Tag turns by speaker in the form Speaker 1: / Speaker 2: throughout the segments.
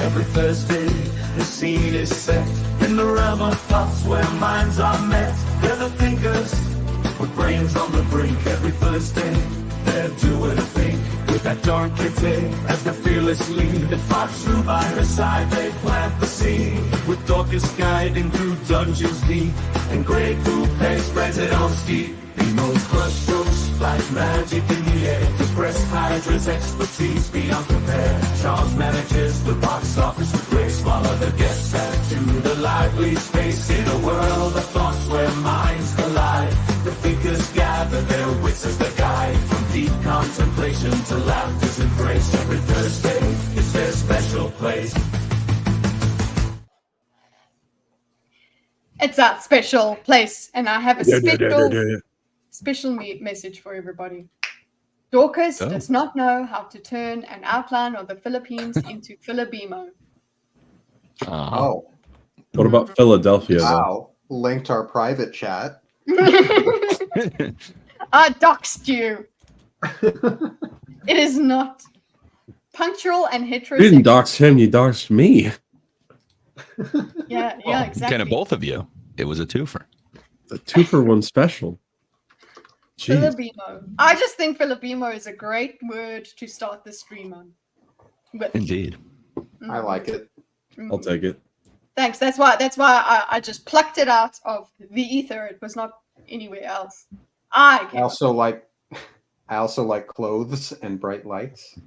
Speaker 1: Every Thursday, the scene is set in the realm of thoughts where minds are met. They're the thinkers with brains on the brink. Every Thursday, they're doing a thing with that dark kitty as the fearless lead. That fought through by her side, they plant the seed with Dorcas guiding through dungeons deep, and Grey Coupe spreads it on steep. Emo's crush strokes like magic in the air. Depressed Hydra's expertise beyond compare. Charles manages the box office with grace. Follow the guests back to the lively space in a world of thoughts where minds collide. The thinkers gather their wits as they guide from deep contemplation to laughter's embrace. Every Thursday is their special place.
Speaker 2: It's that special place, and I have a special message for everybody. Dorcas does not know how to turn an outline of the Philippines into Filipino.
Speaker 3: Oh.
Speaker 4: What about Philadelphia?
Speaker 3: Wow. Linked our private chat.
Speaker 2: I doxed you. It is not punctual and heterosexual.
Speaker 4: You didn't dox him, you doxed me.
Speaker 2: Yeah, exactly.
Speaker 5: Kind of both of you. It was a twofer.
Speaker 4: A 2-for-1 special. Jeez.
Speaker 2: Filipino. I just think Filipino is a great word to start the stream on.
Speaker 5: Indeed.
Speaker 3: I like it.
Speaker 4: I'll take it.
Speaker 2: Thanks. That's why I just plucked it out of the ether. It was not anywhere else. I
Speaker 3: also like clothes and bright lights.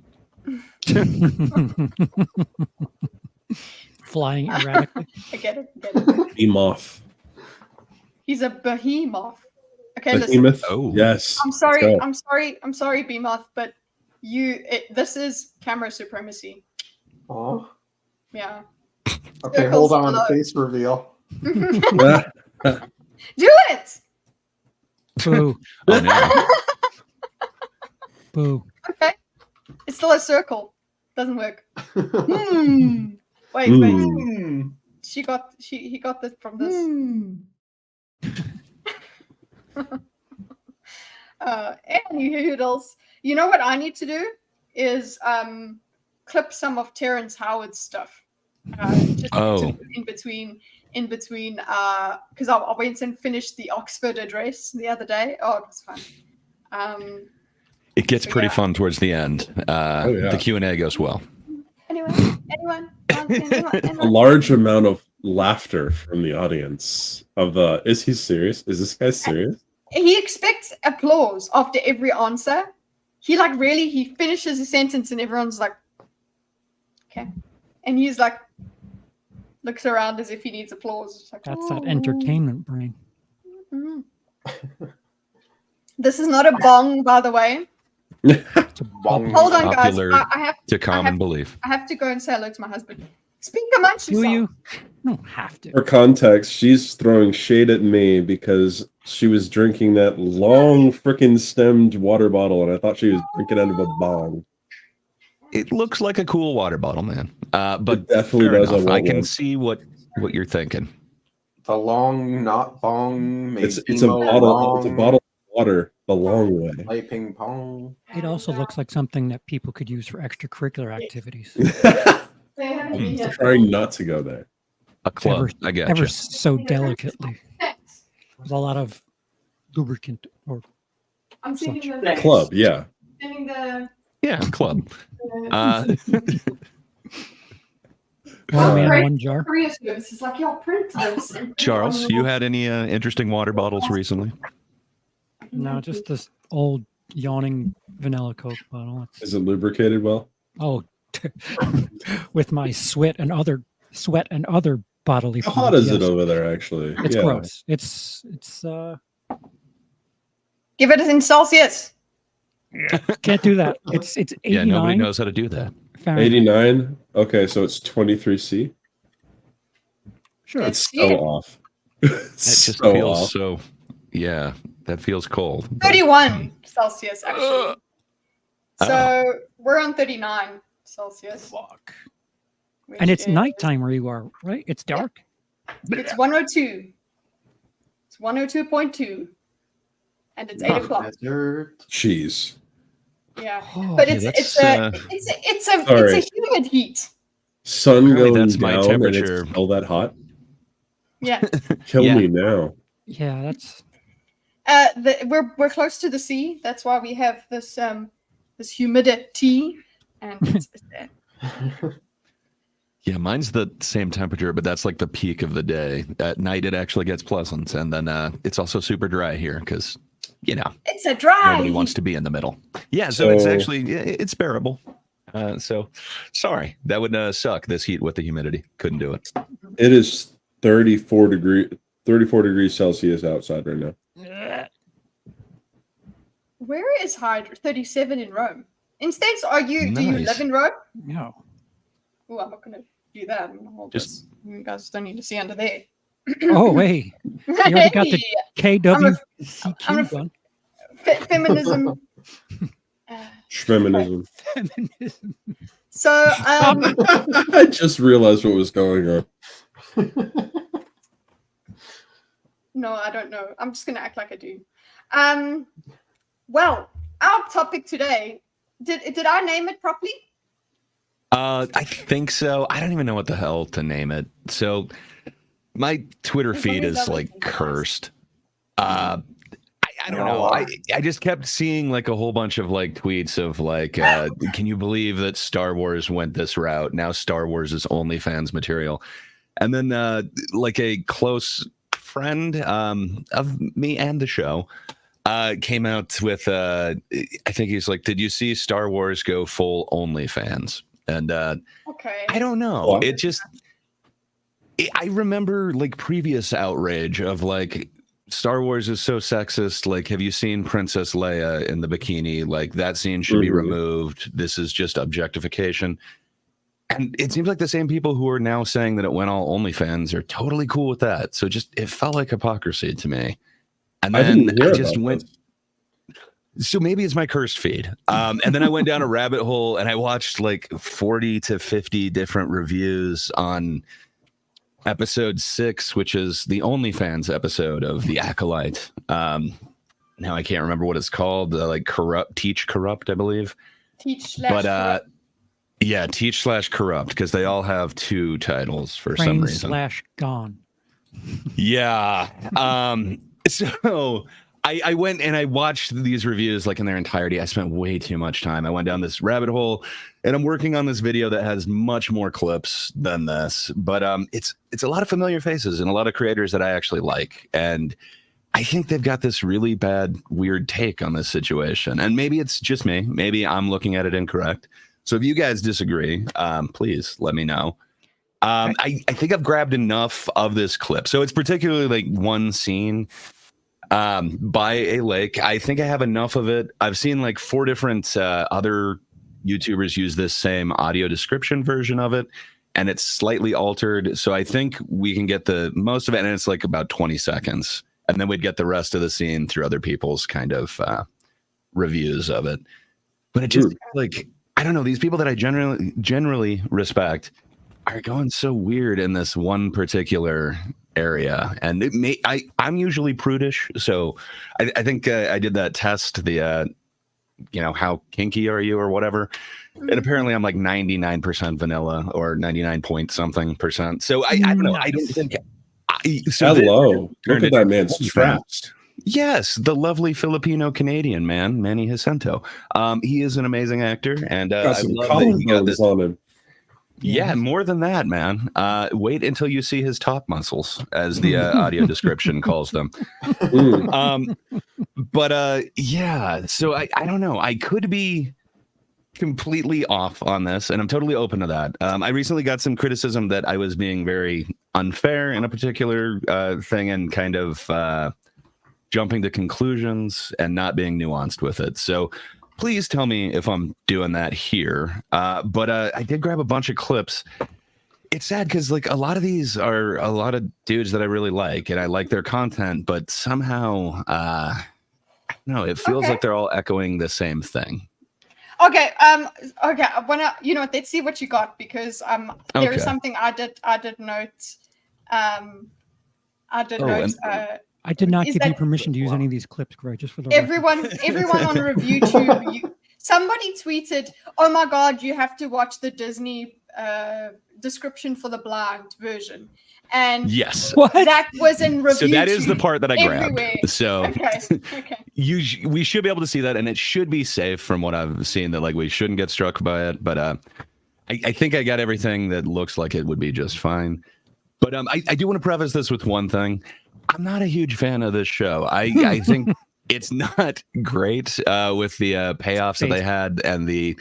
Speaker 6: Flying erratically.
Speaker 2: I get it.
Speaker 4: Behemoth.
Speaker 2: He's a behemoth. Okay,
Speaker 4: Behemoth?
Speaker 2: listen.
Speaker 4: Oh, yes.
Speaker 2: I'm sorry, Behemoth, but this is camera supremacy.
Speaker 3: Oh.
Speaker 2: Yeah.
Speaker 3: Okay, hold on. Face reveal.
Speaker 2: Do it.
Speaker 6: Boo.
Speaker 5: Oh, no.
Speaker 6: Boo.
Speaker 2: Okay. It's still a circle. Doesn't work. Wait. He got this from this. Any hoodles. You know what I need to do is clip some of Terrence Howard's stuff. In between because I went and finished the Oxford address the other day. Oh, it was fun.
Speaker 5: It gets pretty fun towards the end. The Q&A goes well.
Speaker 2: Anyone?
Speaker 4: A large amount of laughter from the audience of the, is he serious? Is this guy serious?
Speaker 2: He expects applause after every answer. He finishes a sentence and everyone's like, okay. And he's like, looks around as if he needs applause. Like,
Speaker 6: that's that entertainment brain.
Speaker 2: This is not a bong, by the way.
Speaker 6: It's a bong.
Speaker 2: Hold on, guys.
Speaker 5: I
Speaker 2: have to go and say hello to my husband. Speak amongst yourself.
Speaker 6: Do you? You don't have to.
Speaker 4: For context, she's throwing shade at me because she was drinking that long freaking stemmed water bottle, and I thought she was drinking out of a bong.
Speaker 5: It looks like a cool water bottle, man. But
Speaker 4: it definitely does.
Speaker 5: I can see what you're thinking.
Speaker 3: The long, not bong.
Speaker 4: It's a bottle. It's a bottle of water the long way.
Speaker 3: Play ping pong.
Speaker 6: It also looks like something that people could use for extracurricular activities.
Speaker 4: I'm trying not to go there.
Speaker 5: A club. I get
Speaker 6: ever so delicately. There's a lot of lubricant or
Speaker 2: I'm
Speaker 6: such.
Speaker 4: Club. Yeah.
Speaker 5: Club.
Speaker 6: One man, one jar.
Speaker 2: It's like y'all print this.
Speaker 5: Charles, you had any interesting water bottles recently?
Speaker 6: No, just this old yawning vanilla Coke bottle.
Speaker 4: Is it lubricated well?
Speaker 6: Oh, with my sweat and other bodily
Speaker 4: fluids. How hot is it over there? Actually,
Speaker 6: it's gross. It's
Speaker 2: give it in Celsius.
Speaker 6: Can't do that. It's 89.
Speaker 5: Yeah, nobody knows how to do that.
Speaker 6: Fahrenheit.
Speaker 4: 89. Okay, so it's 23C.
Speaker 6: Sure,
Speaker 4: it's so off.
Speaker 5: It just feels off. So. Yeah, that feels cold.
Speaker 2: 31 Celsius actually. So we're on 39 Celsius.
Speaker 6: Fuck. And it's nighttime where you are, right? It's dark.
Speaker 2: It's 102. It's 102.2. And it's 8 o'clock.
Speaker 4: Jeez.
Speaker 2: Yeah. But it's a humid heat.
Speaker 4: sun
Speaker 5: Apparently
Speaker 4: going
Speaker 5: that's my
Speaker 4: down
Speaker 5: temperature.
Speaker 4: and it's still that hot.
Speaker 2: Yeah.
Speaker 4: Kill
Speaker 5: Yeah.
Speaker 4: me now.
Speaker 6: Yeah, that's
Speaker 2: We're close to the sea. That's why we have this this humidity, and it's
Speaker 5: Yeah, mine's the same temperature, but that's like the peak of the day. At night, it actually gets pleasant, and then it's also super dry here because, you know,
Speaker 2: it's a dry.
Speaker 5: nobody wants to be in the middle. Yeah, so it's actually it's bearable. So sorry, that would suck. This heat with the humidity, couldn't do it.
Speaker 4: It is 34 degrees Celsius outside right now.
Speaker 2: Where is hydro? 37 in Rome. Instead, do you
Speaker 5: Nice.
Speaker 2: live in Rome?
Speaker 6: no.
Speaker 2: Oh, I'm not going to do that. I'm gonna hold
Speaker 5: Just-
Speaker 2: this. You guys don't need to see under there.
Speaker 6: Oh wait, you already got the
Speaker 2: I'm
Speaker 6: KWCQ
Speaker 2: a-
Speaker 6: done.
Speaker 2: Feminism.
Speaker 4: Feminism.
Speaker 6: Feminism.
Speaker 2: So,
Speaker 4: I just realized what was going on.
Speaker 2: no, I don't know. I'm just going to act like I do. Well, our topic today, did I name it properly?
Speaker 5: I think so. I don't even know what the hell to name it. So my Twitter feed is like cursed. I don't know. I just kept seeing like a whole bunch of like tweets of like, can you believe that Star Wars went this route? Now Star Wars is OnlyFans material. And then like a close friend of me and the show came out with, I think he's like, did you see Star Wars go full OnlyFans? And
Speaker 2: Okay.
Speaker 5: I don't know.
Speaker 4: What?
Speaker 5: I remember like previous outrage of like Star Wars is so sexist. Like, have you seen Princess Leia in the bikini? Like that scene should be removed. This is just objectification. And it seems like the same people who are now saying that it went all OnlyFans are totally cool with that. So it felt like hypocrisy to me. And then I just went. So maybe it's my cursed feed. And then I went down a rabbit hole and I watched like 40 to 50 different reviews on episode 6, which is the OnlyFans episode of The Acolyte. Now I can't remember what it's called. Like Teach Corrupt, I believe.
Speaker 2: Teach/corrupt.
Speaker 5: Yeah, Teach/Corrupt, because they all have 2 titles for some reason.
Speaker 6: /gone.
Speaker 5: Yeah. So I went and I watched these reviews like in their entirety. I spent way too much time. I went down this rabbit hole and I'm working on this video that has much more clips than this, but it's a lot of familiar faces and a lot of creators that I actually like. And I think they've got this really bad, weird take on this situation. And maybe it's just me. Maybe I'm looking at it incorrect. So if you guys disagree, please let me know. I think I've grabbed enough of this clip. So it's particularly like one scene by a lake. I think I have enough of it. I've seen like 4 different other YouTubers use this same audio description version of it, and it's slightly altered. So I think we can get the most of it, and it's like about 20 seconds. And then we'd get the rest of the scene through other people's kind of reviews of it. But it just like, I don't know, these people that I generally respect are going so weird in this one particular area. And I'm usually prudish, so I think I did that test, the how kinky are you or whatever, and apparently I'm like 99% vanilla or 99 point something percent. So I don't know. I don't think.
Speaker 4: Hello, look at that man's traps.
Speaker 5: Yes, the lovely Filipino Canadian man, Manny Jacinto. He is an amazing actor, and
Speaker 4: Got
Speaker 5: I
Speaker 4: some
Speaker 5: love that he got
Speaker 4: collarbones
Speaker 5: this.
Speaker 4: on him.
Speaker 5: Yeah, more than that, man. Wait until you see his top muscles, as the audio description calls them. Yeah, so I don't know. I could be completely off on this, and I'm totally open to that. I recently got some criticism that I was being very unfair in a particular thing and kind of jumping to conclusions and not being nuanced with it. So please tell me if I'm doing that here. But I did grab a bunch of clips. It's sad because like a lot of these are a lot of dudes that I really like and I like their content, but somehow, no, it feels like they're all echoing the same thing.
Speaker 2: Okay. Okay. I wanna. You know what? Let's see what you got, because there is something I did note. I did note.
Speaker 6: I did not
Speaker 2: Is
Speaker 6: give you
Speaker 2: that-
Speaker 6: permission to use any of these clips, Greg, just for the record.
Speaker 2: Everyone on ReviewTube, somebody tweeted, "Oh my God, you have to watch the Disney description for the blind version, and
Speaker 5: Yes.
Speaker 6: What?
Speaker 2: that was in review.
Speaker 5: So that is the
Speaker 2: tube
Speaker 5: part that I grabbed.
Speaker 2: everywhere.
Speaker 5: So
Speaker 2: Okay.
Speaker 5: we should be able to see that, and it should be safe from what I've seen. That like we shouldn't get struck by it, but I think I got everything that looks like it would be just fine. But I do want to preface this with one thing. I'm not a huge fan of this show. I think it's not great with the payoffs that they had and the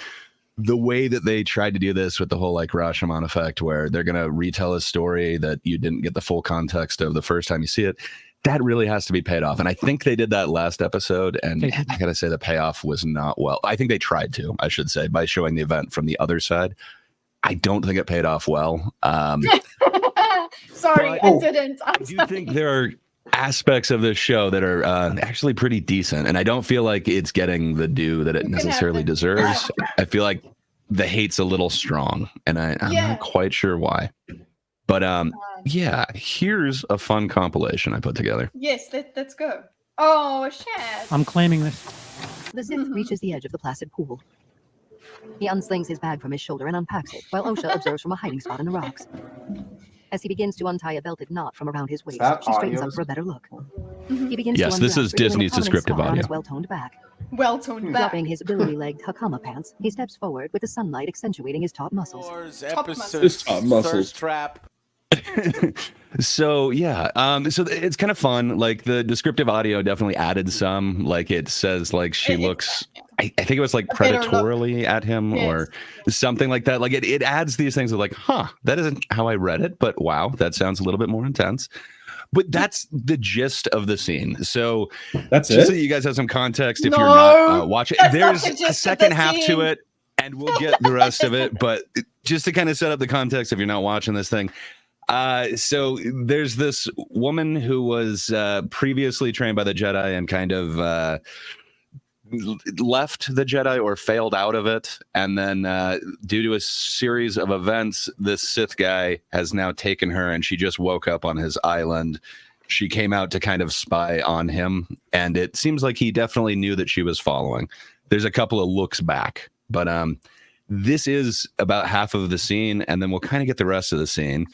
Speaker 5: way that they tried to do this with the whole like Rashomon effect, where they're going to retell a story that you didn't get the full context of the first time you see it. That really has to be paid off. And I think they did that last episode. And I got to say the payoff was not well. I think they tried to, I should say, by showing the event from the other side. I don't think it paid off well.
Speaker 2: Sorry, I didn't.
Speaker 5: I do think there are aspects of this show that are actually pretty decent, and I don't feel like it's getting the due that it necessarily deserves. I feel like the hate's a little strong, and I'm not quite sure why. But yeah, here's a fun compilation I put together.
Speaker 2: Yes, let's go. Oh, Shad.
Speaker 6: I'm claiming this.
Speaker 7: The Sith reaches the edge of the placid pool. He unslings his bag from his shoulder and unpacks it, while Osha observes from a hiding spot in the rocks. As he begins to untie a belted knot from around his waist, she straightens up for a better look. He begins to
Speaker 5: this is Disney's descriptive audio.
Speaker 7: Well-toned back.
Speaker 2: Well-toned back.
Speaker 7: Dropping his billowy-legged Hakama pants, he steps forward with the sunlight accentuating his top muscles.
Speaker 4: His top muscles.
Speaker 8: Trap.
Speaker 5: So yeah, so it's kind of fun. Like the descriptive audio definitely added some. Like it says like she looks. I think it was like predatorily at him or something like that. Like it adds these things of like, huh, that isn't how I read it, but wow, that sounds a little bit more intense. But that's the gist of the scene. So
Speaker 4: that's
Speaker 5: just
Speaker 4: it.
Speaker 5: so you guys have some context if you're not watching. There's
Speaker 2: the
Speaker 5: a second half
Speaker 2: scene.
Speaker 5: to it, and we'll get the rest of it. But just to kind of set up the context, if you're not watching this thing. So there's this woman who was previously trained by the Jedi and kind of left the Jedi or failed out of it. And then due to a series of events, this Sith guy has now taken her and she just woke up on his island. She came out to kind of spy on him. And it seems like he definitely knew that she was following. There's a couple of looks back, but this is about half of the scene. And then we'll kind of get the rest of the scene.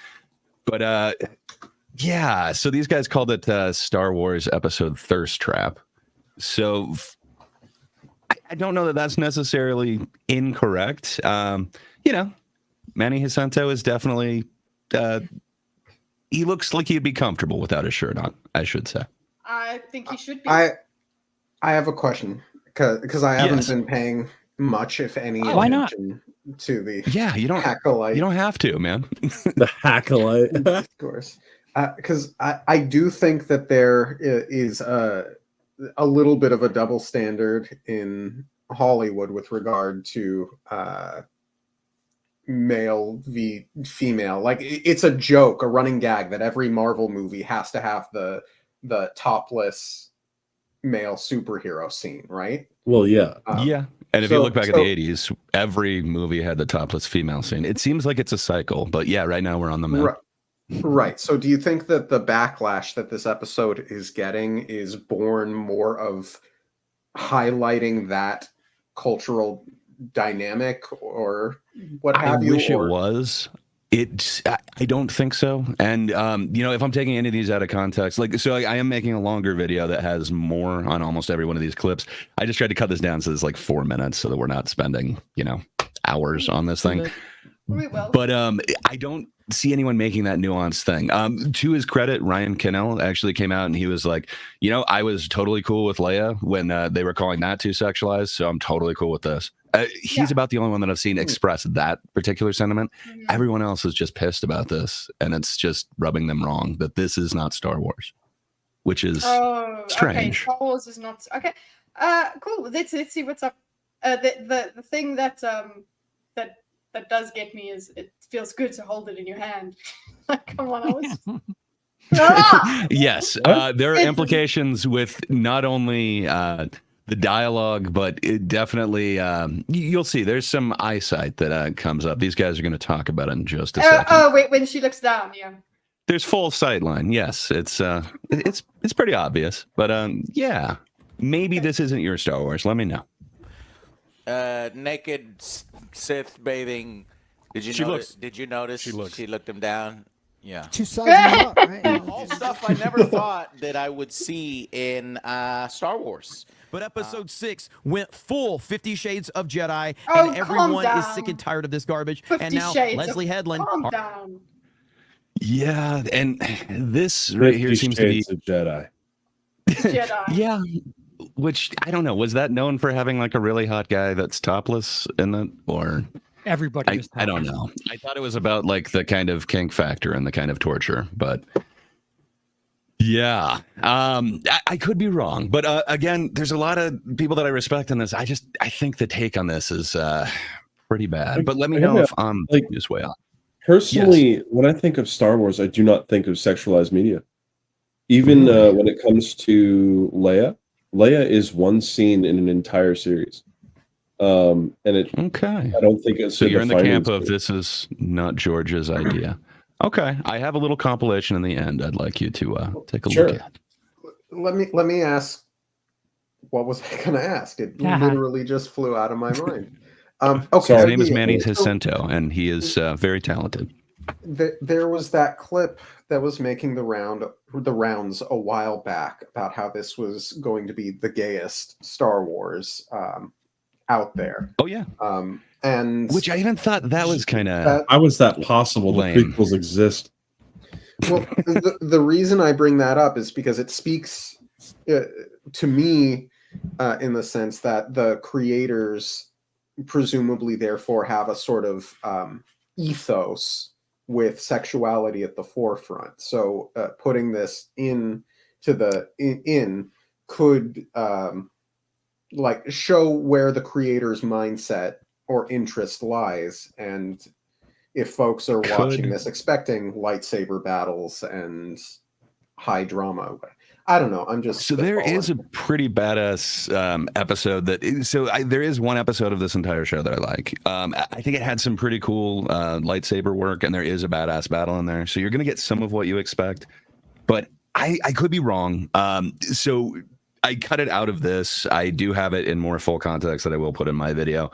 Speaker 5: But yeah, so these guys called it Star Wars episode Thirst Trap. So I don't know that that's necessarily incorrect. You know, Manny Jacinto is definitely, he looks like he'd be comfortable without his shirt on, I should say.
Speaker 2: I think he should be.
Speaker 3: I have a question because I haven't been paying much, if any,
Speaker 6: Why not?
Speaker 3: attention to the
Speaker 5: You don't
Speaker 3: acolyte.
Speaker 5: You don't have to, man.
Speaker 4: The acolyte.
Speaker 3: Of course, because I do think that there is a little bit of a double standard in Hollywood with regard to male v female. Like it's a joke, a running gag that every Marvel movie has to have the topless male superhero scene, right?
Speaker 4: Well, yeah.
Speaker 5: Yeah. And if you look back at the 80s, every movie had the topless female scene. It seems like it's a cycle, but yeah, right now we're on the map.
Speaker 3: Right. So do you think that the backlash that this episode is getting is born more of highlighting that cultural dynamic or what have you?
Speaker 5: I wish it was. I don't think so. And, you know, if I'm taking any of these out of context, like, so I am making a longer video that has more on almost every one of these clips. I just tried to cut this down so it's like 4 minutes so that we're not spending, you know, hours on this thing.
Speaker 2: We will.
Speaker 5: But I don't see anyone making that nuanced thing. To his credit, Ryan Kinnell actually came out and he was like, you know, I was totally cool with Leia when they were calling that too sexualized. So I'm totally cool with this. He's about the only one that I've seen express that particular sentiment. Everyone else is just pissed about this, and it's just rubbing them wrong that this is not Star Wars, which is strange.
Speaker 2: Okay, Star Wars is not okay. Cool. Let's see what's up. The thing that that does get me is it feels good to hold it in your hand. Come on, I was.
Speaker 5: Yes, there are implications with not only the dialogue, but it definitely you'll see there's some eyesight that comes up. These guys are going to talk about it in just a second.
Speaker 2: Oh wait, when she looks down, yeah.
Speaker 5: There's full sight line. Yes, it's pretty obvious, but yeah, maybe this isn't your Star Wars. Let me know.
Speaker 8: Naked Sith bathing Did you
Speaker 5: She
Speaker 8: notice?
Speaker 5: looks-
Speaker 8: Did you notice
Speaker 5: she looks-
Speaker 8: she looked him down? Yeah.
Speaker 9: She's sizing him up, right?
Speaker 8: All stuff I never thought that I would see in Star Wars.
Speaker 10: But episode 6 went full 50 Shades of Jedi,
Speaker 2: Oh,
Speaker 10: and
Speaker 2: calm
Speaker 10: everyone is
Speaker 2: down.
Speaker 10: sick and tired of this garbage.
Speaker 2: 50
Speaker 10: And now
Speaker 2: Shades.
Speaker 10: Leslie Headland.
Speaker 2: Calm down.
Speaker 5: Yeah, and this right here
Speaker 4: 50
Speaker 5: seems to be
Speaker 4: Shades of Jedi.
Speaker 2: Jedi.
Speaker 5: yeah. Which I don't know. Was that known for having like a really hot guy that's topless in it, or
Speaker 6: Everybody is
Speaker 5: I don't know. I thought it was about like the kind of kink factor and the kind of torture, but yeah, I could be wrong. But again, there's a lot of people that I respect in this. I think the take on this is pretty bad. But let me know if I'm
Speaker 4: like,
Speaker 5: this way off.
Speaker 4: Personally, when I think of Star Wars, I do not think of sexualized media. Even when it comes to Leia, Leia is one scene in an entire series. And it
Speaker 5: Okay.
Speaker 4: I don't think it's
Speaker 5: So you're in the camp of
Speaker 4: scene.
Speaker 5: this is not George's idea. Okay, I have a little compilation in the end. I'd like you to take a
Speaker 4: Sure.
Speaker 5: look at.
Speaker 3: Let me ask. What was I going to ask? It literally just flew out of my mind. Okay.
Speaker 5: His name is Manny
Speaker 3: so
Speaker 5: Jacinto, and he is very talented.
Speaker 3: there was that clip that was making the rounds a while back about how this was going to be the gayest Star Wars out there.
Speaker 5: Oh yeah.
Speaker 3: And
Speaker 5: Which I even thought that was kind of
Speaker 4: How is that possible?
Speaker 5: lame.
Speaker 4: The prequels exist.
Speaker 3: well, the reason I bring that up is because it speaks to me in the sense that the creators presumably therefore have a sort of ethos with sexuality at the forefront. So putting this in could like show where the creator's mindset or interest lies, and if folks are watching this expecting lightsaber battles and high drama, I don't know. I'm just
Speaker 5: so there is a pretty badass episode there is one episode of this entire show that I like. I think it had some pretty cool lightsaber work, and there is a badass battle in there. So you're gonna get some of what you expect, but I could be wrong. So I cut it out of this. I do have it in more full context that I will put in my video.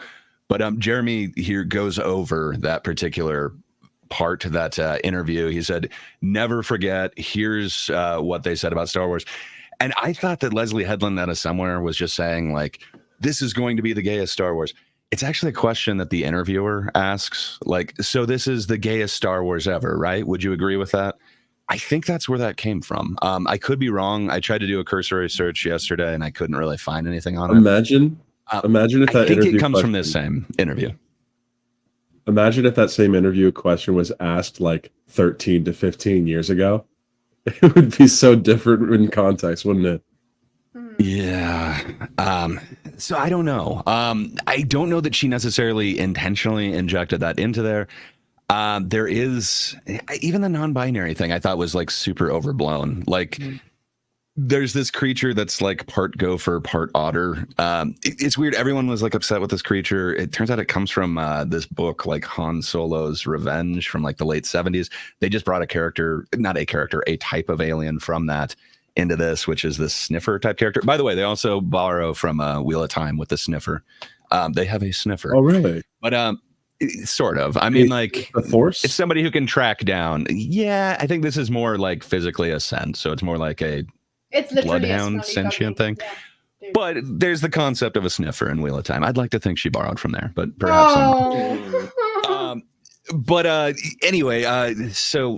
Speaker 5: But Jeremy here goes over that particular part to that interview. He said, never forget, here's what they said about Star Wars. And I thought that Leslie Headland out of somewhere was just saying, like, this is going to be the gayest Star Wars. It's actually a question that the interviewer asks. Like, so this is the gayest Star Wars ever, right? Would you agree with that? I think that's where that came from. I could be wrong. I tried to do a cursory search yesterday, and I couldn't really find anything on it.
Speaker 4: Imagine if that
Speaker 5: I think
Speaker 4: interview
Speaker 5: it comes from
Speaker 4: question-
Speaker 5: this same interview.
Speaker 4: Imagine if that same interview question was asked like 13 to 15 years ago. It would be so different in context, wouldn't it?
Speaker 5: Yeah. So I don't know. I don't know that she necessarily intentionally injected that into there. There is even the non-binary thing I thought was like super overblown. Like there's this creature that's like part gopher, part otter. It's weird. Everyone was like upset with this creature. It turns out it comes from this book, like Han Solo's Revenge from like the late 70s. They just brought a type of alien from that into this, which is this sniffer type character. By the way, they also borrow from Wheel of Time with the sniffer. They have a sniffer.
Speaker 4: Oh, really?
Speaker 5: But sort of. I mean, like
Speaker 4: the Force.
Speaker 5: It's somebody who can track down. Yeah, I think this is more like physically a scent. So it's more like
Speaker 2: It's literally
Speaker 5: bloodhound sentient thing.
Speaker 2: Yeah,
Speaker 5: but there's the concept of a sniffer in Wheel of Time. I'd like to think she borrowed from there, but perhaps anyway, so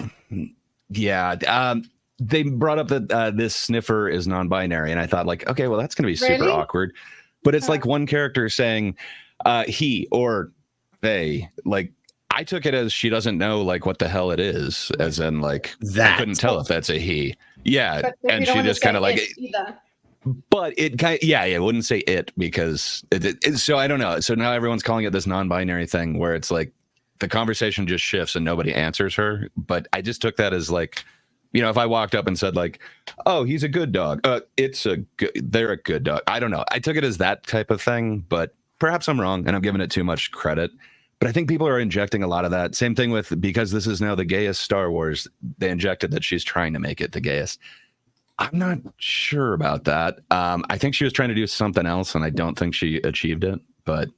Speaker 5: yeah, they brought up that this sniffer is non-binary, and I thought like, okay, well that's gonna be super
Speaker 2: Really?
Speaker 5: awkward. But it's like one character saying he or they. Like I took it as she doesn't know like what the hell it is, as in like I couldn't tell if that's a he. Yeah,
Speaker 2: But
Speaker 5: and
Speaker 2: we don't
Speaker 5: she
Speaker 2: wanna
Speaker 5: just kind of
Speaker 2: say
Speaker 5: like
Speaker 2: it either.
Speaker 5: but it kind it wouldn't say it because so I don't know. So now everyone's calling it this non-binary thing where it's like the conversation just shifts and nobody answers her. But I just took that as like, you know, if I walked up and said like, oh, he's a good dog. They're a good dog. I don't know. I took it as that type of thing, but perhaps I'm wrong and I'm giving it too much credit. But I think people are injecting a lot of that. Same thing with, because this is now the gayest Star Wars, they injected that she's trying to make it the gayest. I'm not sure about that. I think she was trying to do something else, and I don't think she achieved it, but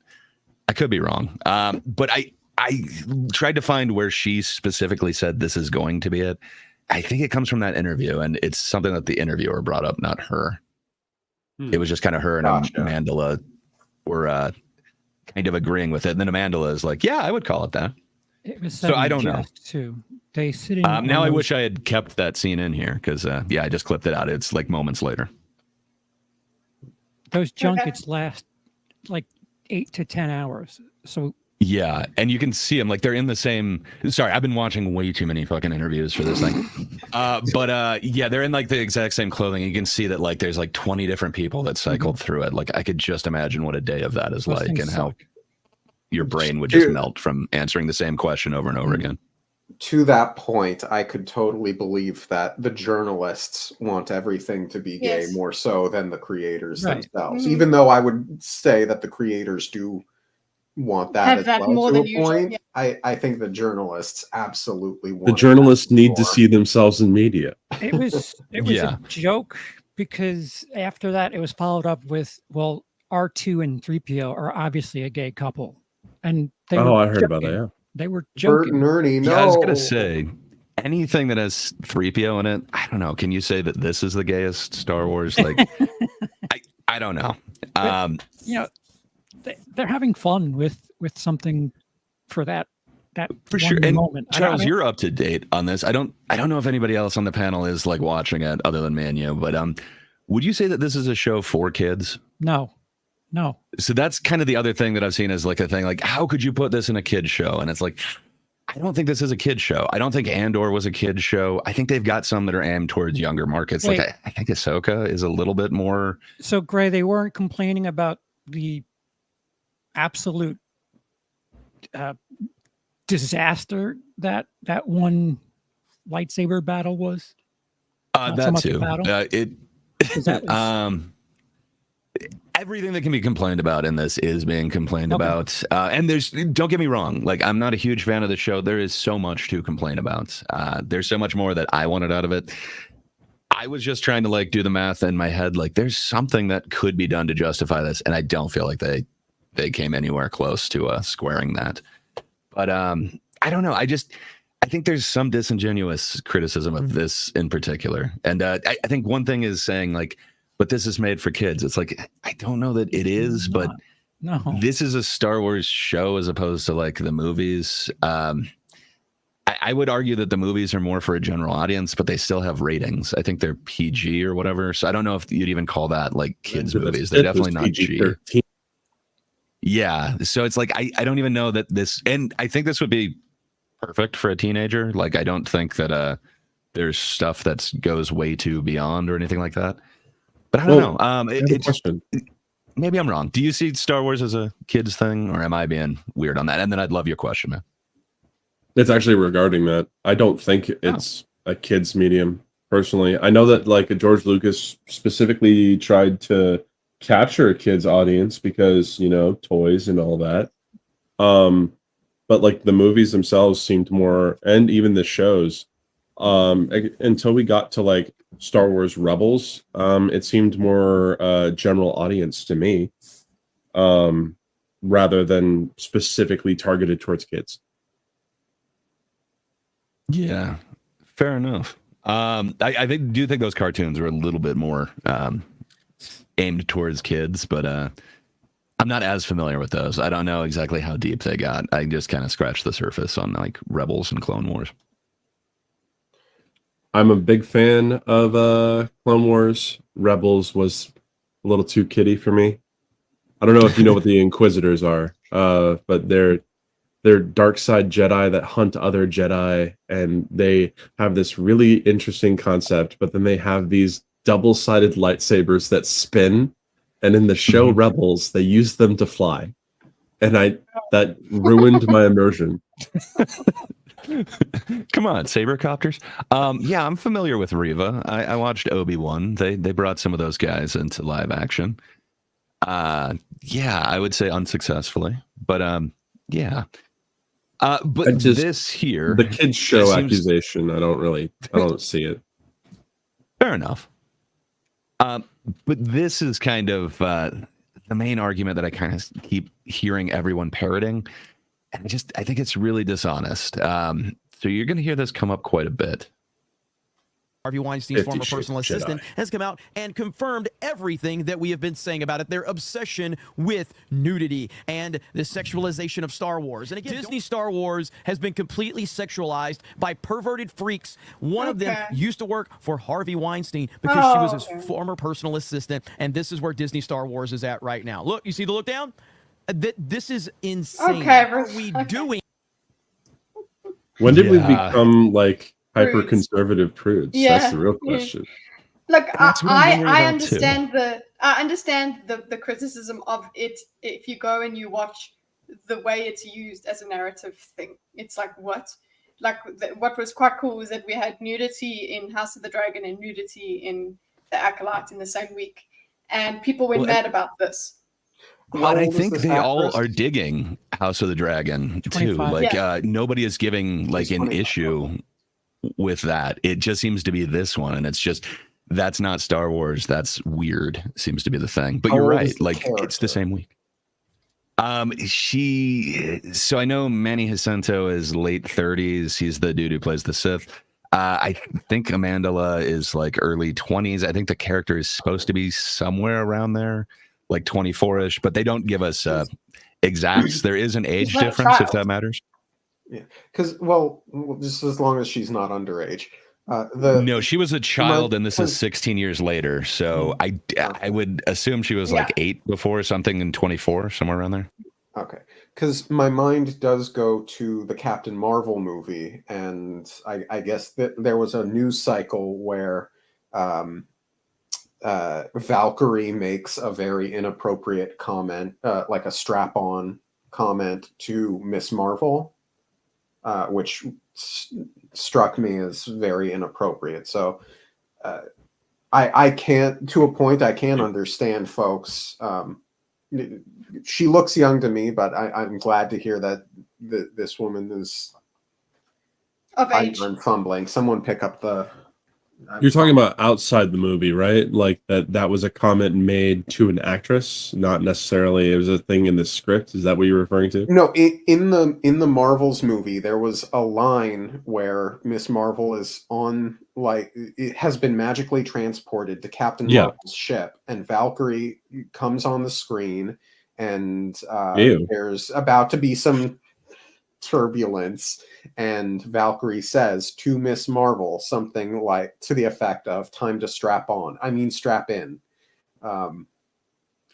Speaker 5: I could be wrong. But I tried to find where she specifically said this is going to be it. I think it comes from that interview, and it's something that the interviewer brought up, not her. It was just kind of her and Amandla were kind of agreeing with it. And then Amandla is like, yeah, I would call it that.
Speaker 6: It was
Speaker 5: so I don't know.
Speaker 6: Too. They sit in.
Speaker 5: Now I wish I had kept that scene in here because, I just clipped it out. It's like moments later.
Speaker 6: Those junkets last like 8 to 10 hours. So
Speaker 5: yeah, and you can see them like they're in the same. Sorry, I've been watching way too many fucking interviews for this thing. Yeah, they're in like the exact same clothing. You can see that like there's like 20 different people that cycled through it. Like I could just imagine what a day of that is like, and how your brain would just melt from answering the same question over and over again.
Speaker 3: To that point, I could totally believe that the journalists want everything to be gay more so than the creators themselves. Even though I would say that the creators do want that as well more to a point. I think the journalists absolutely want.
Speaker 4: The journalists need to see themselves in media.
Speaker 6: It was a joke because after that it was followed up with, well, R2 and 3PO are obviously a gay couple, and they
Speaker 4: I heard about that. Yeah,
Speaker 6: they were joking.
Speaker 3: Bert and Ernie, no.
Speaker 5: Yeah, I was gonna say anything that has 3PO in it. I don't know. Can you say that this is the gayest Star Wars? Like, I don't know.
Speaker 6: But, they're having fun with something for that
Speaker 5: for sure. And
Speaker 6: moment.
Speaker 5: Charles, you're up to date on this. I don't know if anybody else on the panel is like watching it other than Manu, but would you say that this is a show for kids?
Speaker 6: No.
Speaker 5: So that's kind of the other thing that I've seen as like a thing, like how could you put this in a kid's show? And it's like, I don't think this is a kid's show. I don't think Andor was a kid's show. I think they've got some that are aimed towards younger markets.
Speaker 6: Wait.
Speaker 5: Like I think Ahsoka is a little bit more.
Speaker 6: So Gray, they weren't complaining about the absolute disaster that one lightsaber battle was.
Speaker 5: That too. Everything that can be complained about in this is being complained about. And don't get me wrong, like I'm not a huge fan of the show. There is so much to complain about. There's so much more that I wanted out of it. I was just trying to like do the math in my head. Like there's something that could be done to justify this. And I don't feel like they came anywhere close to squaring that. But I don't know. I think there's some disingenuous criticism of this in particular. And I think one thing is saying like, but this is made for kids. It's like, I don't know that it is, but
Speaker 6: no.
Speaker 5: This is a Star Wars show as opposed to like the movies. I would argue that the movies are more for a general audience, but they still have ratings. I think they're PG or whatever. So I don't know if you'd even call that like kids movies. They're definitely not G. Yeah. So it's like, I don't even know that this, and I think this would be perfect for a teenager. Like, I don't think that there's stuff that goes way too beyond or anything like that. But I don't know. Maybe I'm wrong. Do you see Star Wars as a kid's thing, or am I being weird on that? And then I'd love your question, man.
Speaker 4: It's actually regarding that. I don't think it's a kid's medium, personally. I know that like George Lucas specifically tried to capture a kid's audience because, you know, toys and all that. But like the movies themselves seemed more, and even the shows, until we got to like Star Wars Rebels, it seemed more general audience to me, rather than specifically targeted towards kids.
Speaker 5: Yeah, fair enough. I do think those cartoons are a little bit more aimed towards kids, but I'm not as familiar with those. I don't know exactly how deep they got. I just kind of scratched the surface on like Rebels and Clone Wars.
Speaker 4: I'm a big fan of Clone Wars. Rebels was a little too kiddie for me. I don't know if you know what the Inquisitors are, but they're dark side Jedi that hunt other Jedi, and they have this really interesting concept, but then they have these double-sided lightsabers that spin, and in the show Rebels, they use them to fly. And that ruined my immersion.
Speaker 5: Come on, saber copters. Yeah, I'm familiar with Reva. I watched Obi-Wan. They brought some of those guys into live action. Yeah, I would say unsuccessfully, but yeah. But this here,
Speaker 4: the kids show accusation, I don't see it.
Speaker 5: Fair enough. But this is kind of the main argument that I kind of keep hearing everyone parroting. I think it's really dishonest. So you're going to hear this come up quite a bit.
Speaker 10: Harvey Weinstein's
Speaker 4: 50
Speaker 10: former
Speaker 4: Shades
Speaker 10: personal
Speaker 4: of Jedi.
Speaker 10: assistant has come out and confirmed everything that we have been saying about it, their obsession with nudity and the sexualization of Star Wars. And again, Disney Star Wars has been completely sexualized by perverted freaks. One of them used to work for Harvey Weinstein because she was his former personal assistant, and this is where Disney Star Wars is at right now. Look, you see the look down? This is insane.
Speaker 2: Okay,
Speaker 10: what are we doing?
Speaker 4: When did we
Speaker 5: Yeah.
Speaker 4: become like hyper
Speaker 2: Prudes.
Speaker 4: conservative prudes?
Speaker 2: Yeah.
Speaker 4: That's the real question.
Speaker 2: Look,
Speaker 5: That's what I'm worried
Speaker 2: I
Speaker 5: about,
Speaker 2: understand I understand the criticism of it if you go and you watch the way it's used as a narrative thing. It's like what? Like what was quite cool was that we had nudity in House of the Dragon and nudity in The Acolyte in the same week, and people went mad about this.
Speaker 5: Well, I
Speaker 3: old is
Speaker 5: think
Speaker 3: this
Speaker 5: they all
Speaker 3: actress?
Speaker 5: are digging House of the Dragon too.
Speaker 6: 25.
Speaker 5: Like nobody is giving like
Speaker 3: She's
Speaker 5: an
Speaker 3: 25.
Speaker 5: issue with that. It just seems to be this one, and it's just that's not Star Wars. That's weird. Seems to be the thing. But
Speaker 3: How
Speaker 5: you're
Speaker 3: old
Speaker 5: right.
Speaker 3: is the
Speaker 5: Like it's
Speaker 3: character?
Speaker 5: the same week. So I know Manny Jacinto is late 30s. He's the dude who plays the Sith. I think Amandla is like early 20s. I think the character is supposed to be somewhere around there, like 24ish, but they don't give us exacts. There is an age
Speaker 2: not a
Speaker 5: difference, if
Speaker 2: child.
Speaker 5: that matters.
Speaker 3: Yeah, because well, just as long as she's not underage.
Speaker 5: No, she was a child, and this is
Speaker 3: because-
Speaker 5: 16 years later. So I would assume she was like 8 before, something in 24, somewhere around there.
Speaker 3: Okay, because my mind does go to the Captain Marvel movie, and I guess that there was a news cycle where Valkyrie makes a very inappropriate comment, like a strap-on comment to Miss Marvel, which struck me as very inappropriate. So I can't, to a point, I can understand folks. She looks young to me, but I'm glad to hear that this woman is
Speaker 2: Of age.
Speaker 3: I'm fumbling. Someone pick up the.
Speaker 4: You're talking about outside the movie, right? Like that was a comment made to an actress, not necessarily it was a thing in the script. Is that what you're referring to?
Speaker 3: No, in the Marvels movie, there was a line where Miss Marvel is on, like, it has been magically transported to Captain Marvel's ship, and Valkyrie comes on the screen, and there's about to be some turbulence, and Valkyrie says to Miss Marvel something like to the effect of "Time to strap on." I mean, strap in. And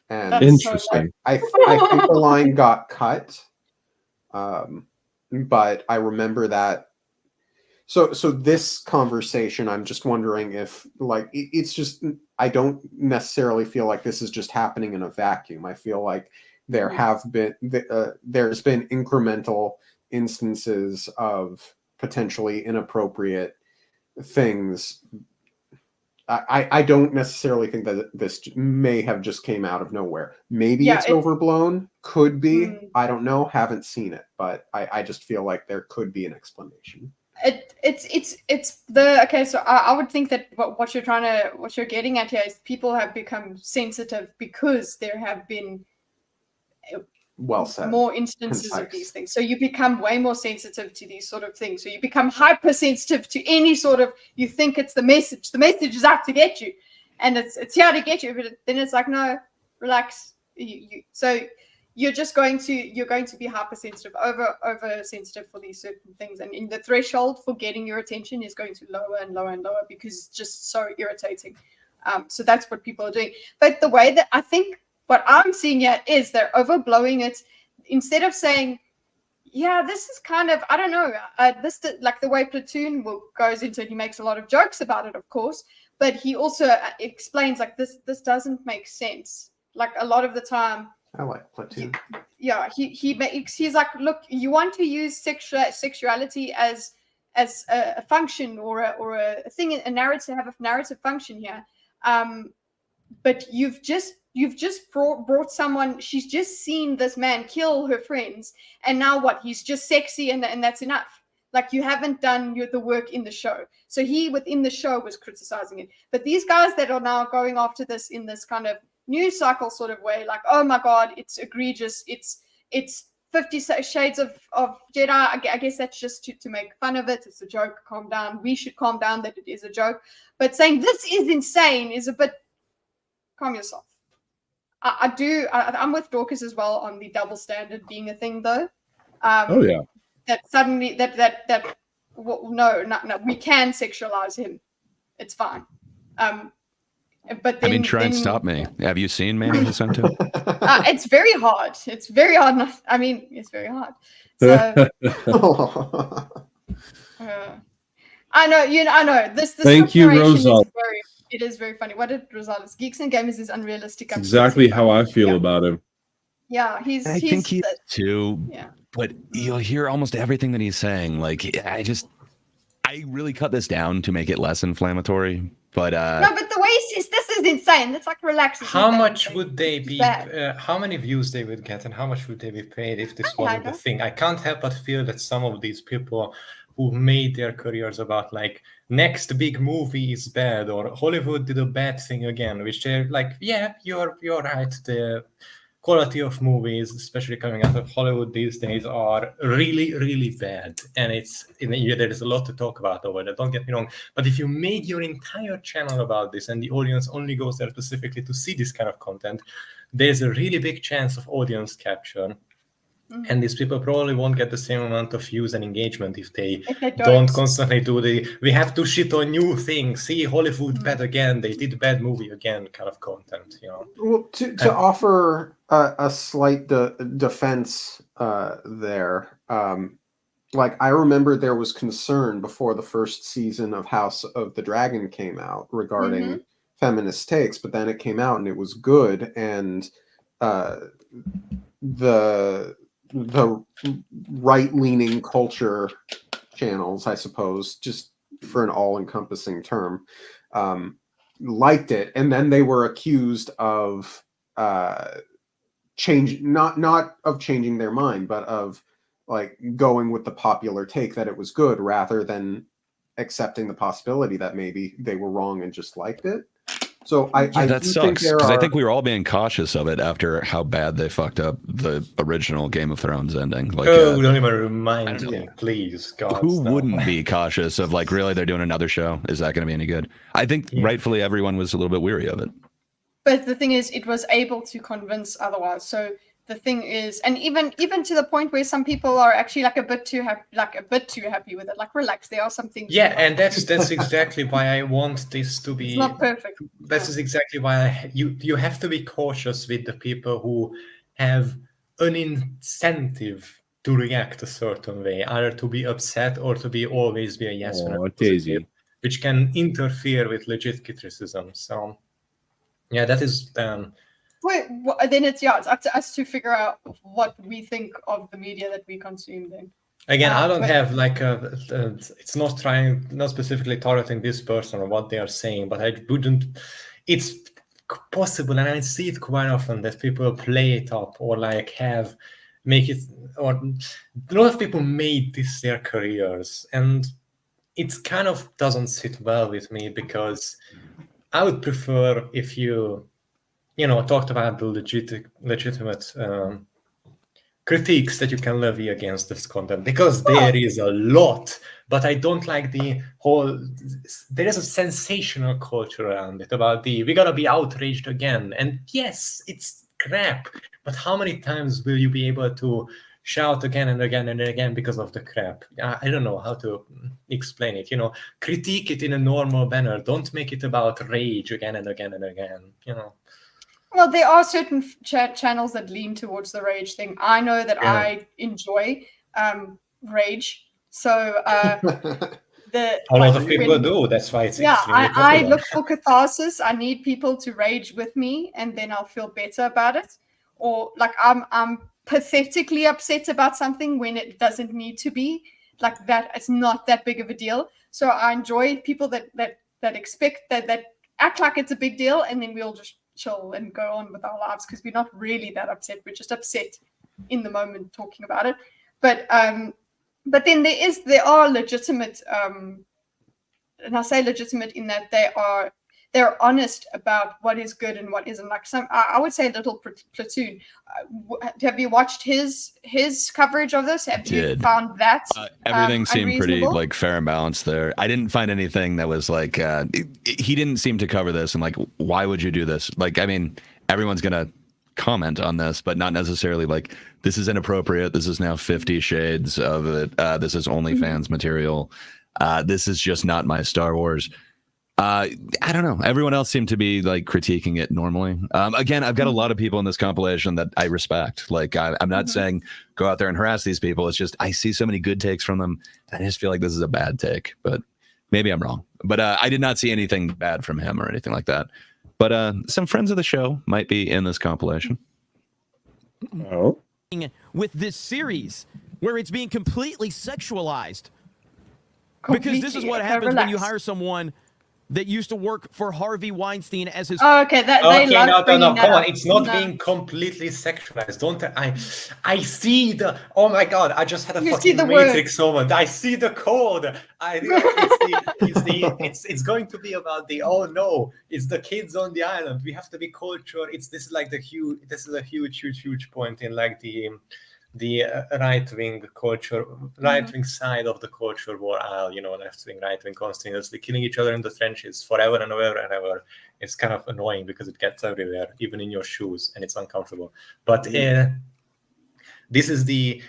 Speaker 4: interesting.
Speaker 3: I think the line got cut, but I remember that. So this conversation, I'm just wondering if, like, it's just, I don't necessarily feel like this is just happening in a vacuum. I feel like there have been there's been incremental instances of potentially inappropriate things. I don't necessarily think that this may have just came out of nowhere. Maybe it's overblown. Could be. I don't know. Haven't seen it, but I just feel like there could be an explanation.
Speaker 2: It's the okay. So I would think that what you're getting at here is people have become sensitive because there have been
Speaker 3: well said,
Speaker 2: more instances
Speaker 3: concise
Speaker 2: of these things. So you become way more sensitive to these sort of things. So you become hypersensitive to any sort of, you think it's the message. The message is out to get you, and it's here to get you. But then it's like, no, relax. So you're going to be hypersensitive, oversensitive for these certain things, and in the threshold for getting your attention is going to lower and lower and lower because it's just so irritating. So that's what people are doing. But the way that I think what I'm seeing here is they're overblowing it. Instead of saying, yeah, this is kind of, I don't know, like the way Platoon goes into it, he makes a lot of jokes about it, of course, but he also explains like this doesn't make sense. Like a lot of the time,
Speaker 3: I like Platoon.
Speaker 2: He's like, look, you want to use sexuality as a function or a thing, a narrative, have a narrative function here, but you've just brought someone. She's just seen this man kill her friends, and now what? He's just sexy, and that's enough. Like, you haven't done the work in the show. So he within the show was criticizing it, but these guys that are now going after this in this kind of news cycle sort of way, like, oh my god, it's egregious, it's 50 Shades of Jedi. I guess that's just to make fun of it. It's a joke. Calm down. We should calm down that it is a joke. But saying this is insane is a bit. Calm yourself. I'm with Dorcas as well on the double standard being a thing, though.
Speaker 4: Oh yeah.
Speaker 2: That suddenly no, we can sexualize him. It's fine. But then,
Speaker 5: try and stop me. Have you seen Man of the Sun too?
Speaker 2: It's very hard. It's very hard. It's very hard. So I know. I know. This
Speaker 4: Thank you, Rosal.
Speaker 2: It is very funny. What did Rosales? Geeks and Gamers is unrealistic.
Speaker 4: Exactly how I feel about him.
Speaker 2: Yeah,
Speaker 5: I think he too.
Speaker 2: Yeah.
Speaker 5: But you'll hear almost everything that he's saying. Like, I really cut this down to make it less inflammatory. But
Speaker 2: no, but the way he says this is insane. It's like relaxing.
Speaker 9: How much would they be? How many views they would get, and how much would they be paid if this wasn't the thing? I can't help but feel that some of these people who made their careers about like next big movie is bad or Hollywood did a bad thing again, which they're like, yeah, you're right. The quality of movies, especially coming out of Hollywood these days, are really, really bad. And there is a lot to talk about over there, don't get me wrong. But if you made your entire channel about this and the audience only goes there specifically to see this kind of content, there's a really big chance of audience capture. And these people probably won't get the same amount of views and engagement if they don't constantly do we have to shit on new things. See, Hollywood bad again. They did bad movie again kind of content, you know.
Speaker 3: Well, to offer a slight defense there, like I remember there was concern before the first season of House of the Dragon came out regarding feminist takes, but then it came out and it was good, and the right-leaning culture channels, I suppose, just for an all-encompassing term, liked it, and then they were accused of not of changing their mind, but of like going with the popular take that it was good rather than accepting the possibility that maybe they were wrong and just liked it. So
Speaker 5: that sucks, because I think we were all being cautious of it after how bad they fucked up the original Game of Thrones ending. Like,
Speaker 9: don't even remind me, please, God.
Speaker 5: Who wouldn't be cautious of like, really, they're doing another show? Is that going to be any good? I think rightfully everyone was a little bit weary of it.
Speaker 2: But the thing is, it was able to convince otherwise. So the thing is, and even to the point where some people are actually like a bit too happy with it. Like, relax. There are some things.
Speaker 9: Yeah, and that's exactly why I want this to be.
Speaker 2: It's not perfect.
Speaker 9: That is exactly why you have to be cautious with the people who have an incentive to react a certain way, either to be upset or to always be a yes man, which can interfere with legit criticism. So, yeah, that is.
Speaker 2: Wait, then it's up to us to figure out what we think of the media that we consume. Then
Speaker 9: again, I don't have like it's not specifically targeting this person or what they are saying, but I wouldn't. It's possible, and I see it quite often that people play it up or like make it, or a lot of people made this their careers, and it kind of doesn't sit well with me because I would prefer if you talked about the legitimate critiques that you can levy against this content, because there is a lot, but I don't like the whole, there is a sensational culture around it about we gotta be outraged again. And yes, it's crap, but how many times will you be able to shout again and again and again because of the crap? I don't know how to explain it. Critique it in a normal manner. Don't make it about rage again and again and again,
Speaker 2: Well, there are certain channels that lean towards the rage thing. I know that I enjoy rage. So a
Speaker 9: lot of people do. That's why it's
Speaker 2: I look for catharsis. I need people to rage with me, and then I'll feel better about it. Or like I'm pathetically upset about something when it doesn't need to be like that. It's not that big of a deal. So I enjoy people that expect that act like it's a big deal, and then we'll just chill and go on with our lives because we're not really that upset. We're just upset in the moment talking about it. But then there are legitimate, and I say legitimate in that they're honest about what is good and what isn't. Like I would say Little Platoon. Have you watched his coverage of this? Have you found that
Speaker 5: everything seemed pretty
Speaker 2: unreasonable?
Speaker 5: like fair and balanced there? I didn't find anything that was like he didn't seem to cover this and like, why would you do this? Like, I mean, everyone's gonna comment on this, but not necessarily like, this is inappropriate, this is now 50 shades of it, this is OnlyFans material, this is just not my Star Wars. I don't know, everyone else seemed to be like critiquing it normally. Again, I've got a lot of people in this compilation that I respect. Like, I'm not saying go out there and harass these people, it's just I see so many good takes from them, I just feel like this is a bad take, but maybe I'm wrong. But I did not see anything bad from him or anything like that. But some friends of the show might be in this compilation.
Speaker 4: Oh.
Speaker 10: With this series, where it's being completely sexualized. Because this is what happens when you hire someone that used to work for Harvey Weinstein as his...
Speaker 2: Oh, okay,
Speaker 9: no, come on. It's not being completely sexualized. Don't I see the... Oh my God, I just had a fucking Matrix moment. I see the code. It's going to be about the, oh no, it's the kids on the island. We have to be cultured. This is a huge point in like the right-wing culture, right-wing side of the culture war, left-wing, right-wing continuously killing each other in the trenches forever and ever and ever. It's kind of annoying because it gets everywhere, even in your shoes, and it's uncomfortable. But this is the,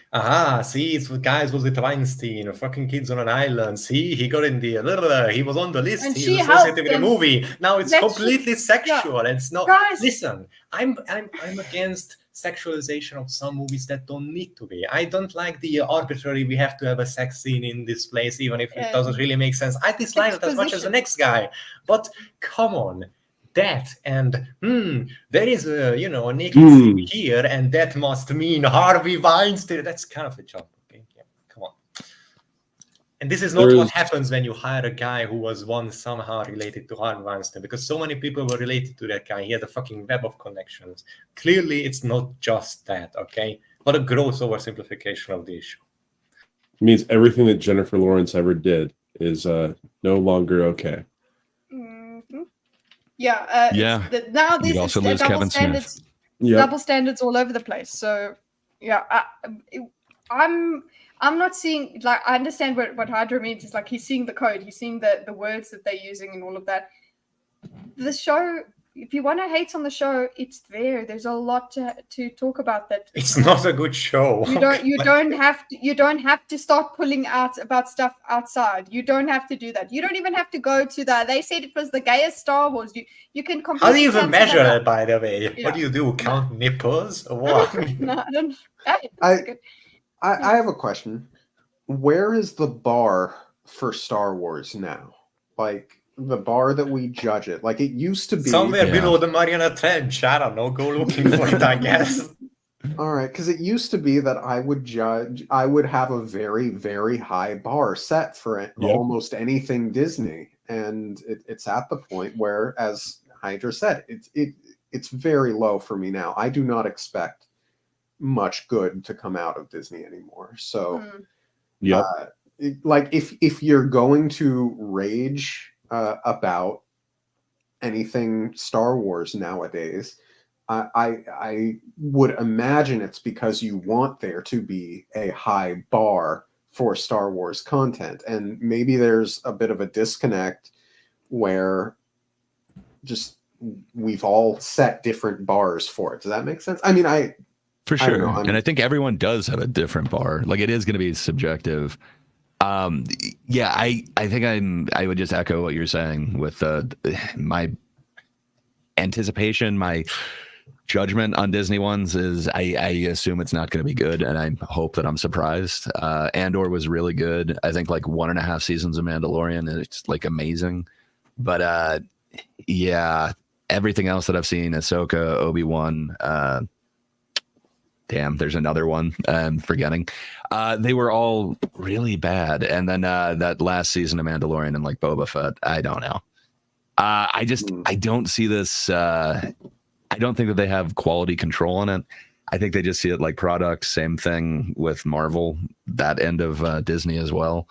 Speaker 9: see, it's guys was with Weinstein, fucking kids on an island. See, he got in the, he was on the list. He's associated with the movie. Now it's completely sexual. Yeah. It's not. Guys. Listen, I'm against sexualization of some movies that don't need to be. I don't like the arbitrary, we have to have a sex scene in this place, even if it doesn't really make sense. I dislike it as much as the next guy. But come on. That and there is a naked scene here, and that must mean Harvey Weinstein. That's kind of a jump. Okay, yeah, come on. And this is not what happens when you hire a guy who was once somehow related to Harvey Weinstein, because so many people were related to that guy. He had a fucking web of connections. Clearly, it's not just that. Okay, but a gross oversimplification of the issue.
Speaker 4: It means everything that Jennifer Lawrence ever did is no longer okay.
Speaker 2: Yeah. Now these double standards, double standards all over the place. So, yeah, I'm not seeing, like, I understand what Hydra means. Is like he's seeing the code, he's seeing the words that they're using and all of that. The show, if you want to hate on the show, it's there. There's a lot to talk about. That
Speaker 9: it's not a good show.
Speaker 2: You don't have to start pulling out about stuff outside. You don't have to do that. You don't even have to go to they said it was the gayest Star Wars. You can completely.
Speaker 9: How do you even measure that, by the way? Yeah. What do you do? Count nipples or what?
Speaker 2: No, I don't.
Speaker 3: I have a question. Where is the bar for Star Wars now? Like, the bar that we judge it, like it used to be
Speaker 9: somewhere below the Mariana Trench. I don't know, go looking for it, I guess.
Speaker 3: All right, because it used to be that I would have a very, very high bar set for almost anything Disney, and it's at the point where, as Hydra said, it's very low for me now. I do not expect much good to come out of Disney anymore. So like if you're going to rage about anything Star Wars nowadays, I would imagine it's because you want there to be a high bar for Star Wars content, and maybe there's a bit of a disconnect where just we've all set different bars for it. Does that make sense? I mean,
Speaker 5: for sure, and I think everyone does have a different bar. Like, it is going to be subjective. Yeah, I think I would just echo what you're saying with my anticipation, my judgment on Disney ones is I assume it's not going to be good, and I hope that I'm surprised. Andor was really good. I think like 1.5 seasons of Mandalorian, and it's like amazing. But yeah, everything else that I've seen, Ahsoka, Obi-Wan, damn, there's another one I'm forgetting. They were all really bad. And then that last season of Mandalorian and like Boba Fett, I don't know. I don't see this. I don't think that they have quality control on it. I think they just see it like products. Same thing with Marvel, that end of Disney as well.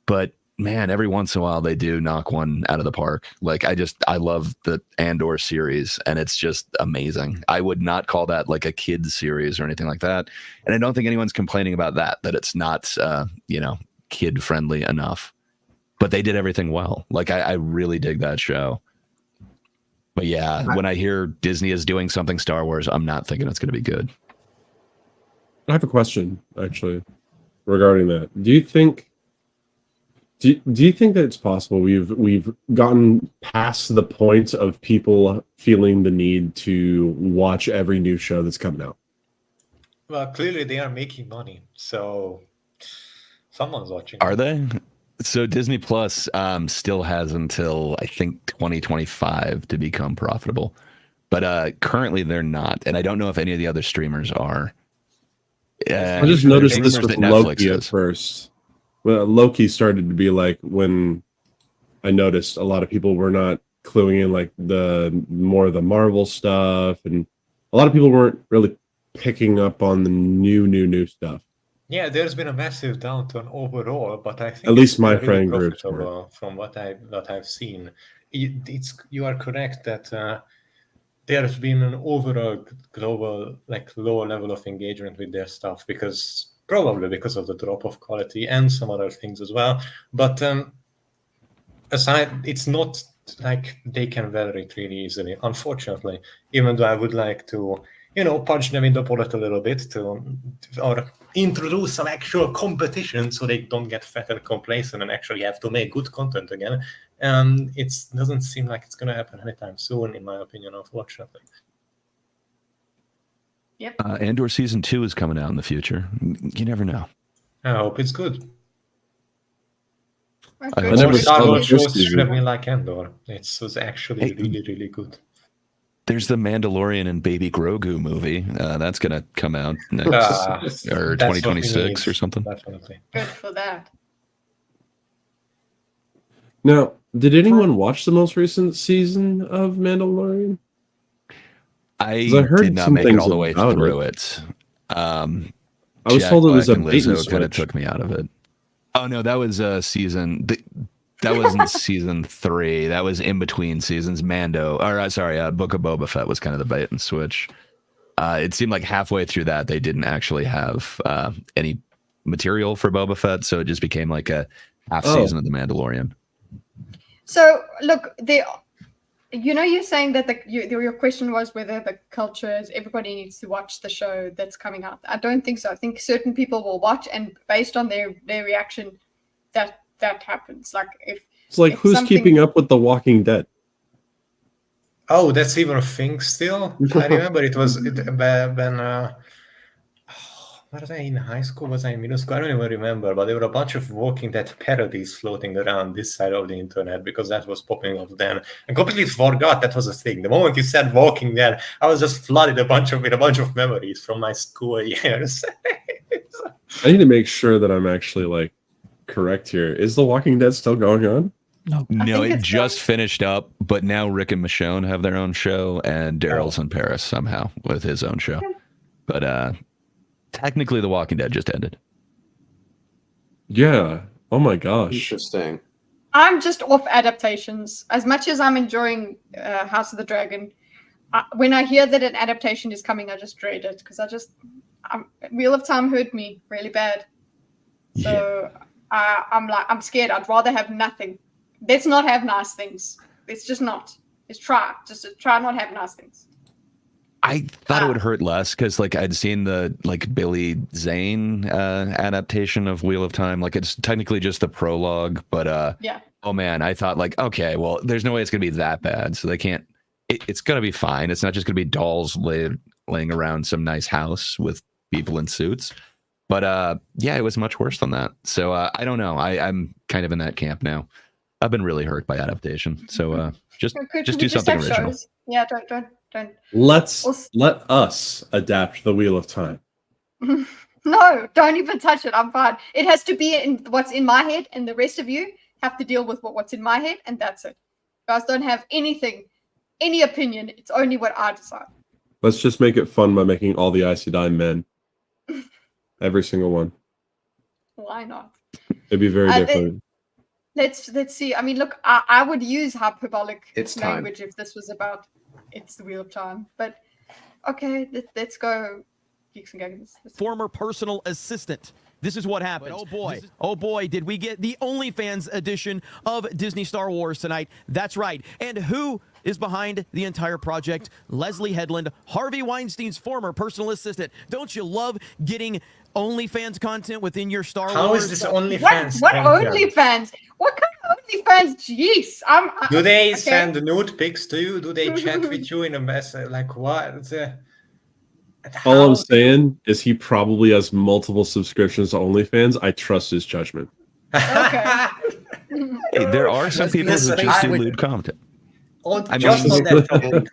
Speaker 5: But man, every once in a while they do knock one out of the park. Like I love the Andor series, and it's just amazing. I would not call that like a kids series or anything like that, and I don't think anyone's complaining about that it's not kid friendly enough. But they did everything well. Like I really dig that show. But yeah, when I hear Disney is doing something Star Wars, I'm not thinking it's going to be good.
Speaker 4: I have a question actually regarding that. Do you think that it's possible we've gotten past the point of people feeling the need to watch every new show that's coming out?
Speaker 9: Well, clearly they are making money, so someone's watching.
Speaker 5: Are they? So Disney Plus still has until I think 2025 to become profitable, but currently they're not, and I don't know if any of the other streamers are.
Speaker 4: I just noticed this with Loki at first. Well, Loki started to be like when I noticed a lot of people were not cluing in like the more of the Marvel stuff, and a lot of people weren't really picking up on the new stuff.
Speaker 9: Yeah, there's been a massive downturn overall, but I think
Speaker 4: at least my
Speaker 9: really
Speaker 4: friend groups
Speaker 9: profitable from what I've seen. You are correct that there's been an overall global low level of engagement with their stuff probably because of the drop of quality and some other things as well. But aside, it's not like they can weather it really easily, unfortunately. Even though I would like to, punch them in the bullet a little bit or introduce some actual competition so they don't get fat and complacent and actually have to make good content again. It doesn't seem like it's going to happen anytime soon, in my opinion, unfortunately.
Speaker 2: Yep.
Speaker 5: Andor season 2 is coming out in the future. You never know.
Speaker 9: I hope it's good.
Speaker 4: I never
Speaker 9: Star
Speaker 4: saw
Speaker 9: Wars
Speaker 4: the
Speaker 9: shows
Speaker 4: first
Speaker 9: should have
Speaker 4: season.
Speaker 9: been like Andor. It was actually really, really good.
Speaker 5: There's the Mandalorian and Baby Grogu movie. That's going to come out next or
Speaker 9: That's what we
Speaker 5: 2026
Speaker 9: need,
Speaker 5: or something.
Speaker 9: Definitely.
Speaker 2: Good for that.
Speaker 4: Now, did anyone watch the most recent season of Mandalorian?
Speaker 5: I
Speaker 4: 'Cause I heard
Speaker 5: did not
Speaker 4: some
Speaker 5: make it
Speaker 4: things
Speaker 5: all the way
Speaker 4: about
Speaker 5: through it.
Speaker 4: I was told it was a bait and
Speaker 5: kind of
Speaker 4: switch.
Speaker 5: took me out of it. Oh no, that was season. That wasn't season 3. That was in between seasons. Book of Boba Fett was kind of the bait and switch. It seemed like halfway through that they didn't actually have any material for Boba Fett, so it just became like a half season of The Mandalorian.
Speaker 2: So look, you're saying that your question was whether the culture is everybody needs to watch the show that's coming out. I don't think so. I think certain people will watch, and based on their reaction, that happens. Like if
Speaker 4: who's keeping up with The Walking Dead?
Speaker 9: Oh, that's even a thing still? I remember it was when was I in high school? Was I in middle school? I don't even remember, but there were a bunch of Walking Dead parodies floating around this side of the internet because that was popping up then. I completely forgot that was a thing. The moment you said Walking Dead, I was just flooded with a bunch of memories from my school years.
Speaker 4: I need to make sure that I'm actually correct here. Is The Walking Dead still going on?
Speaker 5: No, it just finished up, but now Rick and Michonne have their own show, and Daryl's in Paris somehow with his own show. But technically, The Walking Dead just ended.
Speaker 4: Yeah. Oh my gosh.
Speaker 3: Interesting.
Speaker 2: I'm just off adaptations. As much as I'm enjoying House of the Dragon, when I hear that an adaptation is coming, I just dread it because Wheel of Time hurt me really bad. So I'm scared. I'd rather have nothing. Let's not have nice things. Let's just not. Let's try. Just try not have nice things.
Speaker 5: I thought it would hurt less because I'd seen the Billy Zane adaptation of Wheel of Time. It's technically just the prologue, but
Speaker 2: yeah.
Speaker 5: Oh man, I thought okay, well, there's no way it's gonna be that bad. So they can't. It's gonna be fine. It's not just gonna be dolls laying around some nice house with people in suits. But yeah, it was much worse than that. So I don't know. I'm kind of in that camp now. I've been really hurt by adaptation. So just do something original.
Speaker 2: Shows? Yeah, don't.
Speaker 4: Let us adapt the Wheel of Time.
Speaker 2: No, don't even touch it. I'm fine. It has to be in what's in my head, and the rest of you have to deal with what's in my head, and that's it. You guys don't have any opinion. It's only what I decide.
Speaker 4: Let's just make it fun by making all the Aes Sedai men. Every single one.
Speaker 2: Why not?
Speaker 4: It'd be very different.
Speaker 2: let's see. I mean, look, I would use hyperbolic
Speaker 3: It's time.
Speaker 2: language if this was about it's the wheel of time. But okay, let's go. Geeks and Gaggers.
Speaker 10: Former personal assistant. This is what happened. Oh boy, did we get the OnlyFans edition of Disney Star Wars tonight. That's right. And who is behind the entire project? Leslie Headland, Harvey Weinstein's former personal assistant. Don't you love getting OnlyFans content within your Star Wars?
Speaker 9: How is this OnlyFans?
Speaker 2: What OnlyFans? What kind of OnlyFans? Jeez,
Speaker 9: Do they
Speaker 2: okay.
Speaker 9: send nude pics to you? Do they chat with you in a message? Like what?
Speaker 4: All I'm saying is he probably has multiple subscriptions to OnlyFans. I trust his judgment.
Speaker 2: Okay.
Speaker 5: Hey, there are some people who just do lewd content.
Speaker 9: Just on that topic,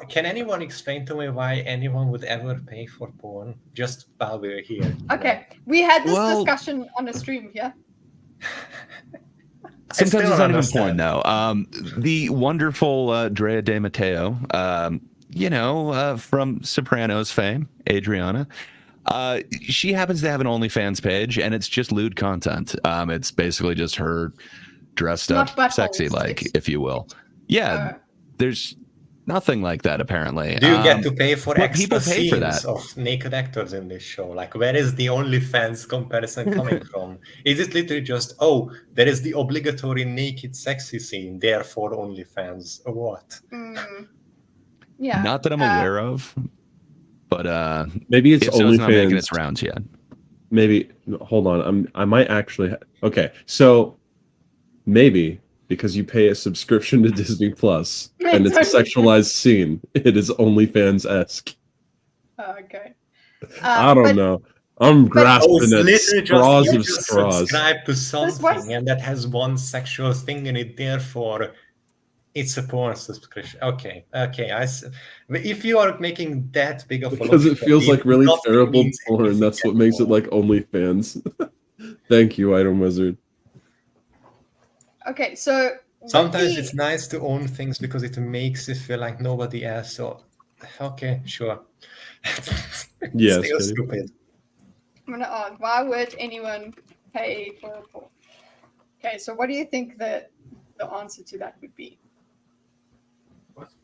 Speaker 9: can anyone explain to me why anyone would ever pay for porn just while we're here?
Speaker 2: Okay, we had this discussion on a stream here.
Speaker 5: Sometimes it's not even porn, though. The wonderful Drea De Matteo, from Sopranos fame, Adriana, she happens to have an OnlyFans page, and it's just lewd content. It's basically just her dressed up sexy, if you will. Yeah, there's nothing like that, apparently.
Speaker 9: Do you get to pay for extra
Speaker 5: people pay for
Speaker 9: scenes
Speaker 5: that.
Speaker 9: of naked actors in this show? Like, where is the OnlyFans comparison coming from? Is it literally just, there is the obligatory naked sexy scene, therefore OnlyFans, or what?
Speaker 2: Yeah.
Speaker 5: Not that I'm aware of, but
Speaker 4: maybe it's
Speaker 5: OnlyFans. It's not making
Speaker 4: OnlyFans.
Speaker 5: its rounds yet.
Speaker 4: Maybe, hold on. I might actually. Okay, so maybe because you pay a subscription to Disney Plus and it's a sexualized scene, it is OnlyFans-esque.
Speaker 2: Okay.
Speaker 4: I don't know. I'm grasping at straws of straws.
Speaker 9: Subscribe to something and that has one sexual thing in it, therefore it's a porn subscription. Okay. If you are making that big of a
Speaker 4: because it feels like really terrible porn, that's what makes it like OnlyFans. Thank you, Item Wizard.
Speaker 2: Okay, so
Speaker 9: sometimes it's nice to own things because it makes it feel like nobody else. So, okay, sure.
Speaker 4: Yes,
Speaker 9: still stupid.
Speaker 2: I'm gonna ask, why would anyone pay for a porn? Okay, so what do you think the answer to that would be?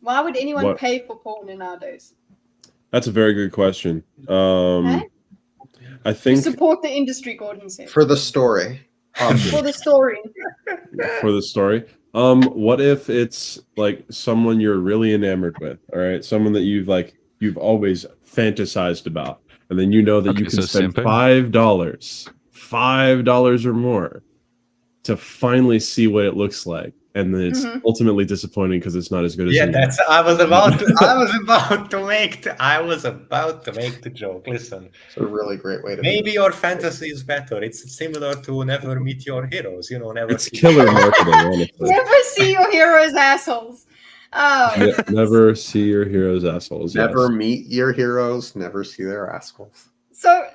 Speaker 2: Why would anyone pay for porn in nowadays?
Speaker 4: That's a very good question. I think
Speaker 2: support the industry, Gordon said.
Speaker 3: For the story.
Speaker 2: For the story.
Speaker 4: For the story. What if it's like someone you're really enamored with? All right, someone that you've always fantasized about, and then you know that you can spend $5 or more to finally see what it looks like, and then it's ultimately disappointing because it's not as good as
Speaker 9: I was about to make the joke. Listen,
Speaker 3: it's a really great way to
Speaker 9: maybe your fantasy is better. It's similar to never meet your heroes. Never.
Speaker 4: It's killer marketing, honestly.
Speaker 2: Never see your heroes assholes.
Speaker 4: Never see your heroes assholes.
Speaker 3: Never meet your heroes. Never see their assholes.
Speaker 2: So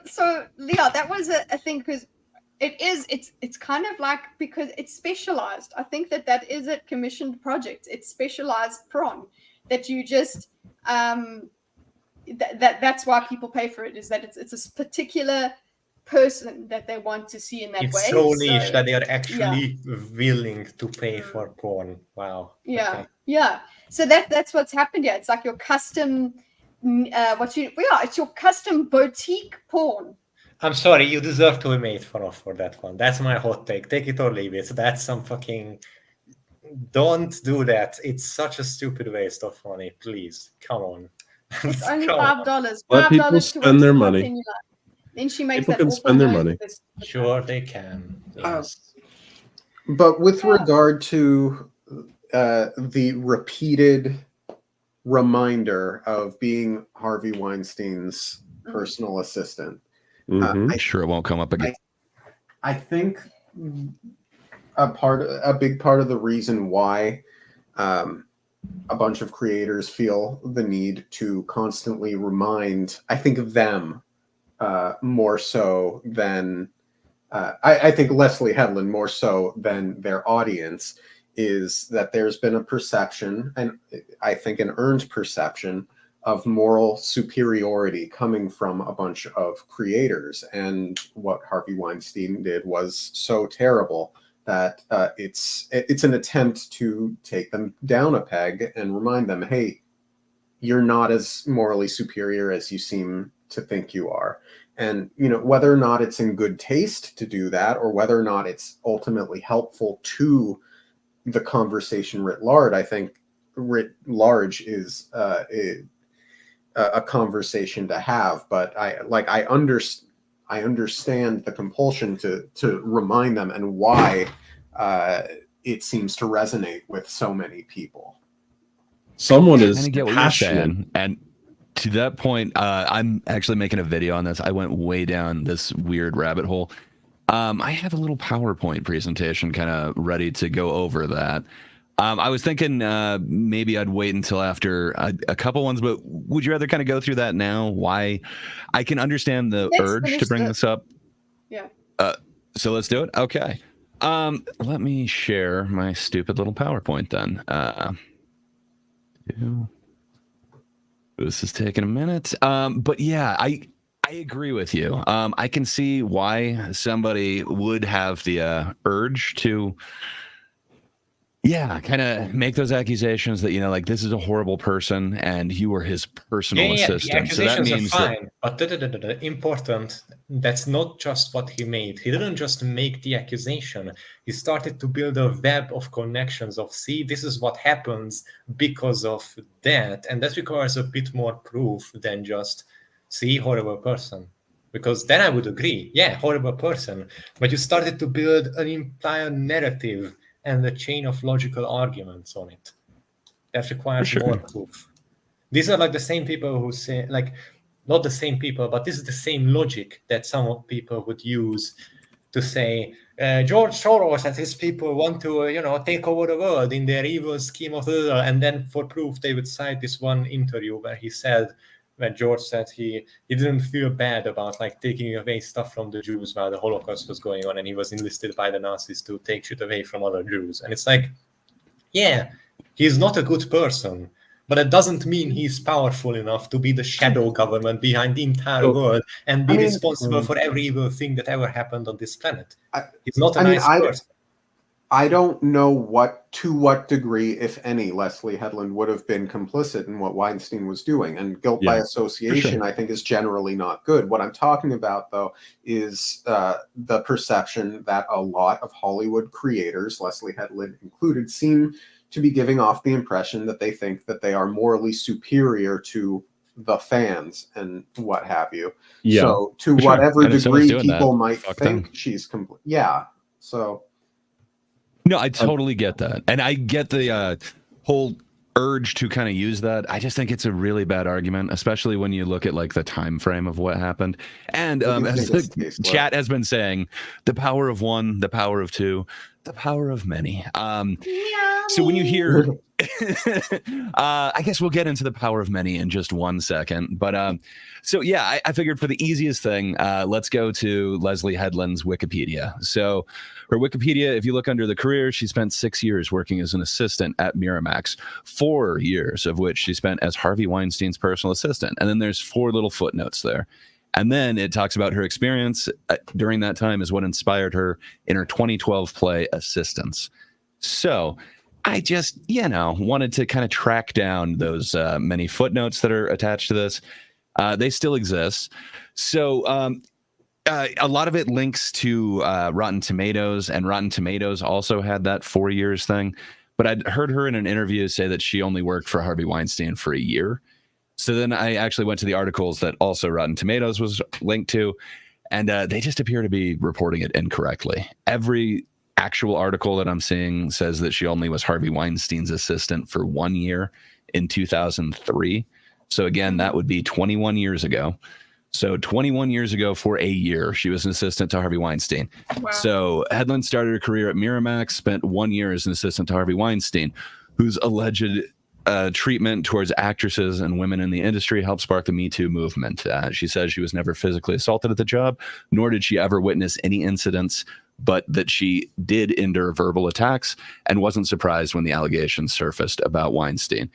Speaker 2: Leah, that was a thing because it's kind of like because it's specialized. I think that is a commissioned project. It's specialized porn that you just that's why people pay for it, is that it's a particular person that they want to see in that way.
Speaker 9: It's so niche that they are actually willing to pay for porn. Wow.
Speaker 2: Yeah. So that's what's happened here. It's like your custom it's your custom boutique porn.
Speaker 9: I'm sorry, you deserve to be made fun of for that one. That's my hot take. Take it or leave it. That's some fucking... Don't do that. It's such a stupid waste of money. Please, come on.
Speaker 2: It's only $5.
Speaker 4: Let people spend their money.
Speaker 2: Then she makes
Speaker 4: people can spend their money.
Speaker 9: Sure, they can. Yes.
Speaker 3: But with regard to the repeated reminder of being Harvey Weinstein's personal assistant,
Speaker 5: I'm sure it won't come up again.
Speaker 3: I think a big part of the reason why a bunch of creators feel the need to constantly remind, I think, them more so than I think Leslie Headland more so than their audience, is that there's been a perception, and I think an earned perception, of moral superiority coming from a bunch of creators. And what Harvey Weinstein did was so terrible that it's an attempt to take them down a peg and remind them, hey, you're not as morally superior as you seem to think you are. And, you know, whether or not it's in good taste to do that, or whether or not it's ultimately helpful to the conversation writ large, I think writ large is a conversation to have. But I understand the compulsion to remind them, and why it seems to resonate with so many people.
Speaker 4: Someone is
Speaker 5: I get what
Speaker 4: passionate.
Speaker 5: you're saying. And to that point, I'm actually making a video on this. I went way down this weird rabbit hole. I have a little PowerPoint presentation kind of ready to go over that. I was thinking maybe I'd wait until after a couple ones, but would you rather kind of go through that now? Why? I can understand the urge to bring this up.
Speaker 2: Yeah.
Speaker 5: So let's do it. Okay. Let me share my stupid little PowerPoint then. This is taking a minute. But yeah, I agree with you. I can see why somebody would have the urge to, kind of make those accusations that, you know, like, this is a horrible person and you were his personal assistant.
Speaker 9: The
Speaker 5: So that
Speaker 9: accusations
Speaker 5: means
Speaker 9: are fine, but important, that's not just what he made. He didn't just make the accusation. He started to build a web of connections of, see, this is what happens because of that. And that requires a bit more proof than just, see, horrible person. Because then I would agree, yeah, horrible person. But you started to build an entire narrative and a chain of logical arguments on it. That requires more proof. These are like the same people who say, like, not the same people, but this is the same logic that some people would use to say, George Soros and his people want to, take over the world in their evil scheme of the world. And then for proof, they would cite this one interview where he said, when George said he didn't feel bad about, like, taking away stuff from the Jews while the Holocaust was going on, and he was enlisted by the Nazis to take shit away from other Jews. And it's like, yeah, he's not a good person, but it doesn't mean he's powerful enough to be the shadow government behind the entire world and be responsible for every evil thing that ever happened on this planet. He's not a nice person.
Speaker 3: I don't know to what degree, if any, Leslie Headland would have been complicit in what Weinstein was doing. And guilt by association, I think, is generally not good. What I'm talking about, though, is the perception that a lot of Hollywood creators, Leslie Headland included, seem to be giving off the impression that they think that they are morally superior to the fans and what have you. Yeah. So to whatever degree people might think she's complete. Yeah. So.
Speaker 5: No, I totally get that. And I get the whole urge to kind of use that. I just think it's a really bad argument, especially when you look at, like, the time frame of what happened. And as the chat has been saying, the power of one, the power of two, the power of many. So when you hear, I guess we'll get into the power of many in just 1 second. But so, yeah, I figured for the easiest thing, let's go to Leslie Headland's Wikipedia. So her Wikipedia, if you look under the career, she spent 6 years working as an assistant at Miramax, 4 years of which she spent as Harvey Weinstein's personal assistant. And then there's 4 little footnotes there. And then it talks about her experience during that time is what inspired her in her 2012 play Assistance. So I just, wanted to kind of track down those many footnotes that are attached to this. They still exist. So a lot of it links to Rotten Tomatoes, and Rotten Tomatoes also had that 4 years thing. But I'd heard her in an interview say that she only worked for Harvey Weinstein for a year. So then I actually went to the articles that also Rotten Tomatoes was linked to, and they just appear to be reporting it incorrectly. Every actual article that I'm seeing says that she only was Harvey Weinstein's assistant for 1 year in 2003. So again, that would be 21 years ago. So 21 years ago for a year, she was an assistant to Harvey Weinstein. Wow. So Headland started her career at Miramax, spent 1 year as an assistant to Harvey Weinstein, whose alleged treatment towards actresses and women in the industry helped spark the Me Too movement. She says she was never physically assaulted at the job, nor did she ever witness any incidents, but that she did endure verbal attacks and wasn't surprised when the allegations surfaced about Weinstein.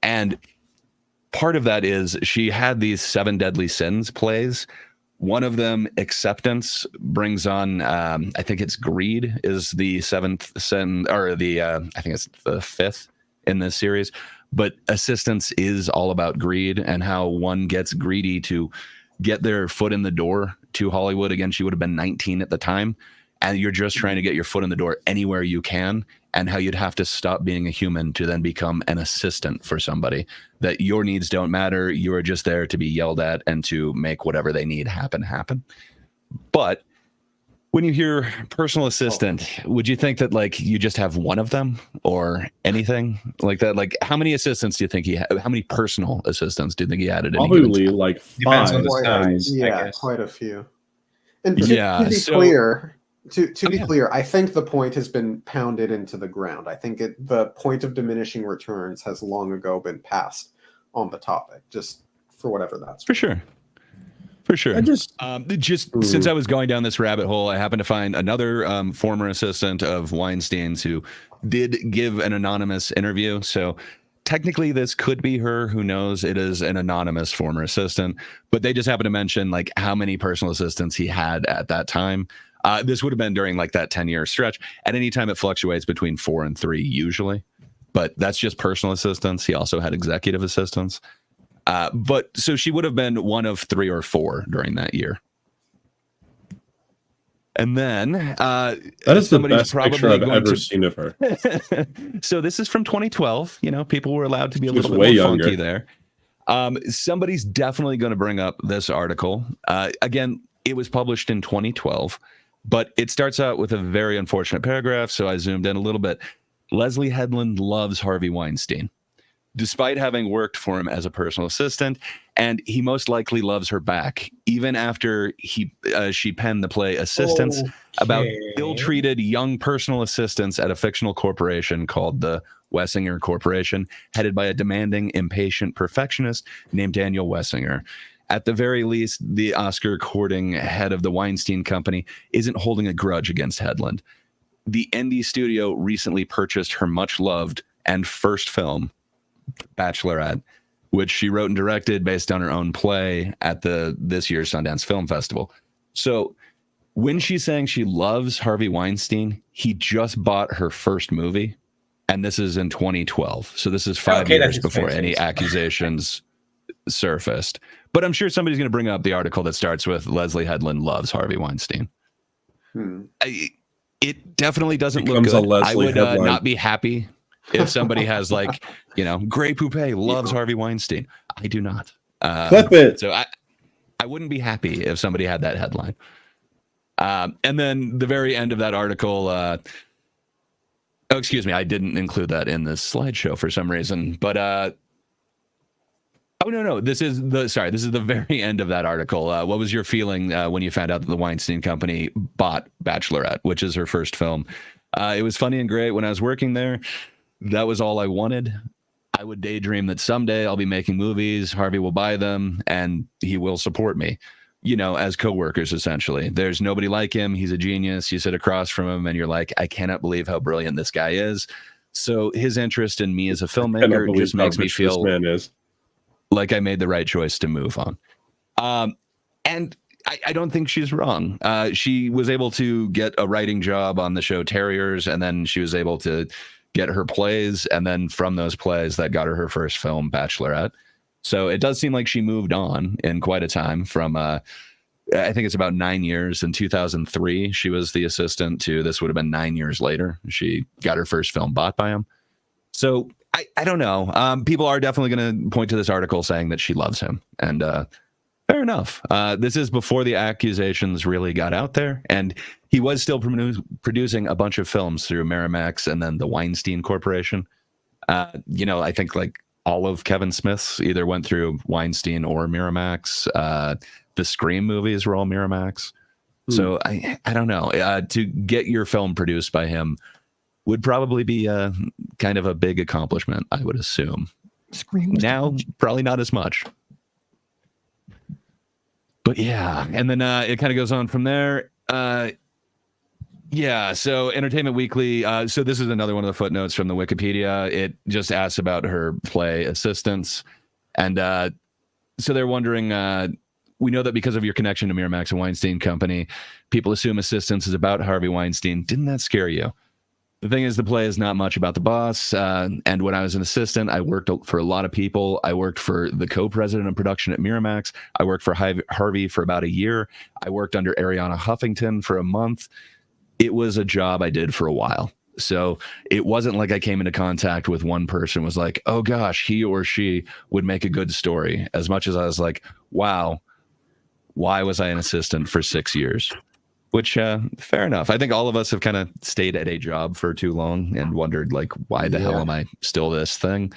Speaker 5: And part of that is she had these 7 Deadly Sins plays One of them, acceptance, brings on, I think it's greed is the seventh sin, or the, I think it's the fifth in this series. But assistance is all about greed and how one gets greedy to get their foot in the door to Hollywood. Again, she would have been 19 at the time. And you're just trying to get your foot in the door anywhere you can, and how you'd have to stop being a human to then become an assistant for somebody, that your needs don't matter. You are just there to be yelled at and to make whatever they need happen. But when you hear personal assistant, would you think that like you just have one of them or anything like that? Like how many assistants do you think he had? How many personal assistants do you think he had at any given
Speaker 4: Probably
Speaker 5: time?
Speaker 4: like
Speaker 9: Depends
Speaker 4: 5.
Speaker 9: on the size, I
Speaker 3: Yeah,
Speaker 9: guess.
Speaker 3: quite a few. And to be
Speaker 5: so-
Speaker 3: clear, to be clear, I think the point has been pounded into the ground. I think the point of diminishing returns has long ago been passed on the topic, just for whatever that's
Speaker 5: For sure.
Speaker 4: I just
Speaker 5: Since I was going down this rabbit hole, I happened to find another former assistant of Weinstein's who did give an anonymous interview. So technically this could be her. Who knows? It is an anonymous former assistant, but they just happened to mention like how many personal assistants he had at that time. This would have been during like that 10-year stretch. At any time, it fluctuates between 4 and 3 usually, but that's just personal assistants. He also had executive assistants. But so she would have been one of 3 or 4 during that year. And then
Speaker 4: that is the best picture I've ever
Speaker 5: to...
Speaker 4: seen of her.
Speaker 5: So this is from 2012. You know, people were allowed to be a little bit
Speaker 4: way
Speaker 5: more
Speaker 4: younger.
Speaker 5: funky there. Somebody's definitely going to bring up this article. Again, it was published in 2012, but it starts out with a very unfortunate paragraph. So I zoomed in a little bit. Leslie Headland loves Harvey Weinstein, despite having worked for him as a personal assistant, and he most likely loves her back, even after she penned the play Assistance about ill-treated young personal assistants at a fictional corporation called the Wessinger Corporation, headed by a demanding, impatient perfectionist named Daniel Wessinger. At the very least, the Oscar-courting head of the Weinstein Company isn't holding a grudge against Headland. The indie studio recently purchased her much-loved and first film, Bachelorette, which she wrote and directed based on her own play at this year's Sundance Film Festival. So when she's saying she loves Harvey Weinstein, he just bought her first movie, and this is in 2012. So this is 5 years before any accusations surfaced. But I'm sure somebody's going to bring up the article that starts with Leslie Headland loves Harvey Weinstein. It definitely doesn't look good. I would not be happy if somebody has like, Grey Poupée loves Harvey Weinstein. I do not.
Speaker 4: Clip it.
Speaker 5: So I wouldn't be happy if somebody had that headline. And then the very end of that article, excuse me, I didn't include that in this slideshow for some reason, but this is the very end of that article. What was your feeling when you found out that the Weinstein Company bought Bachelorette, which is her first film? It was funny and great when I was working there. That was all I wanted. I would daydream that someday I'll be making movies, Harvey will buy them, and he will support me, as coworkers, essentially. There's nobody like him. He's a genius. You sit across from him and you're like, I cannot believe how brilliant this guy is. So his interest in me as a filmmaker just makes me feel like I made the right choice to move on. And I don't think she's wrong. She was able to get a writing job on the show Terriers, and then she was able to get her plays, and then from those plays that got her first film, Bachelorette. So it does seem like she moved on in quite a time from, I think it's about 9 years. In 2003, she was the assistant to, this would have been 9 years later. She got her first film bought by him. So I don't know. People are definitely going to point to this article saying that she loves him. And fair enough. This is before the accusations really got out there. And he was still producing a bunch of films through Miramax and then the Weinstein Corporation. I think like all of Kevin Smith's either went through Weinstein or Miramax. The Scream movies were all Miramax. So I don't know. To get your film produced by him would probably be kind of a big accomplishment, I would assume.
Speaker 6: Scream
Speaker 5: now, probably not as much. But yeah, and then it kind of goes on from there. So Entertainment Weekly. So this is another one of the footnotes from the Wikipedia. It just asks about her play Assistance. And so they're wondering we know that because of your connection to Miramax and Weinstein Company, people assume Assistance is about Harvey Weinstein. Didn't that scare you? The thing is, the play is not much about the boss. And when I was an assistant, I worked for a lot of people. I worked for the co-president of production at Miramax. I worked for Harvey for about a year. I worked under Ariana Huffington for a month. It was a job I did for a while. So it wasn't like I came into contact with one person was like, oh gosh, he or she would make a good story. As much as I was like, wow, why was I an assistant for 6 years? Which, fair enough. I think all of us have kind of stayed at a job for too long and wondered, like, why the hell am I still this thing?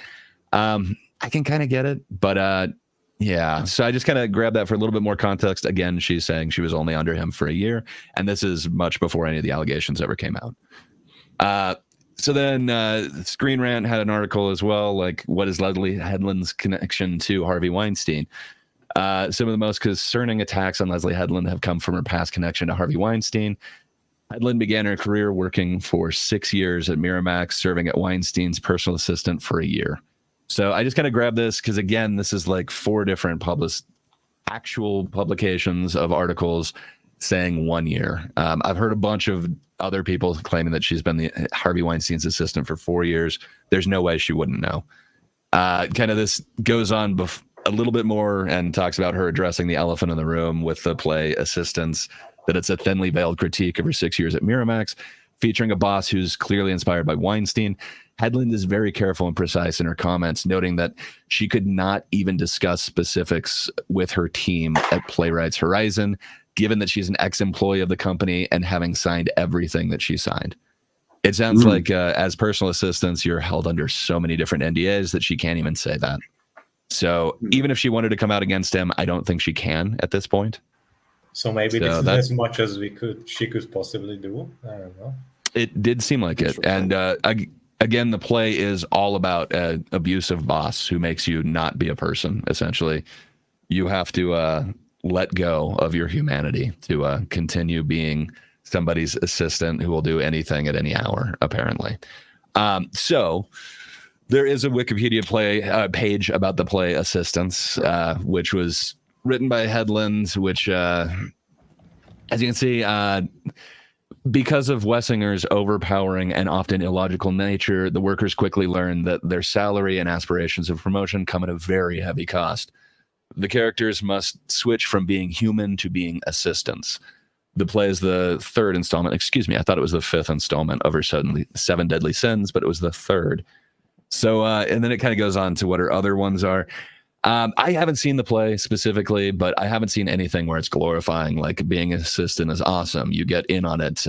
Speaker 5: I can kind of get it, but yeah. So I just kind of grabbed that for a little bit more context. Again, she's saying she was only under him for a year, and this is much before any of the allegations ever came out. So then Screen Rant had an article as well, like, what is Leslie Headland's connection to Harvey Weinstein? Some of the most concerning attacks on Leslie Headland have come from her past connection to Harvey Weinstein. Headland began her career working for 6 years at Miramax, serving at Weinstein's personal assistant for a year. So I just kind of grabbed this because, again, this is like 4 different actual publications of articles saying 1 year. I've heard a bunch of other people claiming that she's been the Harvey Weinstein's assistant for 4 years. There's no way she wouldn't know. Kind of this goes on a little bit more and talks about her addressing the elephant in the room with the play Assistance, that it's a thinly veiled critique of her 6 years at Miramax, featuring a boss who's clearly inspired by Weinstein. Headland is very careful and precise in her comments, noting that she could not even discuss specifics with her team at Playwrights Horizon, given that she's an ex-employee of the company and having signed everything that she signed. It sounds like as personal assistants, you're held under so many different NDAs that she can't even say that. So even if she wanted to come out against him, I don't think she can at this point.
Speaker 9: So maybe this is as much as she could possibly do. I don't know.
Speaker 5: It did seem like it. And again, the play is all about an abusive boss who makes you not be a person, essentially. You have to let go of your humanity to continue being somebody's assistant who will do anything at any hour, apparently. So there is a Wikipedia page about the play Assistance, which was written by Headland, which, as you can see, because of Wessinger's overpowering and often illogical nature, the workers quickly learn that their salary and aspirations of promotion come at a very heavy cost. The characters must switch from being human to being assistants. The play is the 3rd installment. Excuse me, I thought it was the 5th installment of her 7 Deadly Sins, but it was the 3rd. So, and then it kind of goes on to what her other ones are. I haven't seen the play specifically, but I haven't seen anything where it's glorifying, like being an assistant is awesome. You get in on it.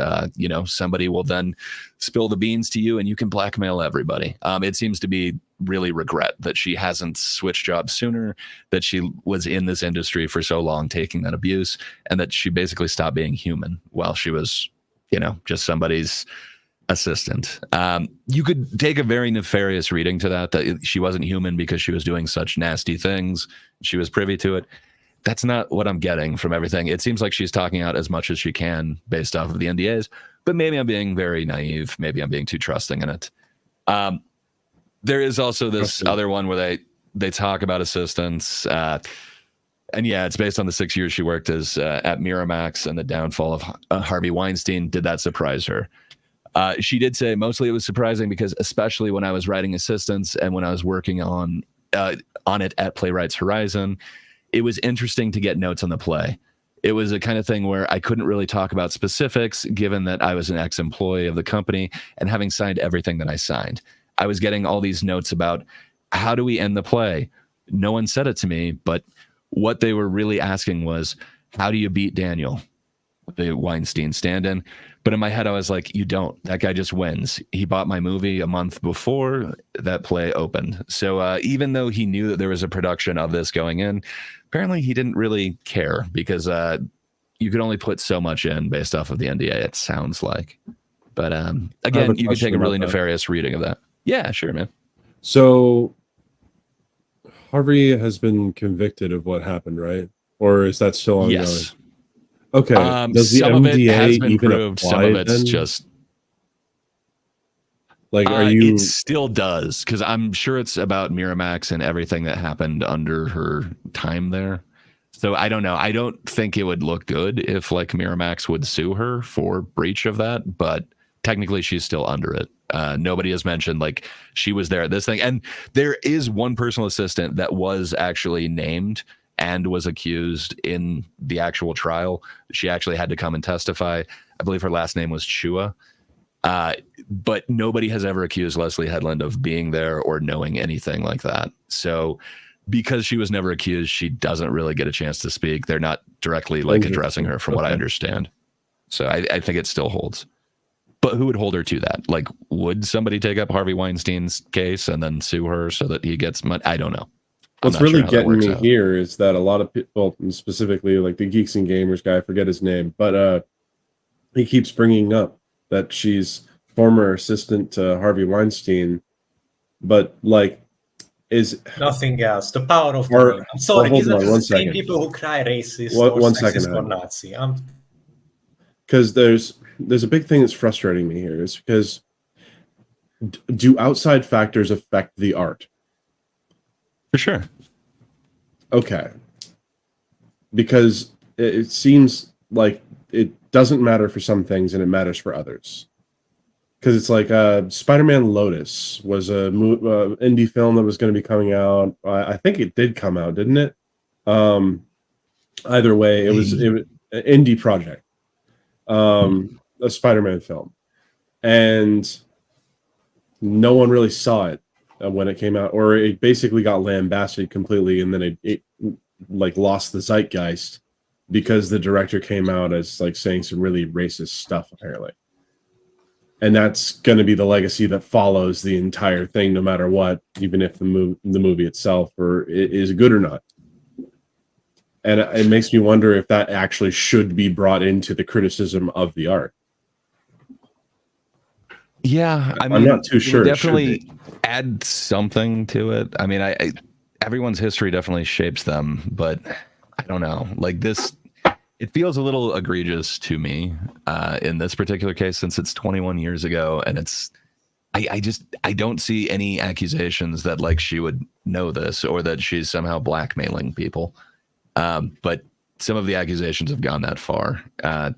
Speaker 5: Somebody will then spill the beans to you and you can blackmail everybody. It seems to be really regret that she hasn't switched jobs sooner, that she was in this industry for so long, taking that abuse, and that she basically stopped being human while she was, just somebody's assistant. You could take a very nefarious reading to that she wasn't human because she was doing such nasty things. She was privy to it. That's not what I'm getting from everything. It seems like she's talking out as much as she can based off of the NDAs, but maybe I'm being very naive. Maybe I'm being too trusting in it. There is also this other one where they talk about assistants. And yeah, it's based on the 6 years she worked as at Miramax and the downfall of Harvey Weinstein. Did that surprise her? She did say mostly it was surprising because especially when I was writing Assistants and when I was working on it at Playwrights Horizon, it was interesting to get notes on the play. It was a kind of thing where I couldn't really talk about specifics given that I was an ex-employee of the company and having signed everything that I signed. I was getting all these notes about how do we end the play? No one said it to me, but what they were really asking was, how do you beat Daniel, the Weinstein stand-in? But in my head, I was like, you don't. That guy just wins. He bought my movie a month before that play opened. So even though he knew that there was a production of this going in, apparently he didn't really care because you could only put so much in based off of the NDA, it sounds like. But again, you could take a really nefarious reading of that. Yeah, sure, man.
Speaker 4: So Harvey has been convicted of what happened, right? Or is that still ongoing?
Speaker 5: Yes.
Speaker 4: Okay. Does the
Speaker 5: some
Speaker 4: MDA
Speaker 5: of it has been
Speaker 4: even
Speaker 5: proved,
Speaker 4: apply
Speaker 5: some of it's
Speaker 4: then?
Speaker 5: just
Speaker 4: like, are you?
Speaker 5: It still does, because I'm sure it's about Miramax and everything that happened under her time there. So I don't know. I don't think it would look good if like Miramax would sue her for breach of that, but technically she's still under it. Nobody has mentioned like she was there at this thing. And there is one personal assistant that was actually named and was accused in the actual trial. She actually had to come and testify. I believe her last name was Chua. But nobody has ever accused Leslie Headland of being there or knowing anything like that. So because she was never accused, she doesn't really get a chance to speak. They're not directly like addressing her from what I understand. So I think it still holds. But who would hold her to that? Like, would somebody take up Harvey Weinstein's case and then sue her so that he gets money? I don't know.
Speaker 4: What's really getting me here is that a lot of people, specifically like the Geeks and Gamers guy, I forget his name, but he keeps bringing up that she's former assistant to Harvey Weinstein, but like is
Speaker 9: nothing else. The power of the name. I'm sorry, these are just the same people who cry racist or sexist or Nazi.
Speaker 4: Because there's a big thing that's frustrating me here is because do outside factors affect the art?
Speaker 5: For sure.
Speaker 4: Okay. Because it seems like it doesn't matter for some things and it matters for others. Because it's like Spider-Man Lotus was a indie film that was going to be coming out. I think it did come out, didn't it? Either way, it was an indie project, a Spider-Man film, and no one really saw it when it came out, or it basically got lambasted completely, and then it like lost the zeitgeist because the director came out as like saying some really racist stuff apparently. And that's going to be the legacy that follows the entire thing, no matter what, even if the movie itself is good or not. And it makes me wonder if that actually should be brought into the criticism of the art.
Speaker 5: Yeah, I mean,
Speaker 4: I'm not too sure.
Speaker 5: Definitely add something to it. I mean, I everyone's history definitely shapes them, but I don't know. Like this. It feels a little egregious to me in this particular case, since it's 21 years ago, and I don't see any accusations that like she would know this or that she's somehow blackmailing people. But some of the accusations have gone that far. I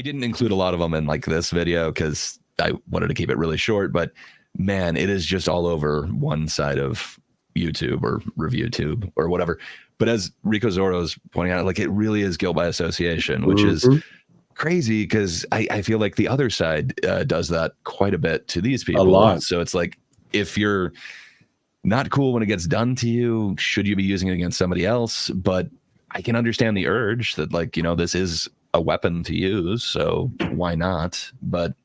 Speaker 5: didn't include a lot of them in like this video because I wanted to keep it really short, but man, it is just all over one side of YouTube or ReviewTube or whatever. But as Rico Zorro's pointing out, like it really is guilt by association, which is crazy because I feel like the other side does that quite a bit to these people.
Speaker 4: A lot.
Speaker 5: So it's like if you're not cool when it gets done to you, should you be using it against somebody else? But I can understand the urge that like, you know, this is a weapon to use, so why not? But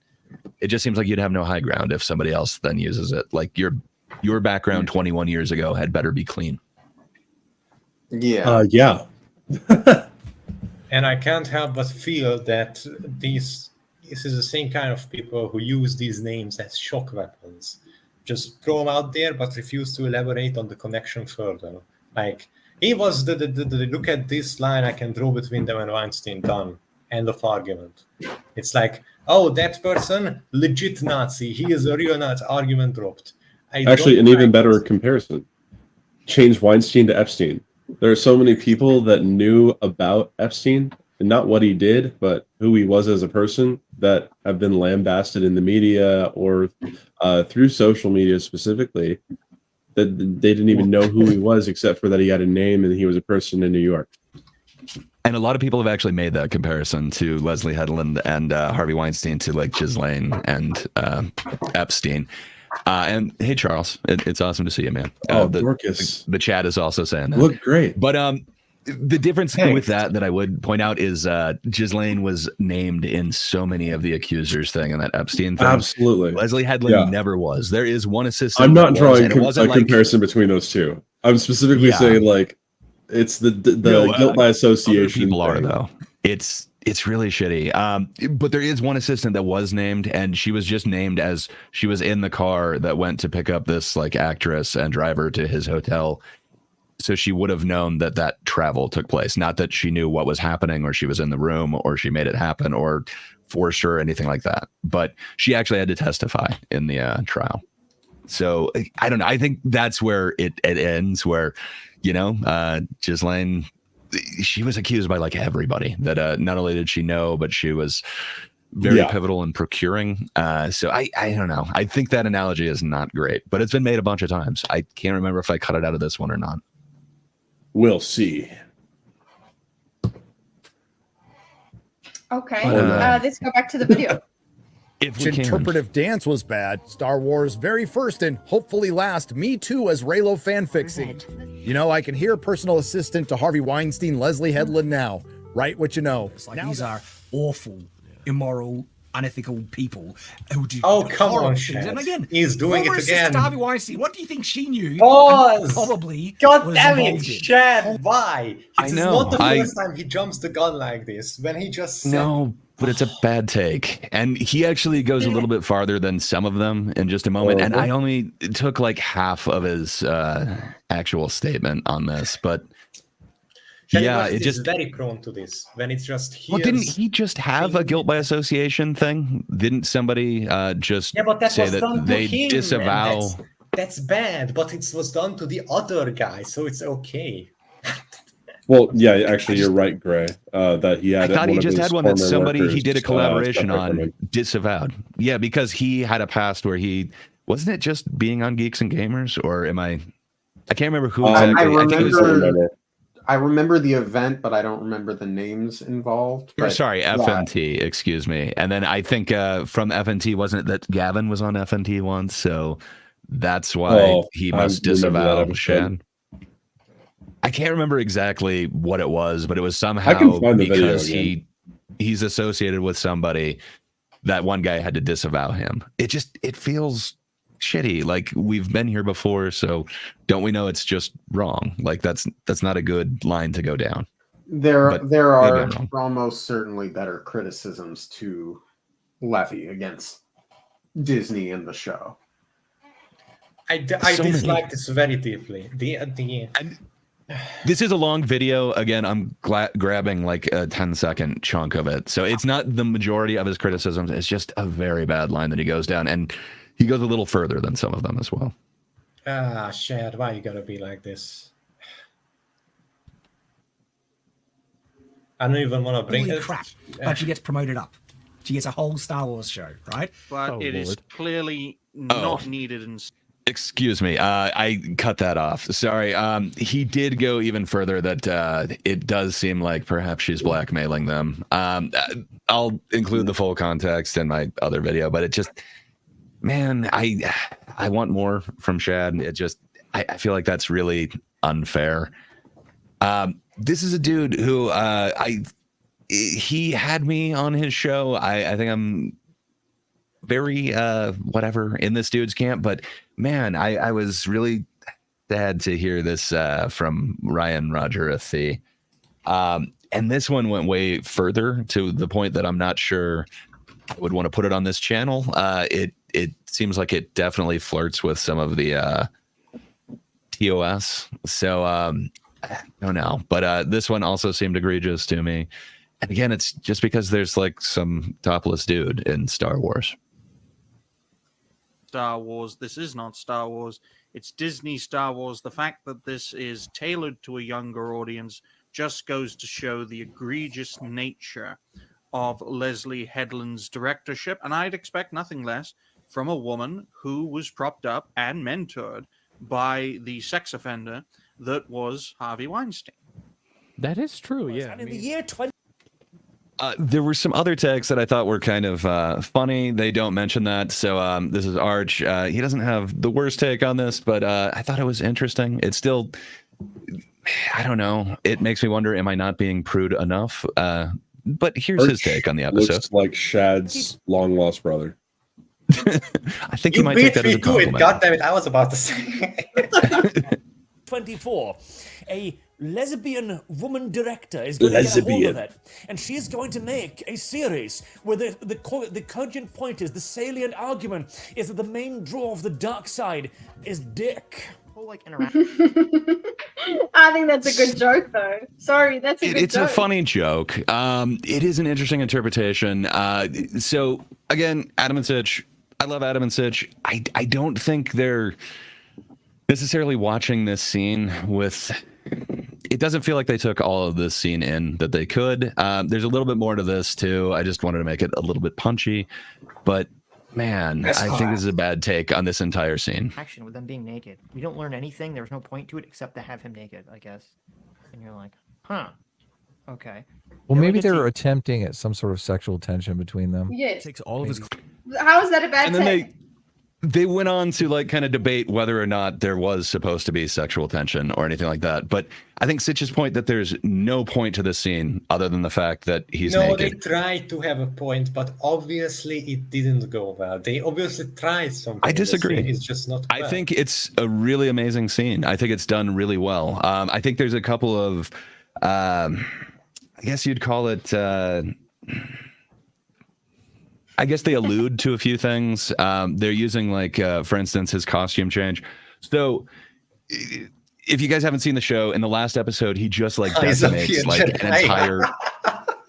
Speaker 5: it just seems like you'd have no high ground if somebody else then uses it. Like your background 21 years ago had better be clean.
Speaker 3: Yeah.
Speaker 4: Yeah.
Speaker 9: And I can't help but feel that this is the same kind of people who use these names as shock weapons. Just throw them out there, but refuse to elaborate on the connection further. Like, he was the look at this line I can draw between them and Weinstein, done. End of argument. It's like, oh, that person, legit Nazi. He is a real Nazi. Argument dropped.
Speaker 4: Actually, an even better comparison. Change Weinstein to Epstein. There are so many people that knew about Epstein, and not what he did, but who he was as a person, that have been lambasted in the media or through social media specifically, that they didn't even know who he was except for that he had a name and he was a person in New York.
Speaker 5: And a lot of people have actually made that comparison to Leslie Headland and Harvey Weinstein to like Ghislaine and Epstein. And hey, Charles, it's awesome to see you, man.
Speaker 4: Dorcas.
Speaker 5: The chat is also saying that.
Speaker 4: Look great.
Speaker 5: But the difference with that I would point out is Ghislaine was named in so many of the accusers thing and that Epstein thing.
Speaker 4: Absolutely.
Speaker 5: Leslie Headland never was. There is one assistant.
Speaker 4: I'm not drawing a comparison between those two. I'm specifically saying like it's the guilt by association.
Speaker 5: People are though. It's really shitty. But there is one assistant that was named, and she was just named as she was in the car that went to pick up this like actress and driver to his hotel. So she would have known that that travel took place. Not that she knew what was happening or she was in the room or she made it happen or forced her or anything like that. But she actually had to testify in the trial. So I don't know. I think that's where it ends, where, you know, Ghislaine she was accused by like everybody that not only did she know, but she was very pivotal in procuring. So I don't know. I think that analogy is not great, but it's been made a bunch of times. I can't remember if I cut it out of this one or not.
Speaker 4: We'll see.
Speaker 2: Okay, let's go back to the video.
Speaker 5: If we
Speaker 11: interpretive dance was bad, Star Wars' very first and hopefully last Me Too as Reylo fanfic scene. You know, I can hear personal assistant to Harvey Weinstein, Leslie Headland now. Write what you know.
Speaker 12: It's like these are awful, immoral, unethical people who do.
Speaker 9: Oh, come on,
Speaker 12: things.
Speaker 9: Shad.
Speaker 12: And again,
Speaker 9: He's doing it again.
Speaker 12: Harvey Weinstein. What do you think she knew?
Speaker 9: Pause.
Speaker 12: Probably.
Speaker 9: God
Speaker 12: was
Speaker 9: damn it,
Speaker 12: involved in?
Speaker 9: Shad. Why?
Speaker 5: I
Speaker 9: It's
Speaker 5: know,
Speaker 9: not the first time he jumps the gun like this. When he just said,
Speaker 5: No, but it's a bad take. And he actually goes a little bit farther than some of them in just a moment. And I only took like half of his actual statement on this. But
Speaker 9: Shad
Speaker 5: yeah,
Speaker 9: West
Speaker 5: it
Speaker 9: is
Speaker 5: just
Speaker 9: very prone to this. When it's just
Speaker 5: well, didn't he just have a guilt by association thing? Didn't somebody just
Speaker 9: but that
Speaker 5: say
Speaker 9: was done
Speaker 5: that
Speaker 9: to
Speaker 5: they
Speaker 9: him,
Speaker 5: disavow?
Speaker 9: man. That's bad, but it was done to the other guy, so it's okay.
Speaker 4: Well, yeah, actually, you're right, Gray. That he had.
Speaker 5: I thought he
Speaker 4: one of
Speaker 5: just
Speaker 4: his
Speaker 5: had one that
Speaker 4: former
Speaker 5: somebody he
Speaker 4: workers,
Speaker 5: did a collaboration
Speaker 4: separate from
Speaker 5: on
Speaker 4: him.
Speaker 5: disavowed. Yeah, because he had a past where he wasn't it just being on Geeks and Gamers, or am I can't remember who exactly.
Speaker 3: I
Speaker 5: think it was
Speaker 3: remember. I remember the event, but I don't remember the names involved.
Speaker 5: Or
Speaker 3: But,
Speaker 5: sorry, FNT, excuse me. And then I think from FNT, wasn't it that Gavin was on FNT once? So that's why he must disavow Shan. I can't remember exactly what it was, but it was somehow because he's associated with somebody, that one guy had to disavow him. It feels shitty. Like, we've been here before, so don't we know it's just wrong? Like, that's not a good line to go down.
Speaker 3: There are
Speaker 5: maybe I'm wrong.
Speaker 3: almost certainly better criticisms to levy against Disney and the show.
Speaker 9: I dislike this very deeply.
Speaker 5: This is a long video. Again, I'm grabbing like a 10-second chunk of it. So it's not the majority of his criticisms. It's just a very bad line that he goes down. And he goes a little further than some of them as well.
Speaker 9: Ah, Shad, why you gotta be like this? I don't even want to bring
Speaker 12: Holy
Speaker 9: it.
Speaker 12: crap. But she gets promoted up. She gets a whole Star Wars show, right?
Speaker 13: But it is clearly not needed in.
Speaker 5: Excuse me. I cut that off. Sorry. He did go even further that it does seem like perhaps she's blackmailing them. I'll include the full context in my other video, but it just, man, I want more from Shad. It just, I feel like that's really unfair. This is a dude who he had me on his show. I think I'm very whatever in this dude's camp, but man, I was really sad to hear this from Ryan Roger Athey. And this one went way further, to the point that I'm not sure I would want to put it on this channel. It seems like it definitely flirts with some of the TOS. So I don't know, but this one also seemed egregious to me. And again, it's just because there's like some topless dude in Star Wars.
Speaker 13: Star Wars. This is not Star Wars. It's Disney Star Wars. The fact that this is tailored to a younger audience just goes to show the egregious nature of Leslie Headland's directorship. And I'd expect nothing less from a woman who was propped up and mentored by the sex offender that was Harvey Weinstein.
Speaker 14: That is true, yeah.
Speaker 12: And in the year 20...
Speaker 5: There were some other texts that I thought were kind of funny. They don't mention that. So this is Arch. He doesn't have the worst take on this, but I thought it was interesting. It's still, I don't know. It makes me wonder, am I not being prude enough? But here's
Speaker 4: Arch
Speaker 5: his take on the episode.
Speaker 4: Looks like Shad's long lost brother.
Speaker 5: I think you might take that as a compliment.
Speaker 9: God damn it, I was about to say.
Speaker 15: 24. A lesbian woman director is going to get a hold of it, and she's going to make a series where the cogent point is, the salient argument is that the main draw of the dark side is dick.
Speaker 2: I think that's a good joke, though. Sorry, that's a good
Speaker 5: It's
Speaker 2: joke.
Speaker 5: a funny joke. It is an interesting interpretation. So again, Adam and Sitch. I love Adam and Sitch. I don't think they're necessarily watching this scene with it doesn't feel like they took all of this scene in that they could. There's a little bit more to this too. I just wanted to make it a little bit punchy, but man, I think this is a bad take on this entire scene.
Speaker 16: Action with them being naked. We don't learn anything. There was no point to it except to have him naked, I guess. And you're like, huh, okay.
Speaker 17: Well, maybe they're attempting at some sort of sexual tension between them.
Speaker 2: Yes.
Speaker 5: Takes all of his.
Speaker 2: How is that a bad
Speaker 5: And then
Speaker 2: take?
Speaker 5: they went on to like kind of debate whether or not there was supposed to be sexual tension or anything like that. But I think Sitch's point that there's no point to this scene other than the fact that he's naked.
Speaker 9: They tried to have a point, but obviously it didn't go well. They obviously tried something.
Speaker 5: I disagree.
Speaker 9: It's just not well.
Speaker 5: I think it's a really amazing scene. I think it's done really well. I think there's a couple of, I guess you'd call it, I guess they allude to a few things. They're using like, for instance, his costume change. So if you guys haven't seen the show, in the last episode, he just like decimates like an entire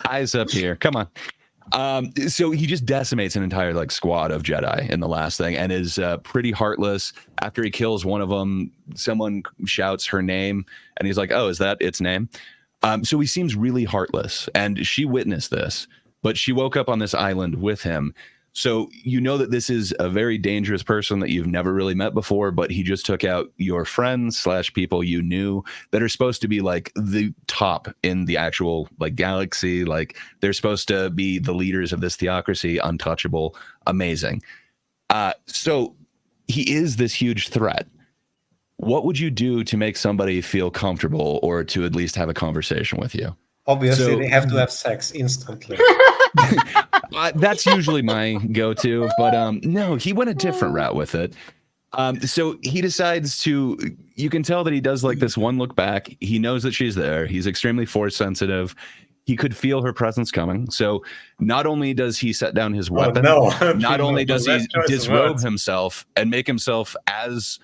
Speaker 5: eyes up here. Come on. So he just decimates an entire like squad of Jedi in the last thing and is pretty heartless. After he kills one of them, someone shouts her name and he's like, oh, is that its name? So he seems really heartless and she witnessed this, but she woke up on this island with him. So you know that this is a very dangerous person that you've never really met before, but he just took out your friends / people you knew that are supposed to be like the top in the actual like galaxy. Like they're supposed to be the leaders of this theocracy, untouchable, amazing. So he is this huge threat. What would you do to make somebody feel comfortable or to at least have a conversation with you?
Speaker 9: Obviously, they have to have sex instantly.
Speaker 5: That's usually my go-to, but no, he went a different route with it. So he decides to, you can tell that he does like this one look back. He knows that she's there. He's extremely force sensitive. He could feel her presence coming. So not only does he set down his weapon, not only does he disrobe himself and make himself as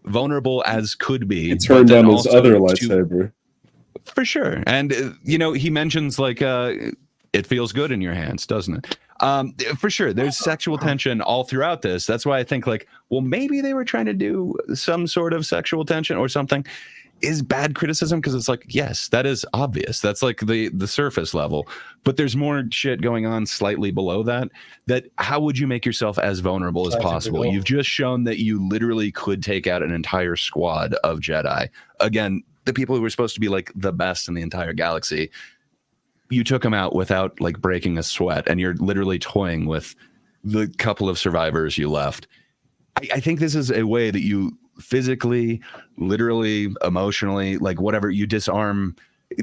Speaker 5: vulnerable as could be.
Speaker 4: He turned on his other lightsaber.
Speaker 5: For sure. And, you know, he mentions like, it feels good in your hands, doesn't it? For sure. There's sexual tension all throughout this. That's why I think like, well, maybe they were trying to do some sort of sexual tension or something. Is bad criticism because it's like, yes, that is obvious. That's like the surface level. But there's more shit going on slightly below that. That how would you make yourself as vulnerable as possible? You've just shown that you literally could take out an entire squad of Jedi. Again, the people who were supposed to be like the best in the entire galaxy. You took them out without like breaking a sweat, and you're literally toying with the couple of survivors you left. I think this is a way that you physically, literally, emotionally, like whatever, you disarm,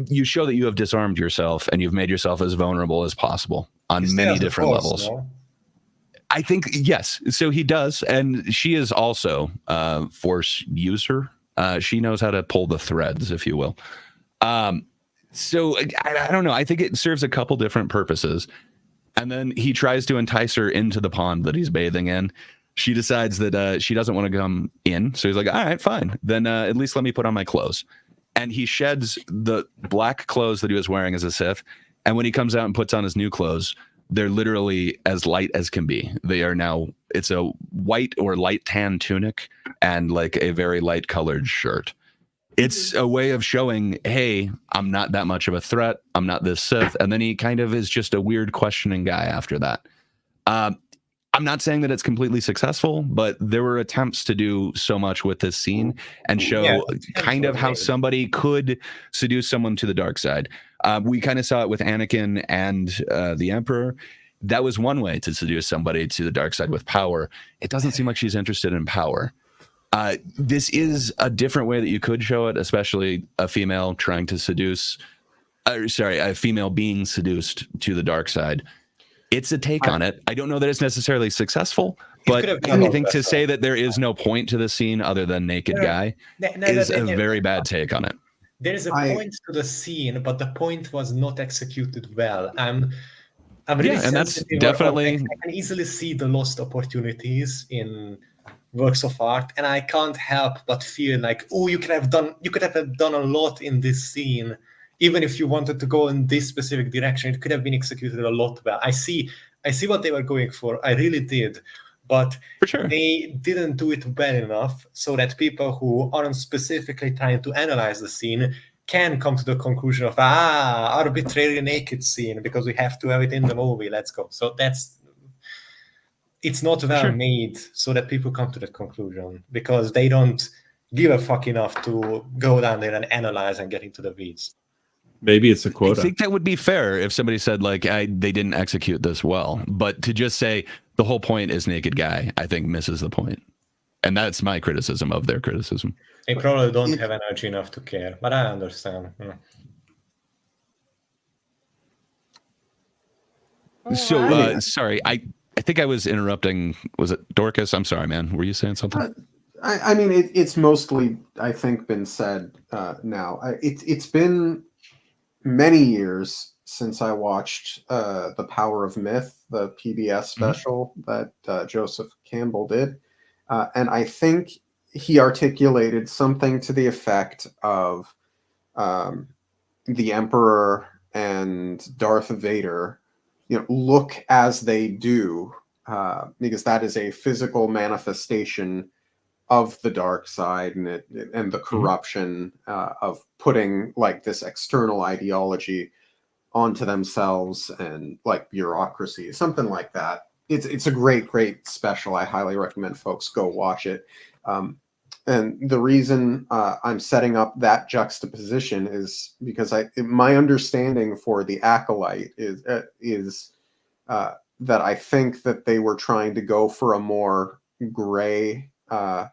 Speaker 5: you show that you have disarmed yourself and you've made yourself as vulnerable as possible on many different levels. No? I think, yes. So he does. And she is also a force user. She knows how to pull the threads, if you will. So I don't know. I think it serves a couple different purposes. And then he tries to entice her into the pond that he's bathing in. She decides that she doesn't want to come in. So he's like, all right, fine. Then at least let me put on my clothes. And he sheds the black clothes that he was wearing as a Sith. And when he comes out and puts on his new clothes, they're literally as light as can be. They are now, it's a white or light tan tunic and like a very light colored shirt. It's a way of showing, hey, I'm not that much of a threat. I'm not this Sith. And then he kind of is just a weird questioning guy after that. I'm not saying that it's completely successful, but there were attempts to do so much with this scene and show kind of how somebody could seduce someone to the dark side. We kind of saw it with Anakin and the Emperor. That was one way to seduce somebody to the dark side with power. It doesn't seem like she's interested in power. This is a different way that you could show it, especially a female trying to seduce, a female being seduced to the dark side. It's a take on it. I don't know that it's necessarily successful, but I think to say that there is no point to the scene other than naked guy is a very bad take on it.
Speaker 9: There is a point to the scene, but the point was not executed well. I'm really
Speaker 5: and that's
Speaker 9: sensitive.
Speaker 5: definitely.
Speaker 9: I can easily see the lost opportunities in works of art, and I can't help but feel like, oh, you could have done a lot in this scene. Even if you wanted to go in this specific direction, it could have been executed a lot well. I see what they were going for. I really did. But they didn't do it well enough so that people who aren't specifically trying to analyze the scene can come to the conclusion of arbitrary naked scene because we have to have it in the movie. Let's go. So it's not well made so that people come to that conclusion because they don't give a fuck enough to go down there and analyze and get into the weeds.
Speaker 4: Maybe it's a quota.
Speaker 5: I think that would be fair if somebody said like, they didn't execute this well, but to just say the whole point is naked guy, I think misses the point. And that's my criticism of their criticism.
Speaker 9: They probably don't have energy enough to care, but I understand.
Speaker 5: So, sorry, I think I was interrupting. Was it Dorcas? I'm sorry, man. Were you saying something?
Speaker 3: I mean, it's mostly, I think, been said now. It's been many years since I watched The Power of Myth, the PBS special that Joseph Campbell did. And I think he articulated something to the effect of the Emperor and Darth Vader, look as they do, because that is a physical manifestation of the dark side and the corruption of putting like this external ideology onto themselves and like bureaucracy, something like that. It's a great special. I highly recommend folks go watch it. And the reason I'm setting up that juxtaposition is because my understanding for The Acolyte is that I think that they were trying to go for a more gray, a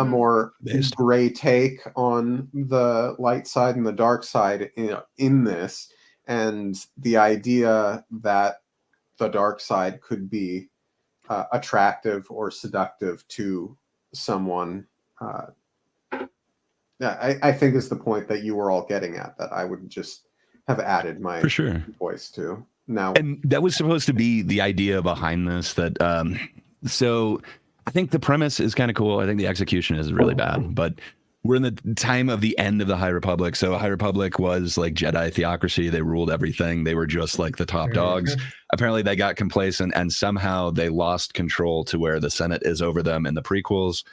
Speaker 3: more gray take on the light side and the dark side in this, and the idea that the dark side could be attractive or seductive to someone. I think is the point that you were all getting at, that I would just have added my voice to. Now,
Speaker 5: and that was supposed to be the idea behind this. That so I think the premise is kind of cool. I think the execution is really bad, but we're in the time of the end of the High Republic. So High Republic was like Jedi theocracy. They ruled everything. They were just like the top dogs. Apparently they got complacent and somehow they lost control to where the Senate is over them in the prequels.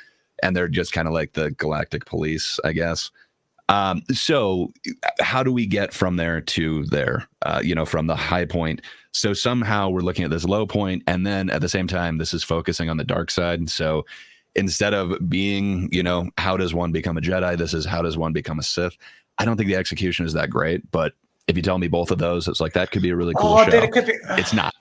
Speaker 5: And they're just kind of like the galactic police, I guess. So how do we get from there to there, from the high point? So somehow we're looking at this low point, and then at the same time, this is focusing on the dark side. So instead of being, how does one become a Jedi? This is how does one become a Sith? I don't think the execution is that great, but if you tell me both of those, it's like, that could be a really cool show. It's not.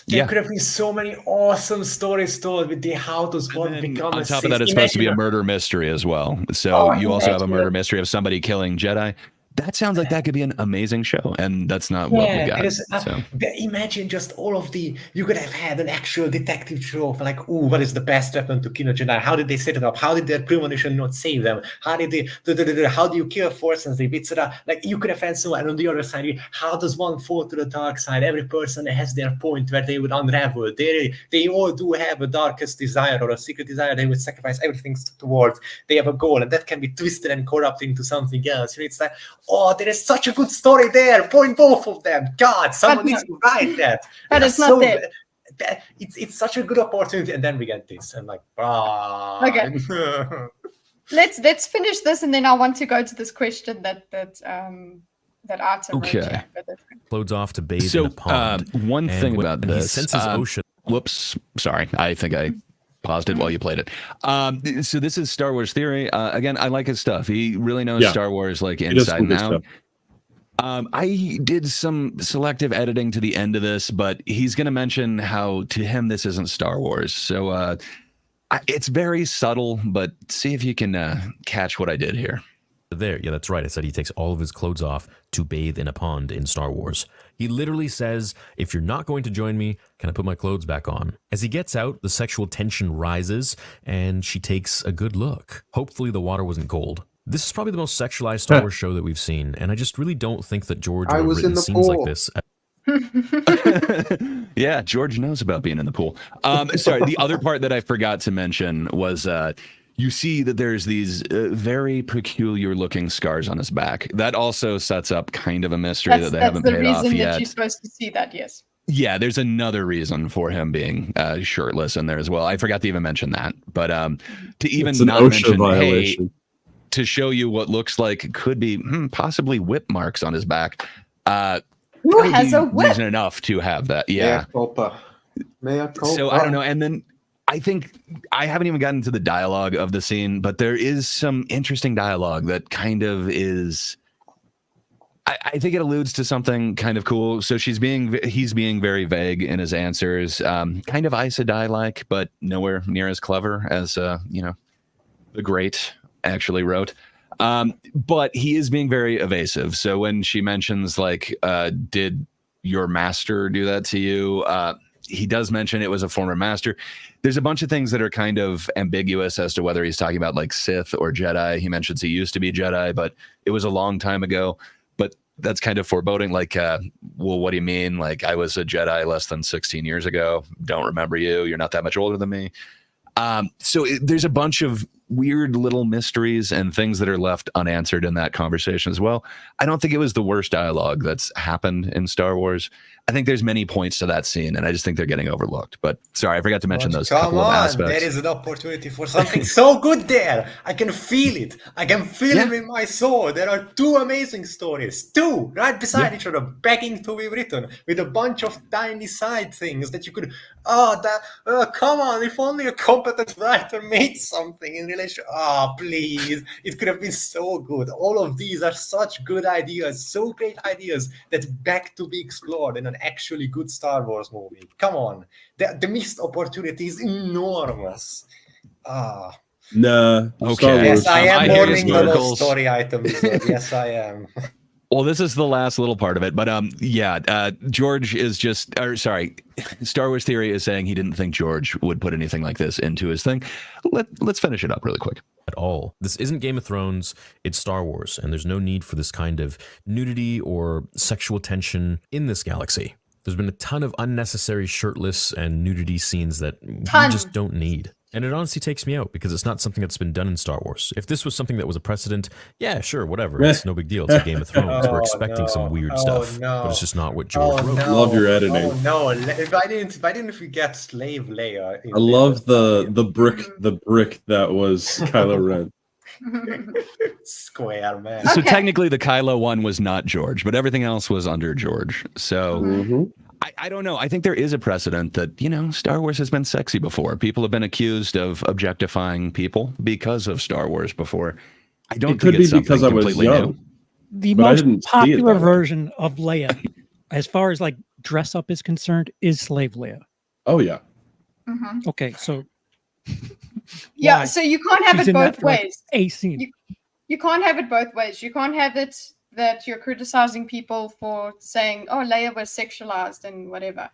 Speaker 9: There could have been so many awesome stories told with the how does one become a Sith.
Speaker 5: On top of that, it's supposed to be a murder mystery as well. So you also have a murder mystery of somebody killing Jedi. That sounds like that could be an amazing show, and that's not what we got.
Speaker 9: Imagine just all of you could have had an actual detective show of like, what is the best weapon to kill a Jedi? How did they set it up? How did their premonition not save them? How did they, how do you kill a Force sensitive? Etc. Like you could have had so, and on the other side, how does one fall to the dark side? Every person has their point where they would unravel. They all do have a darkest desire or a secret desire they would sacrifice everything towards. They have a goal, and that can be twisted and corrupted into something else. It's like, there is such a good story there. Point both of them. God, someone needs to write that.
Speaker 2: But it's not there.
Speaker 9: It's such a good opportunity, and then we get this, and like,
Speaker 2: okay. Let's finish this, and then I want to go to this question that Artem wrote here.
Speaker 18: Loads off to bathe in a pond.
Speaker 5: One thing about this.
Speaker 18: He senses ocean.
Speaker 5: Whoops. Sorry. I think I paused it while you played it. So this is Star Wars Theory. Again, I like his stuff. He really knows Star Wars like inside and out. I did some selective editing to the end of this, but he's going to mention how to him this isn't Star Wars. So it's very subtle, but see if you can catch what I did here.
Speaker 18: There, yeah, that's right. I said he takes all of his clothes off to bathe in a pond in Star Wars. He literally says, if you're not going to join me, can I put my clothes back on? As he gets out, the sexual tension rises, and she takes a good look. Hopefully the water wasn't cold. This is probably the most sexualized Star Wars show that we've seen, and I just really don't think that George would have written scenes like this.
Speaker 5: Yeah, George knows about being in the pool. Sorry, the other part that I forgot to mention was you see that there's these very peculiar looking scars on his back. That also sets up kind of a mystery that they haven't paid off yet.
Speaker 2: That's the reason that you're supposed to see that, yes.
Speaker 5: Yeah, there's another reason for him being shirtless in there as well. I forgot to even mention that. But to even
Speaker 4: it's an
Speaker 5: not
Speaker 4: OSHA
Speaker 5: mention,
Speaker 4: violation.
Speaker 5: to show you what looks like could be possibly whip marks on his back.
Speaker 2: Who has a whip?
Speaker 5: Reason enough to have that. Yeah.
Speaker 3: Mea culpa.
Speaker 5: So I don't know. And then I think I haven't even gotten to the dialogue of the scene, but there is some interesting dialogue that kind of is. I think it alludes to something kind of cool. So he's being very vague in his answers, kind of Aes Sedai like, but nowhere near as clever as the great actually wrote. But he is being very evasive. So when she mentions like, did your master do that to you? He does mention it was a former master. There's a bunch of things that are kind of ambiguous as to whether he's talking about like Sith or Jedi. He mentions he used to be Jedi, but it was a long time ago. But that's kind of foreboding. Like, well, what do you mean? Like, I was a Jedi less than 16 years ago. Don't remember you. You're not that much older than me. So there's a bunch of weird little mysteries and things that are left unanswered in that conversation as well. I don't think it was the worst dialogue that's happened in Star Wars. I think there's many points to that scene, and I just think they're getting overlooked. But sorry, I forgot to mention those couple of aspects.
Speaker 9: There is an opportunity for something so good there. I can feel it. I can feel it in my soul. There are two amazing stories, two right beside each other, begging to be written, with a bunch of tiny side things that you could. Come on! If only a competent writer made something in relation. Please! It could have been so good. All of these are such good ideas, so great ideas that beg to be explored in an actually good Star Wars movie. Come on, the missed opportunity is enormous.
Speaker 4: Nah.
Speaker 5: Okay.
Speaker 9: Yes, I am mourning the lost story items. Yes, I am.
Speaker 5: Well, this is the last little part of it, but George is Star Wars Theory is saying he didn't think George would put anything like this into his thing. Let's finish it up really quick.
Speaker 18: At all. This isn't Game of Thrones, it's Star Wars, and there's no need for this kind of nudity or sexual tension in this galaxy. There's been a ton of unnecessary shirtless and nudity scenes that we just don't need. And it honestly takes me out because it's not something that's been done in Star Wars. If this was something that was a precedent, yeah, sure, whatever. It's no big deal. It's a Game of Thrones. We're expecting some weird stuff, but it's just not what George wrote.
Speaker 4: Love your editing.
Speaker 9: Oh no! If I didn't forget Slave Leia.
Speaker 4: I love the brick that was Kylo Ren.
Speaker 9: Square man.
Speaker 5: So technically the Kylo one was not George, but everything else was under George. So I don't know. I think there is a precedent that, Star Wars has been sexy before. People have been accused of objectifying people because of Star Wars before. I don't think it's something completely new.
Speaker 6: The most popular version of Leia, as far as like dress up is concerned, is Slave Leia.
Speaker 4: Oh yeah.
Speaker 6: Okay, so
Speaker 2: yeah, so you can't have
Speaker 6: She's
Speaker 2: it
Speaker 6: in that
Speaker 2: both
Speaker 6: for, like,
Speaker 2: ways.
Speaker 6: a scene.
Speaker 2: You can't have it both ways. You can't have it that you're criticizing people for saying, "Oh, Leia was sexualized and whatever,"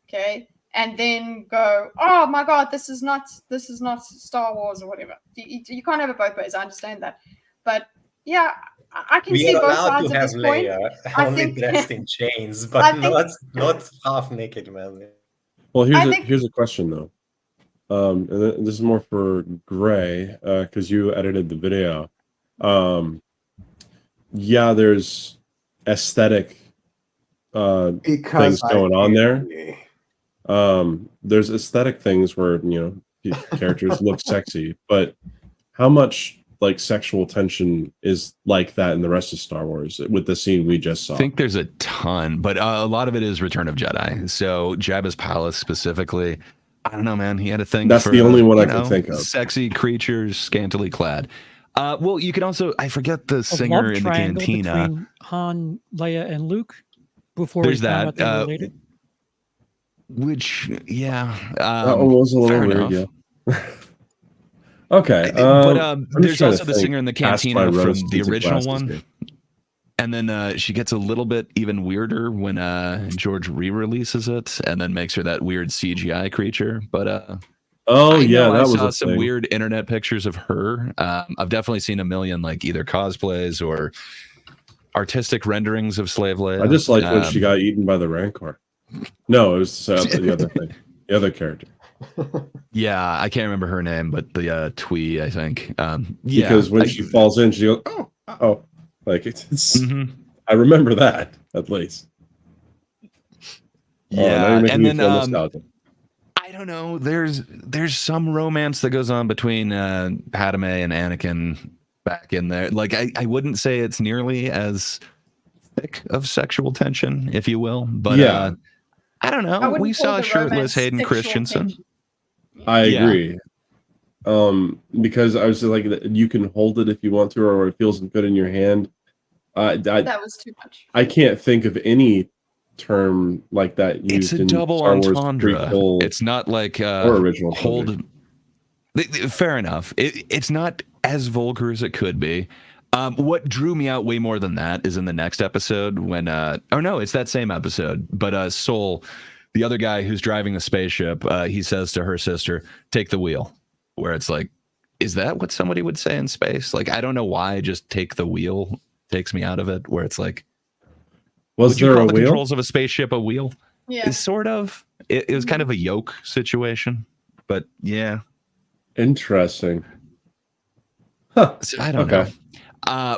Speaker 2: okay, and then go, "Oh my God, this is not Star Wars or whatever." You can't have it both ways. I understand that, but yeah, I can see both sides at this point.
Speaker 9: Only dressed in chains, but not half naked, man.
Speaker 4: Well, here's a question though. And this is more for Gray, because you edited the video. Yeah, there's aesthetic things going on there. There's aesthetic things where characters look sexy, but how much like sexual tension is like that in the rest of Star Wars with the scene we just saw?
Speaker 5: I think there's a ton, but a lot of it is Return of Jedi. So Jabba's palace specifically. I don't know, man. He had a thing.
Speaker 4: That's
Speaker 5: for,
Speaker 4: the only one I can think of.
Speaker 5: Sexy creatures, scantily clad. Well, you can also. I forget the singer in the cantina.
Speaker 6: Between Han, Leia, and Luke. Before
Speaker 5: there's
Speaker 6: we found
Speaker 5: that.
Speaker 6: out they were related.
Speaker 5: Which, yeah,
Speaker 4: that one was a little weird.
Speaker 5: enough.
Speaker 4: Yeah. Okay,
Speaker 5: but there's also the singer in the cantina from the original one.
Speaker 4: Here.
Speaker 5: And then she gets a little bit even weirder when George re-releases it, and then makes her that weird CGI creature. But that was some weird internet pictures of her. I've definitely seen a million like either cosplays or artistic renderings of Slave Leia.
Speaker 4: I just like when she got eaten by the Rancor. No, it was the other thing, the other character.
Speaker 5: Yeah, I can't remember her name, but the Twee, I think.
Speaker 4: Because when she falls in, she goes, "Oh." Like it's I remember that at least.
Speaker 5: Yeah, and then I don't know. There's some romance that goes on between Padme and Anakin. back in there. Like I wouldn't say it's nearly as thick of sexual tension, if you will, but
Speaker 4: Yeah.
Speaker 5: I don't know. We saw shirtless Hayden Christensen.
Speaker 4: I agree. Because I was like, you can hold it if you want to, or it feels good in your hand.
Speaker 2: That was too much.
Speaker 4: I can't think of any term like that used
Speaker 5: It's a
Speaker 4: in
Speaker 5: double
Speaker 4: Star Wars
Speaker 5: entendre.
Speaker 4: prequel
Speaker 5: It's not like
Speaker 4: or original
Speaker 5: hold. Fair enough. It's not as vulgar as it could be. What drew me out way more than that is in the next episode when oh no, it's that same episode, but Sol, the other guy who's driving the spaceship, he says to her sister, "Take the wheel." Where it's like, is that what somebody would say in space? Like, I don't know why just take the wheel takes me out of it, where it's like,
Speaker 4: was there a
Speaker 5: the
Speaker 4: wheel?
Speaker 5: Controls of a spaceship a wheel?
Speaker 2: Yeah.
Speaker 5: It's sort of. It was kind of a yoke situation, but yeah.
Speaker 4: Interesting. Huh.
Speaker 5: So I don't know.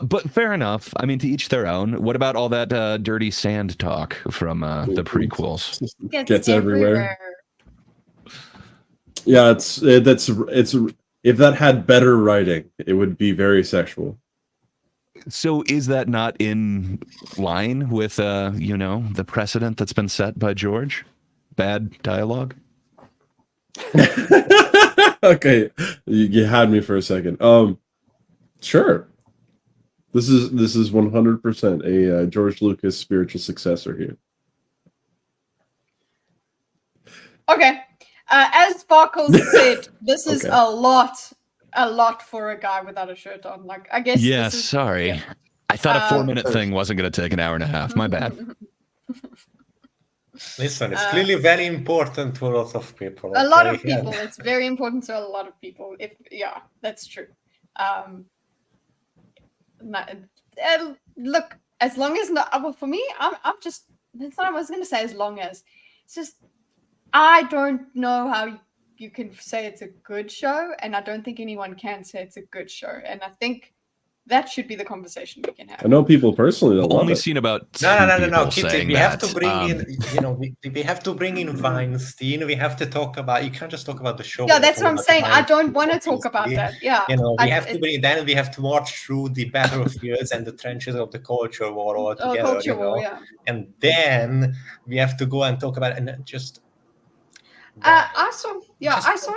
Speaker 5: But fair enough. I mean, to each their own. What about all that dirty sand talk from the prequels?
Speaker 4: Gets everywhere. Yeah, it's if that had better writing, it would be very sexual.
Speaker 5: So is that not in line with the precedent that's been set by George? Bad dialogue?
Speaker 4: Okay, you had me for a second. Sure. This is 100% a George Lucas spiritual successor here.
Speaker 2: Okay. As Sparkles said, this is a lot for a guy without a shirt on. Like, I guess.
Speaker 5: Yeah,
Speaker 2: this is,
Speaker 5: sorry.
Speaker 2: yeah.
Speaker 5: I thought a 4-minute thing wasn't going to take an hour and a half. My bad.
Speaker 9: Listen, it's clearly very important to a lot of people.
Speaker 2: A lot of
Speaker 9: okay?
Speaker 2: people. It's very important to a lot of people. Yeah, that's true. Look, as long as well, for me, I'm just. That's not what I was going to say. As long as it's just. I don't know how you can say it's a good show, and I don't think anyone can say it's a good show. And I think that should be the conversation we can have.
Speaker 4: I know people personally that love
Speaker 5: only
Speaker 4: it.
Speaker 5: seen about
Speaker 9: No, Kitty,
Speaker 5: saying
Speaker 9: we have
Speaker 5: that.
Speaker 9: to bring in, we have to bring in Weinstein. We have to talk about. You can't just talk about the show.
Speaker 2: Yeah, that's what I'm saying. I don't want to talk about that. Yeah,
Speaker 9: we have to bring. Then we have to march through the battlefields and the trenches of the culture war all together.
Speaker 2: Culture war, yeah.
Speaker 9: And then we have to go and talk about and just.
Speaker 2: I saw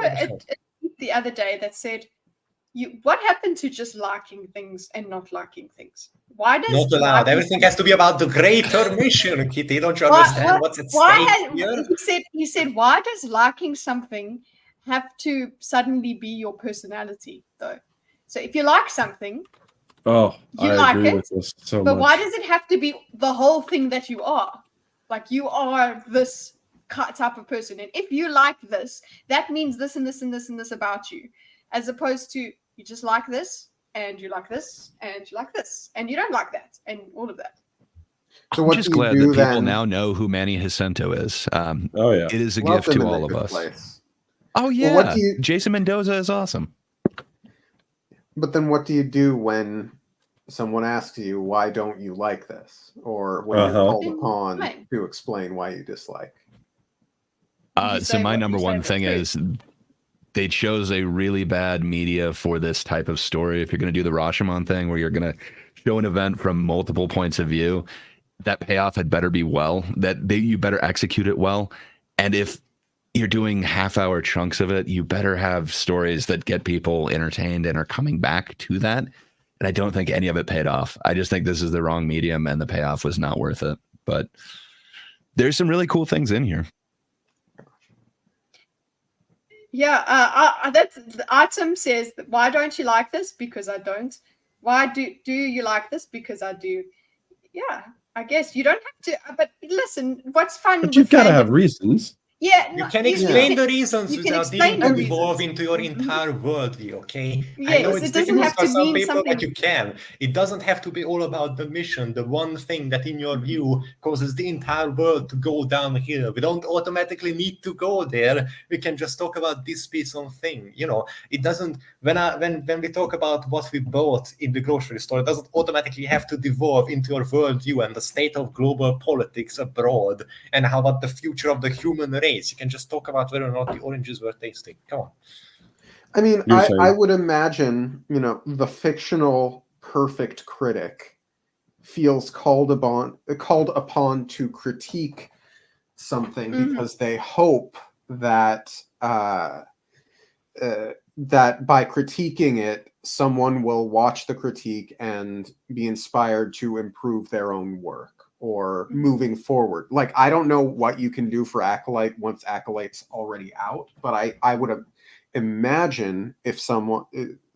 Speaker 2: it the other day that said, what happened to just liking things and not liking things? Why does
Speaker 9: not allowed? Everything has to be about the greater mission, Kitty. Don't you understand what's at stake here?
Speaker 2: He said, why does liking something have to suddenly be your personality, though? So if you like something,
Speaker 4: I
Speaker 2: like
Speaker 4: agree
Speaker 2: it,
Speaker 4: with this so
Speaker 2: but
Speaker 4: much.
Speaker 2: why does it have to be the whole thing that you are? Like, you are this type of person, and if you like this, that means this and this and this and this about you, as opposed to you just like this and you like this and you like this and you don't like that and all of that.
Speaker 3: So
Speaker 5: I'm just glad that people now know who Manny Jacinto is.
Speaker 4: Oh yeah,
Speaker 5: it is a
Speaker 3: Love
Speaker 5: gift
Speaker 3: them
Speaker 5: to
Speaker 3: in
Speaker 5: all
Speaker 3: a
Speaker 5: of
Speaker 3: good
Speaker 5: us.
Speaker 3: place.
Speaker 5: Oh yeah,
Speaker 3: Well, what do you-
Speaker 5: Jason Mendoza is awesome.
Speaker 3: But then what do you do when someone asks you, why don't you like this? Or when you're called upon to explain why you dislike?
Speaker 5: So my number one thing is they chose a really bad media for this type of story. If you're going to do the Rashomon thing where you're going to show an event from multiple points of view, that payoff had better be you better execute it well. And if you're doing half-hour chunks of it, you better have stories that get people entertained and are coming back to that. And I don't think any of it paid off. I just think this is the wrong medium and the payoff was not worth it. But there's some really cool things in here.
Speaker 2: Yeah, that's the item says, why don't you like this? Because I don't. Why do you like this? Because I do. Yeah, I guess you don't have to. But listen, what's fun?
Speaker 4: But you've got to have reasons.
Speaker 2: Yeah,
Speaker 9: you can explain the reasons without needing to evolve into your entire worldview, okay?
Speaker 2: Yes,
Speaker 9: I know it's
Speaker 2: it doesn't
Speaker 9: difficult
Speaker 2: have
Speaker 9: for
Speaker 2: to
Speaker 9: some
Speaker 2: mean
Speaker 9: people,
Speaker 2: something.
Speaker 9: but you can. It doesn't have to be all about the mission, the one thing that in your view causes the entire world to go downhill. We don't automatically need to go there. We can just talk about this piece of thing. You know, it doesn't, when we talk about what we bought in the grocery store, it doesn't automatically have to devolve into your worldview and the state of global politics abroad and how about the future of the human race. You can just talk about whether or not the oranges were tasty. Come on.
Speaker 3: I mean,
Speaker 4: You're
Speaker 3: I
Speaker 4: saying-
Speaker 3: would imagine, you know, the fictional perfect critic feels called upon to critique something because they hope that that by critiquing it, someone will watch the critique and be inspired to improve their own work or moving forward. Like, I don't know what you can do for Acolyte once Acolyte's already out, but I would imagine if someone,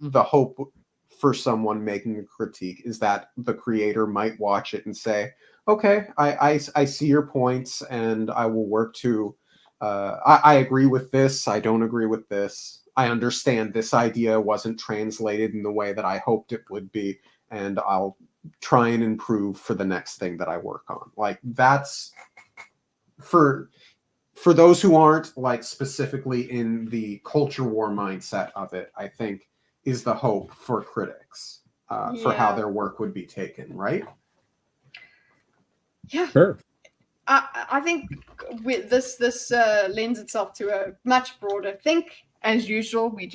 Speaker 3: the hope for someone making a critique is that the creator might watch it and say, okay, I see your points and I will work to, I agree with this, I don't agree with this. I understand this idea wasn't translated in the way that I hoped it would be, and I'll try and improve for the next thing that I work on. Like, that's for those who aren't like specifically in the culture war mindset of it, I think is the hope for critics for how their work would be taken, right?
Speaker 2: Yeah.
Speaker 4: Sure.
Speaker 2: I think with this lends itself to a much broader think. As usual, we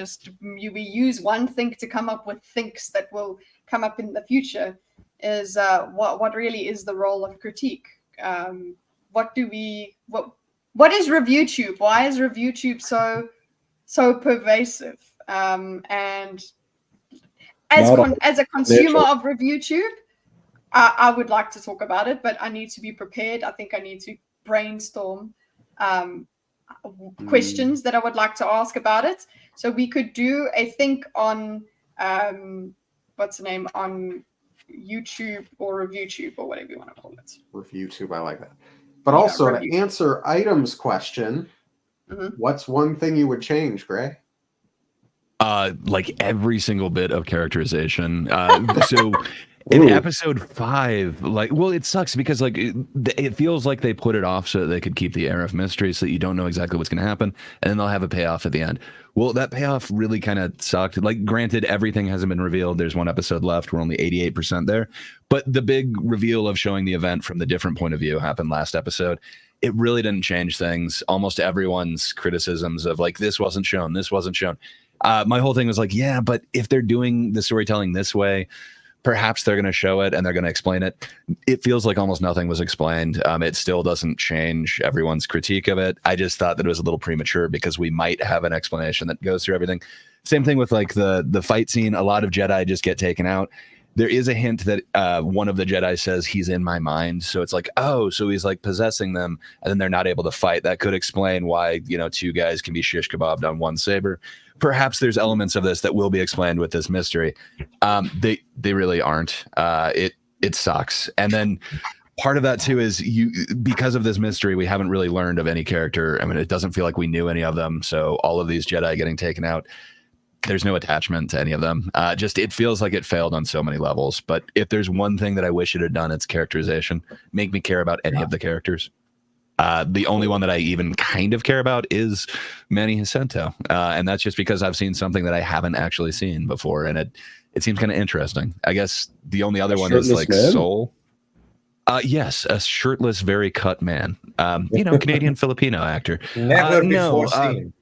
Speaker 2: use one think to come up with thinks that will come up in the future. Is what really is the role of critique? What is ReviewTube? Why is ReviewTube so pervasive? And as a consumer of ReviewTube, I would like to talk about it, but I need to be prepared. I think I need to brainstorm questions that I would like to ask about it. So we could do a think on what's the name, on YouTube or ReviewTube or whatever you want to call it.
Speaker 3: ReviewTube, I like that. But also to answer Item's question, what's one thing you would change, Gray?
Speaker 5: Like every single bit of characterization. So in episode 5, like, well, it sucks because like it feels like they put it off so that they could keep the air of mystery, so that you don't know exactly what's going to happen, and then they'll have a payoff at the end. Well, that payoff really kind of sucked. Like, granted, everything hasn't been revealed. There's one episode left. We're only 88% there. But the big reveal of showing the event from the different point of view happened last episode. It really didn't change things. Almost everyone's criticisms of like, this wasn't shown, this wasn't shown. My whole thing was like, yeah, but if they're doing the storytelling this way, perhaps they're going to show it and they're going to explain it. It feels like almost nothing was explained. It still doesn't change everyone's critique of it. I just thought that it was a little premature because we might have an explanation that goes through everything. Same thing with like the fight scene. A lot of Jedi just get taken out. There is a hint that one of the Jedi says he's in my mind. So it's like, oh, so he's like possessing them and then they're not able to fight. That could explain why, you know, two guys can be shish kebabbed on one saber. Perhaps there's elements of this that will be explained with this mystery. They really aren't. It sucks. And then part of that too is because of this mystery, we haven't really learned of any character. I mean, it doesn't feel like we knew any of them. So all of these Jedi getting taken out, there's no attachment to any of them. Just it feels like it failed on so many levels. But if there's one thing that I wish it had done, it's characterization. Make me care about any of the characters. The only one that I even kind of care about is Manny Jacinto. And that's just because I've seen something that I haven't actually seen before. And it seems kind of interesting. I guess the only other one is like Soul. Yes, a shirtless, very cut man. You know, Canadian Filipino actor.
Speaker 9: Never before seen.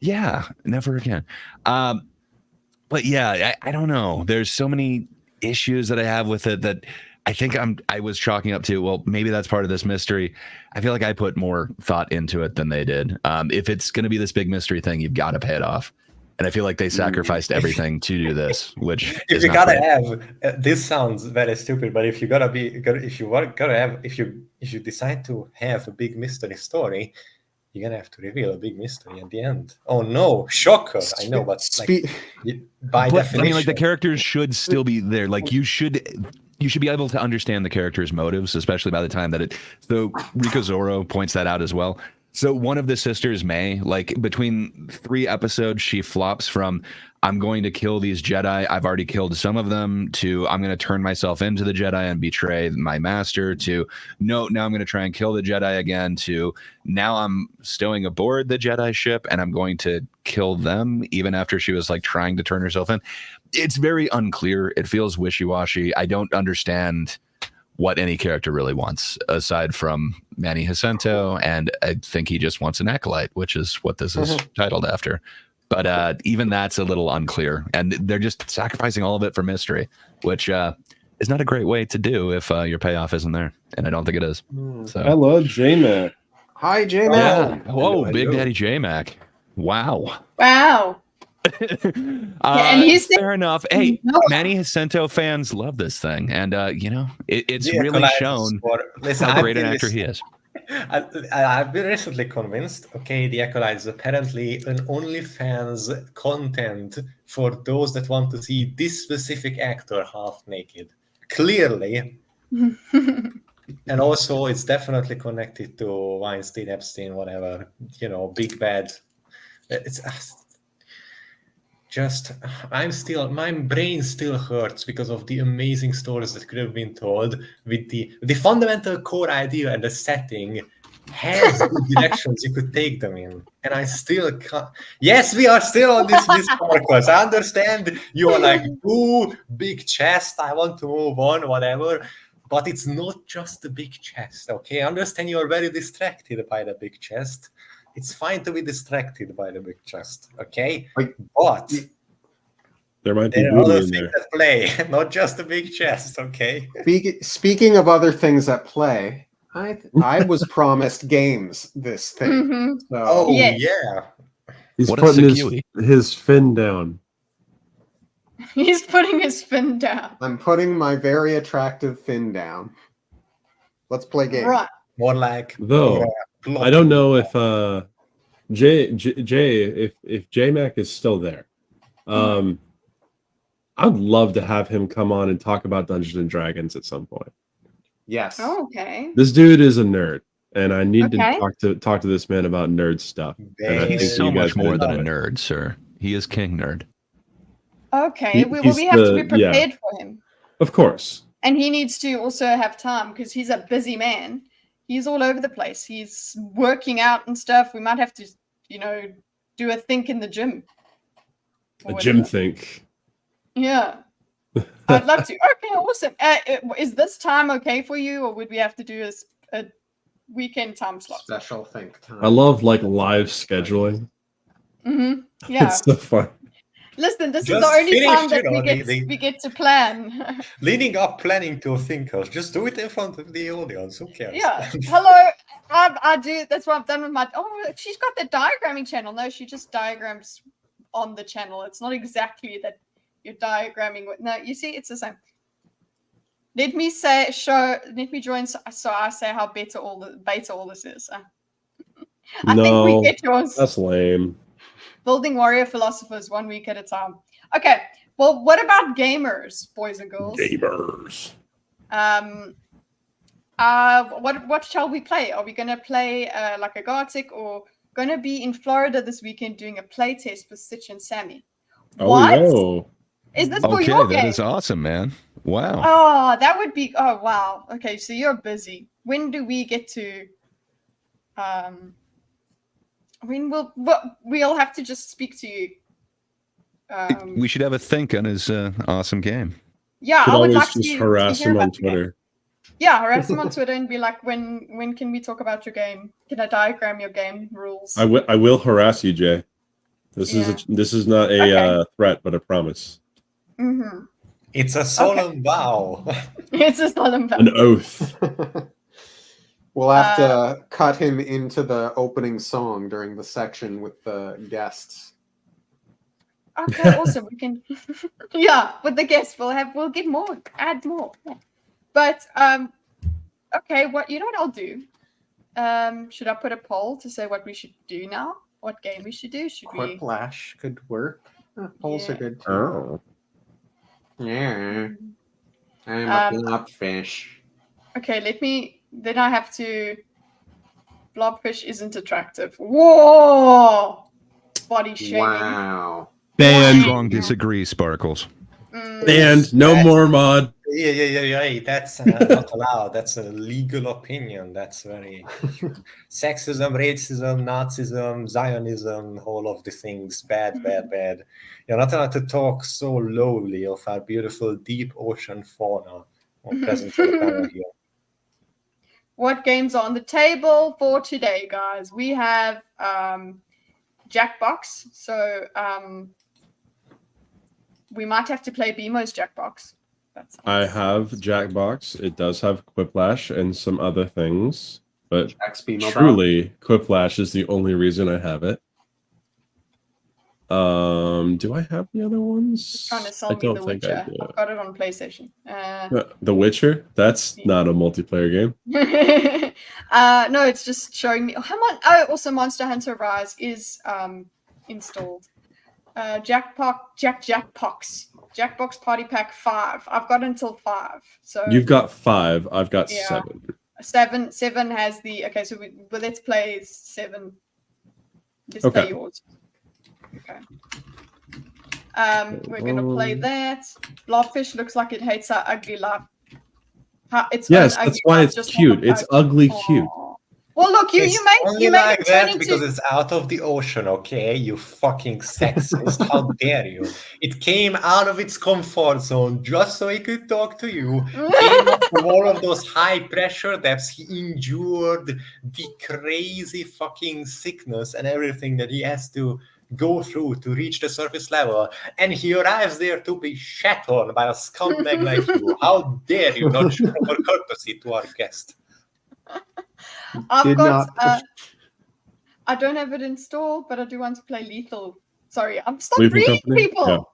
Speaker 5: Yeah, never again. But yeah, I don't know. There's so many issues that I have with it that I think I was chalking up to, well, maybe that's part of this mystery. I feel like I put more thought into it than they did. If it's going to be this big mystery thing, you've got to pay it off. And I feel like they sacrificed everything to do this, which
Speaker 9: if you gotta have, this sounds very stupid, but if you if you decide to have a big mystery story, you're gonna have to reveal a big mystery at the end. Oh no, shocker! I know, but by definition,
Speaker 5: I mean, like the characters should still be there. Like you should be able to understand the characters' motives, especially by the time that it. So Rico Zorro points that out as well. So one of the sisters, May, like between 3 episodes, she flops from I'm going to kill these Jedi, I've already killed some of them, to I'm going to turn myself into the Jedi and betray my master, to no, now I'm going to try and kill the Jedi again, to now I'm stowing aboard the Jedi ship and I'm going to kill them, even after she was like trying to turn herself in. It's very unclear. It feels wishy-washy. I don't understand what any character really wants, aside from Manny Jacinto, and I think he just wants an acolyte, which is what this is titled after. But even that's a little unclear, and they're just sacrificing all of it for mystery, which is not a great way to do if your payoff isn't there, and I don't think it is. So
Speaker 4: Hello, J-Mac.
Speaker 3: Hi, J-Mac.
Speaker 5: yeah. Whoa, Big Daddy J-Mac. Wow.
Speaker 2: Wow. And he's
Speaker 5: fair enough. Hey,
Speaker 2: No.
Speaker 5: many Jacinto fans love this thing, and you know, it's
Speaker 9: The
Speaker 5: really
Speaker 9: Acolyte
Speaker 5: shown
Speaker 9: Listen,
Speaker 5: how
Speaker 9: I've
Speaker 5: great an
Speaker 9: been
Speaker 5: actor he is.
Speaker 9: I've been recently convinced, okay, the Acolyte is apparently an OnlyFans content for those that want to see this specific actor half naked. Clearly. And also, it's definitely connected to Weinstein, Epstein, whatever, you know, big bad. It's just, my brain still hurts because of the amazing stories that could have been told with the fundamental core idea and the setting has good directions you could take them in. And I still can't. Yes, we are still on this Marcus. I understand you are like, ooh, big chest, I want to move on, whatever. But it's not just the big chest, okay? I understand you are very distracted by the big chest. It's fine to be distracted by the big chest, okay? But
Speaker 4: there might be
Speaker 9: there are other
Speaker 4: booty in
Speaker 9: things
Speaker 4: there.
Speaker 9: at play, not just the big chest, okay?
Speaker 3: Speaking of other things at play, I was promised games this thing.
Speaker 2: Mhm.
Speaker 3: So,
Speaker 9: Oh, yeah.
Speaker 4: He's
Speaker 5: What a
Speaker 4: putting
Speaker 5: security.
Speaker 4: his fin down.
Speaker 2: He's putting his fin down.
Speaker 3: I'm putting my very attractive fin down. Let's play games.
Speaker 2: Right.
Speaker 9: More like
Speaker 4: Though I don't know if if J-Mac is still there. I'd love to have him come on and talk about Dungeons and Dragons at some point.
Speaker 3: Yes.
Speaker 2: Oh, okay.
Speaker 4: This dude is a nerd, and I need
Speaker 2: Okay.
Speaker 4: to talk to this man about nerd stuff. And I think
Speaker 5: He's so
Speaker 4: you guys
Speaker 5: much more
Speaker 4: would
Speaker 5: than a
Speaker 4: enjoy it.
Speaker 5: nerd, sir. He is king nerd.
Speaker 2: Okay.
Speaker 4: He-
Speaker 2: we
Speaker 4: he's
Speaker 2: have to be
Speaker 4: the- yeah.
Speaker 2: prepared for him.
Speaker 4: Of course.
Speaker 2: And he needs to also have time because he's a busy man. He's all over the place. He's working out and stuff. We might have to, you know, do a think in the gym.
Speaker 4: A gym think.
Speaker 2: Yeah. I'd love to. Okay, awesome. Is this time okay for you, or would we have to do a weekend time slot?
Speaker 3: Special think time.
Speaker 4: I love like live scheduling.
Speaker 2: Mm-hmm. Yeah.
Speaker 4: It's so fun.
Speaker 2: Listen, this is
Speaker 9: Just
Speaker 2: the only
Speaker 9: finish,
Speaker 2: time that
Speaker 9: you know,
Speaker 2: we get to plan.
Speaker 9: leading up planning to thinkers. Just do it in front of the audience. Who cares?
Speaker 2: Yeah. Hello. I do. That's what I've done with my. Oh, she's got the diagramming channel. No, she just diagrams on the channel. It's not exactly that you're diagramming with. No, you see, it's the same. Let me join. So I say how beta all this is. I think we get yours.
Speaker 4: That's lame.
Speaker 2: Building warrior philosophers 1 week at a time. Okay. Well, what about gamers, boys and girls?
Speaker 4: Gamers.
Speaker 2: What shall we play? Are we gonna play like a Gartic, or gonna be in Florida this weekend doing a play test with Sitch and Sammy? What?
Speaker 4: Oh,
Speaker 2: Is this for
Speaker 5: Okay,
Speaker 2: your
Speaker 5: that
Speaker 2: game?
Speaker 5: is awesome, man. Wow.
Speaker 2: Oh, that would be. Oh, wow. Okay, so you're busy. When do we get to? When we'll have to just speak to you.
Speaker 5: We should have a think on his awesome game.
Speaker 2: Yeah,
Speaker 4: Could
Speaker 2: I would
Speaker 4: always
Speaker 2: like
Speaker 4: just
Speaker 2: to
Speaker 4: harass
Speaker 2: hear
Speaker 4: him on
Speaker 2: about the game.
Speaker 4: Twitter.
Speaker 2: Yeah, harass him on Twitter and be like, when can we talk about your game? Can I diagram your game rules?
Speaker 4: I will harass you, Jay. This is not a threat, but a promise.
Speaker 2: Mm-hmm.
Speaker 9: It's a solemn vow.
Speaker 2: It's a solemn vow.
Speaker 4: An oath.
Speaker 3: We'll have to cut him into the opening song during the section with the guests.
Speaker 2: Okay, awesome. We can, yeah, with the guests, we'll get more, add more. Yeah. But okay, what I'll do? Should I put a poll to say what we should do now? What game we should do? Should we?
Speaker 3: Quiplash could work. Polls are good too.
Speaker 4: Oh.
Speaker 3: Yeah. I'm a blobfish.
Speaker 2: Okay, then I have to. Blobfish isn't attractive. Whoa! Body shaming.
Speaker 3: Wow.
Speaker 4: Banned.
Speaker 5: Strong disagree, Sparkles.
Speaker 4: Banned. No more mod.
Speaker 9: Yeah. That's not allowed. That's a legal opinion. That's very sexism, racism, Nazism, Zionism, all of the things. Bad. You're not allowed to talk so lowly of our beautiful deep ocean fauna present on the panel here.
Speaker 2: What games are on the table for today, guys? We have Jackbox. So we might have to play BMO's Jackbox.
Speaker 4: I have Jackbox. It does have Quiplash and some other things, but truly, Quiplash is the only reason I have it. Do I have the other ones?
Speaker 2: Trying to sell me The Witcher. I've got it on PlayStation.
Speaker 4: The Witcher? That's not a multiplayer game.
Speaker 2: No, it's just showing me. Oh, also Monster Hunter Rise is installed. Jackbox Party Pack 5. I've got until 5. So
Speaker 4: You've got 5. I've got 7.
Speaker 2: 7 has the so let's play 7. Let's play yours. Okay. We're gonna play that. Blobfish looks like it hates our ugly life.
Speaker 4: Yes, that's why it's cute. It's ugly cute.
Speaker 2: Well, look, you
Speaker 9: only
Speaker 2: made
Speaker 9: like
Speaker 2: it turn
Speaker 9: that
Speaker 2: into...
Speaker 9: because it's out of the ocean, okay? You fucking sexist. How dare you? It came out of its comfort zone just so it could talk to you. Came up from all of those high pressure depths. He endured the crazy fucking sickness and everything that he has to go through to reach the surface level. And he arrives there to be shat on by a scumbag like you. How dare you not show proper courtesy to our guest?
Speaker 2: I've got. I don't have it installed, but I do want to play Lethal. Sorry, I'm stop reading people.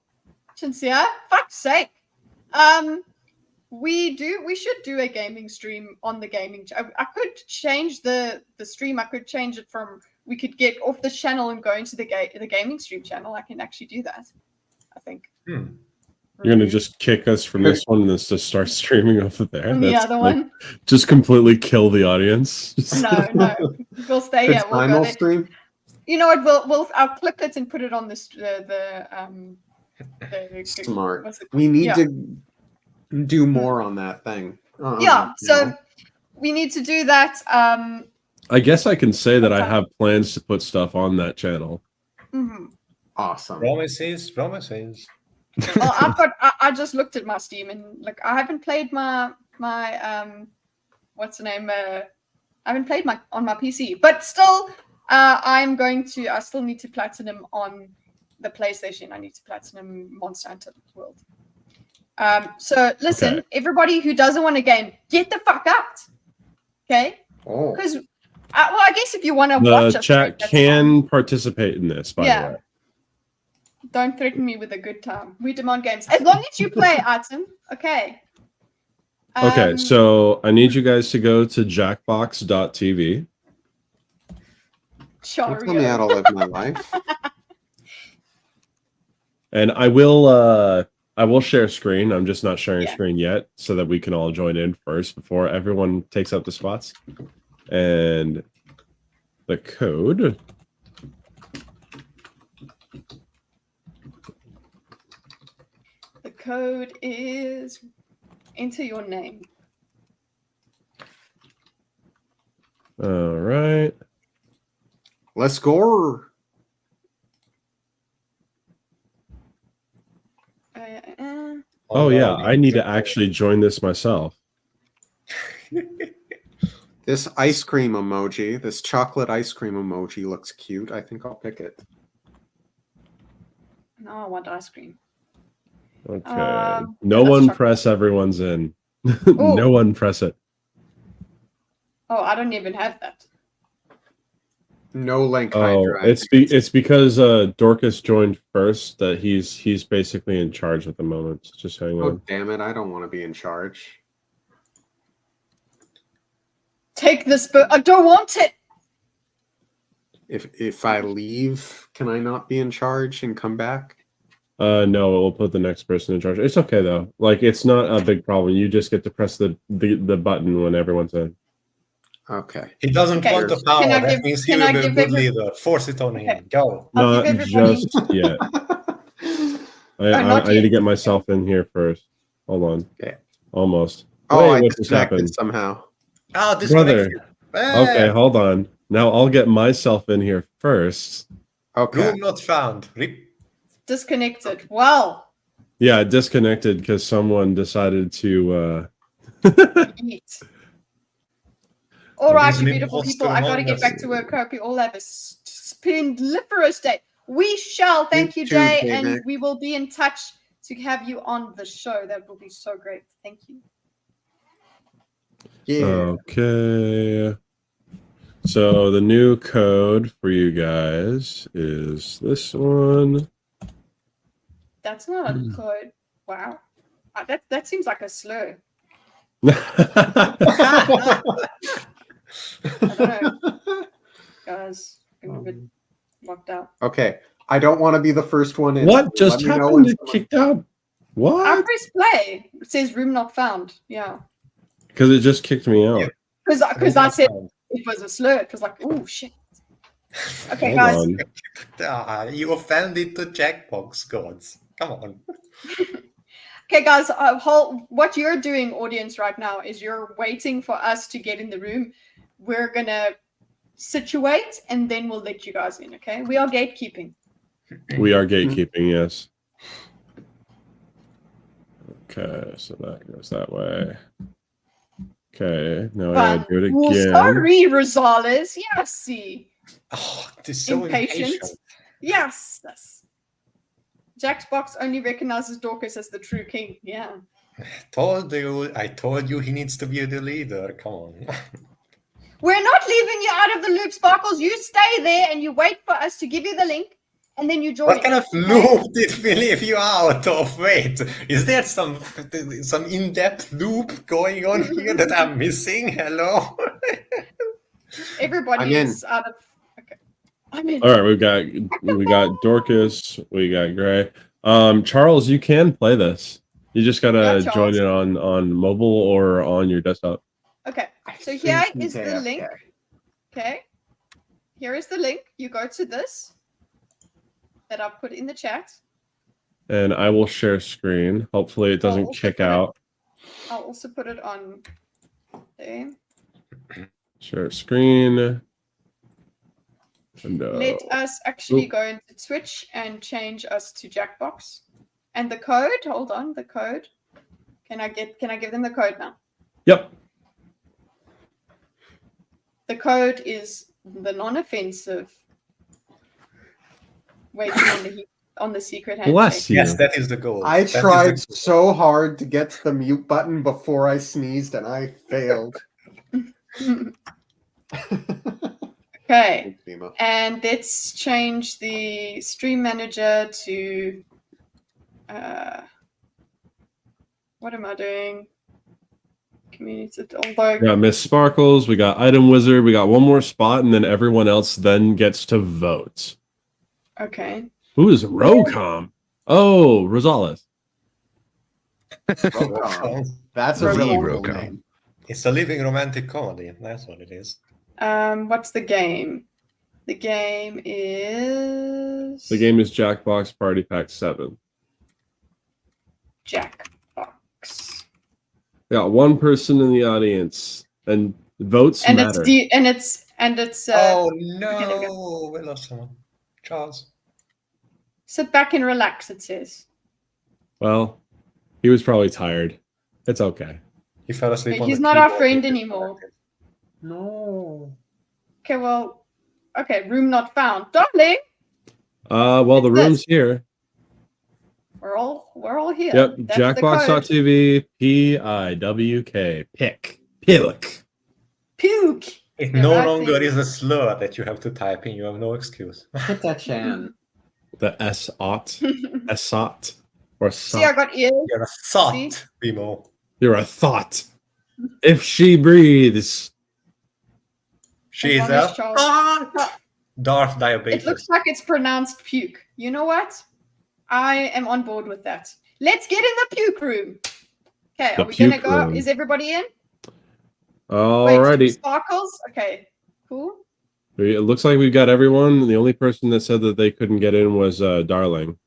Speaker 2: Sincere, fuck's sake. We should do a gaming stream on the gaming. I could change the stream. I could change it from. We could get off this channel and go into the gaming stream channel. I can actually do that. I think.
Speaker 4: You're gonna just kick us from this one and then just start streaming off of there.
Speaker 2: The other one.
Speaker 4: Just completely kill the audience.
Speaker 2: No, we'll stay here. We'll go there.
Speaker 3: Stream?
Speaker 2: You know what? I'll clip it and put it on the
Speaker 3: smart. We need to do more on that thing.
Speaker 2: So we need to do that.
Speaker 4: I guess I can say that I have plans to put stuff on that channel.
Speaker 3: Awesome.
Speaker 9: Promises.
Speaker 2: Well, I just looked at my Steam and like I haven't played my what's the name? I haven't played on my PC, but still, I still need to platinum on the PlayStation. I need to platinum Monster Hunter World. So listen, everybody who doesn't want a game, get the fuck out. Okay? Because I guess if you want to watch
Speaker 4: the chat can participate in this, by the way.
Speaker 2: Don't threaten me with a good time. We demand games. As long as you play, Item. Okay.
Speaker 4: Okay, so I need you guys to go to jackbox.tv.
Speaker 3: Tell me how to live my life.
Speaker 4: And I will share screen. I'm just not sharing screen yet so that we can all join in first before everyone takes up the spots. And the code...
Speaker 2: The code is enter your name.
Speaker 4: All right.
Speaker 3: Let's go.
Speaker 4: Oh yeah, I need to actually join this myself.
Speaker 3: This ice cream emoji, this chocolate ice cream emoji looks cute. I think I'll pick it.
Speaker 2: No, I want ice cream.
Speaker 4: Okay. No one press everyone's in. No one press it.
Speaker 2: Oh, I don't even have that.
Speaker 3: No link.
Speaker 4: It's because Dorcas joined first that he's basically in charge at the moment. Just hang on.
Speaker 3: Oh damn it! I don't want to be in charge.
Speaker 2: Take this, but I don't want it.
Speaker 3: If I leave, can I not be in charge and come back?
Speaker 4: No, we'll put the next person in charge. It's okay though. Like it's not a big problem. You just get to press the button when everyone's in.
Speaker 3: Okay.
Speaker 9: He doesn't want the power. That means he will be a good leader. Force it on him. Go.
Speaker 4: Not just yet. I need to get myself in here first. Hold on.
Speaker 3: Okay.
Speaker 4: Almost.
Speaker 3: Oh,
Speaker 4: Wait,
Speaker 3: I
Speaker 4: what just
Speaker 3: disconnected
Speaker 4: happened?
Speaker 3: somehow.
Speaker 9: Oh, this
Speaker 4: brother. Okay, hold on. Now I'll get myself in here first.
Speaker 3: Okay.
Speaker 9: Room not found.
Speaker 2: Disconnected. Well.
Speaker 4: Yeah, disconnected because someone decided to
Speaker 2: eat. All right, you beautiful people. I got to get back to work. Hope you all have a splendiferous day. We shall. Thank you,
Speaker 3: too,
Speaker 2: Jay,
Speaker 3: David.
Speaker 2: and we will be in touch to have you on the show. That will be so great. Thank you.
Speaker 3: Yeah.
Speaker 4: Okay. So the new code for you guys is this one.
Speaker 2: That's not a code. Wow. That seems like a slur. I don't know. Guys, I'm a bit locked out.
Speaker 3: Okay. I don't want to be the first one in.
Speaker 4: What just
Speaker 3: Let me know
Speaker 4: happened?
Speaker 3: when
Speaker 4: It kicked out.
Speaker 2: I
Speaker 4: What?
Speaker 2: press play. It says room not found. Yeah.
Speaker 4: Because it just kicked me out.
Speaker 2: Because I said it was a slur. It was like, oh shit. Okay,
Speaker 4: Hold
Speaker 2: guys.
Speaker 4: on.
Speaker 9: You offended the Jackbox gods. Come on.
Speaker 2: Okay, guys. What you're doing, audience, right now is you're waiting for us to get in the room. We're gonna situate, and then we'll let you guys in. Okay? We are gatekeeping.
Speaker 4: We are gatekeeping, yes. Okay, so that goes that way. Okay, now I gotta do it
Speaker 2: Well,
Speaker 4: again.
Speaker 2: sorry, Rosales. Yes, see.
Speaker 9: Oh, this is so impatient.
Speaker 2: Yes. Jackbox only recognizes Dorcas as the true king. Yeah.
Speaker 9: I told you he needs to be the leader. Come on.
Speaker 2: We're not leaving you out of the loop, Sparkles. You stay there and you wait for us to give you the link, and then you join.
Speaker 9: What kind of loop did we leave you out of? Wait, is there some in-depth loop going on here that I'm missing? Hello?
Speaker 2: Everybody is out of. Okay. I'm in.
Speaker 4: All right, we got Dorcas, we got Gray. Charles, you can play this. You just gotta join it on mobile or on your desktop.
Speaker 2: Okay, so here is the link. Okay, here is the link. You go to this that I'll put in the chat.
Speaker 4: And I will share screen. Hopefully it doesn't kick out.
Speaker 2: I'll also put it on there.
Speaker 4: Share screen. And,
Speaker 2: Let us actually go into Twitch and change us to Jackbox. And the code, hold on, the code. Can I give them the code now?
Speaker 4: Yep.
Speaker 2: The code is the non-offensive waiting on the secret handshake.
Speaker 3: Bless you.
Speaker 9: Yes, that is the goal.
Speaker 3: I tried so hard to get to the mute button before I sneezed, and I failed.
Speaker 2: Okay, and let's change the stream manager to what am I doing? Community. Although
Speaker 4: We got Miss Sparkles, we got Item Wizard, we got one more spot, and then everyone else then gets to vote.
Speaker 2: okay.
Speaker 4: Who is Rocom? Oh, Rosales.
Speaker 3: That's a really cool name.
Speaker 9: It's a living romantic comedy. That's what it is.
Speaker 2: What's the game? The game is
Speaker 4: Jackbox Party Pack 7.
Speaker 2: Jackbox.
Speaker 4: Got one person in the audience, and votes
Speaker 2: And
Speaker 4: matter.
Speaker 2: it's
Speaker 9: oh no, we lost someone. Charles.
Speaker 2: Sit back and relax, it says.
Speaker 4: Well, he was probably tired. It's okay.
Speaker 9: He fell asleep.
Speaker 2: He's not our friend anymore.
Speaker 9: No.
Speaker 2: Okay, well, okay, room not found. Darling,
Speaker 4: Well, the room's here.
Speaker 2: we're all here.
Speaker 4: Yep,
Speaker 2: That's the code.
Speaker 4: Jackbox.tv, PIWK, pick.
Speaker 2: Puke.
Speaker 9: It no longer is a slur that you have to type in. You have no excuse.
Speaker 3: Put that chan.
Speaker 4: The S-ot, S-ot, or
Speaker 2: See, I got ears.
Speaker 9: You're a thought, Bimo.
Speaker 4: You're a thought. If she breathes.
Speaker 9: She's
Speaker 2: As long
Speaker 9: a
Speaker 2: as Charles-
Speaker 9: thought. Darth Diabetes.
Speaker 2: It looks like it's pronounced puke. You know what? I am on board with that. Let's get in the puke room. Okay,
Speaker 4: The
Speaker 2: are we gonna
Speaker 4: puke
Speaker 2: go?
Speaker 4: room.
Speaker 2: Is everybody in?
Speaker 4: Alrighty.
Speaker 2: Wait, Sparkles. Okay, cool.
Speaker 4: It looks like we've got everyone. The only person that said that they couldn't get in was Darling.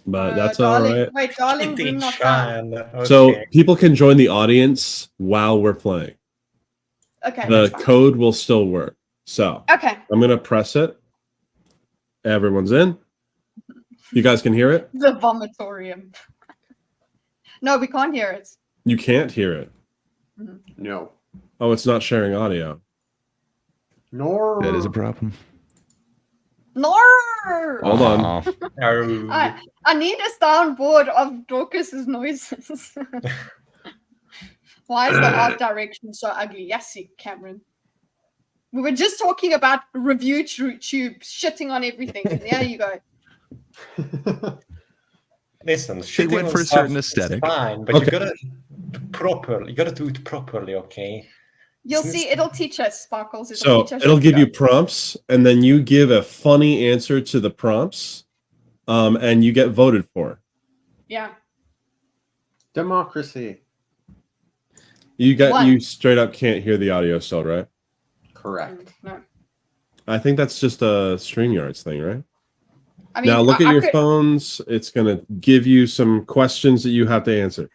Speaker 4: But that's all
Speaker 2: Darling,
Speaker 4: right.
Speaker 2: Wait, Darling, room not found.
Speaker 4: So people can join the audience while we're playing.
Speaker 2: Okay.
Speaker 4: The
Speaker 2: that's fine.
Speaker 4: code will still work. So
Speaker 2: Okay.
Speaker 4: I'm going to press it. Everyone's in. You guys can hear it?
Speaker 2: The vomitorium. No, we can't hear it.
Speaker 4: You can't hear it.
Speaker 3: No.
Speaker 4: Oh, it's not sharing audio.
Speaker 3: No.
Speaker 5: That is a problem.
Speaker 2: No.
Speaker 4: Hold on.
Speaker 2: I need a soundboard of Dorcas's noises. Why is the art direction so ugly? Yes, Cameron. We were just talking about review tube shitting on everything. And there you go.
Speaker 9: Listen,
Speaker 5: They
Speaker 9: shitting
Speaker 5: went
Speaker 9: on
Speaker 5: for a
Speaker 9: stuff
Speaker 5: certain
Speaker 9: is
Speaker 5: aesthetic.
Speaker 9: fine, but you gotta do it properly, okay?
Speaker 2: You'll see, it'll teach us, Sparkles.
Speaker 4: So
Speaker 2: teach us
Speaker 4: it'll give you
Speaker 2: stuff.
Speaker 4: prompts, and then you give a funny answer to the prompts, and you get voted for.
Speaker 2: Yeah.
Speaker 3: Democracy.
Speaker 4: You straight up can't hear the audio still, right?
Speaker 3: Correct.
Speaker 2: No.
Speaker 4: I think that's just a StreamYards thing, right?
Speaker 2: I mean,
Speaker 4: now look at your
Speaker 2: could...
Speaker 4: phones. It's gonna give you some questions that you have to answer.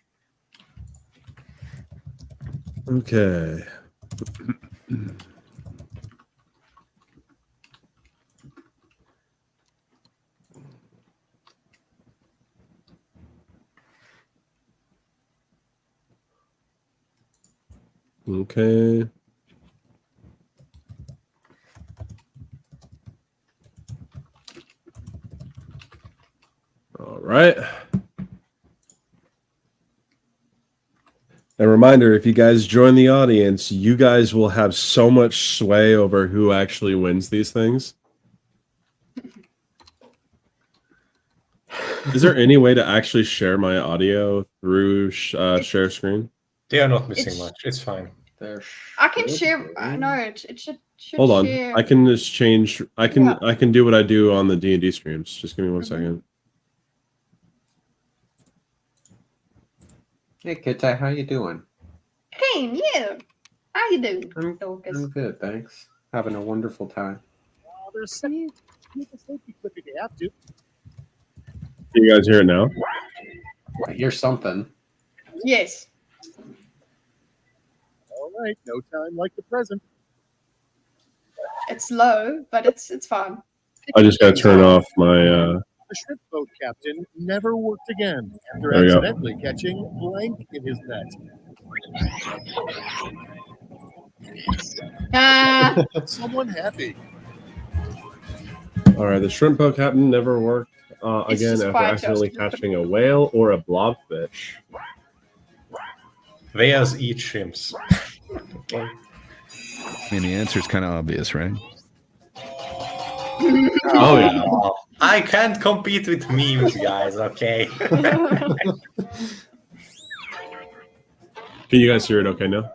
Speaker 4: Okay. Okay. All right. A reminder, if you guys join the audience, you guys will have so much sway over who actually wins these things. Is there any way to actually share my audio through share screen?
Speaker 9: They are not missing much. It's fine.
Speaker 2: I can share. No, it should
Speaker 4: Hold on.
Speaker 2: share.
Speaker 4: I can just change. I can do what I do on the D&D streams. Just give me 1 second.
Speaker 3: Hey, Kitty, how you doing?
Speaker 2: Hey, you. How you doing, Dorcas?
Speaker 3: I'm good, thanks. Having a wonderful time.
Speaker 11: There's safety clip if you have to.
Speaker 4: Can you guys hear it now?
Speaker 3: I hear something.
Speaker 2: Yes.
Speaker 11: All right, no time like the present.
Speaker 2: It's low, but it's fine.
Speaker 4: I just got to turn off my.
Speaker 11: The shrimp boat captain never worked again after
Speaker 4: There we go.
Speaker 11: accidentally catching blank in his net. Someone happy.
Speaker 4: All right, the shrimp boat captain never worked again
Speaker 2: just
Speaker 4: after
Speaker 2: quiet,
Speaker 4: accidentally
Speaker 2: Justin.
Speaker 4: catching a whale or a blobfish.
Speaker 9: Whales eat shrimps. Okay.
Speaker 5: I mean, the answer is kind of obvious, right?
Speaker 4: Oh yeah.
Speaker 9: I can't compete with memes, guys. Okay.
Speaker 4: Can you guys hear it okay now?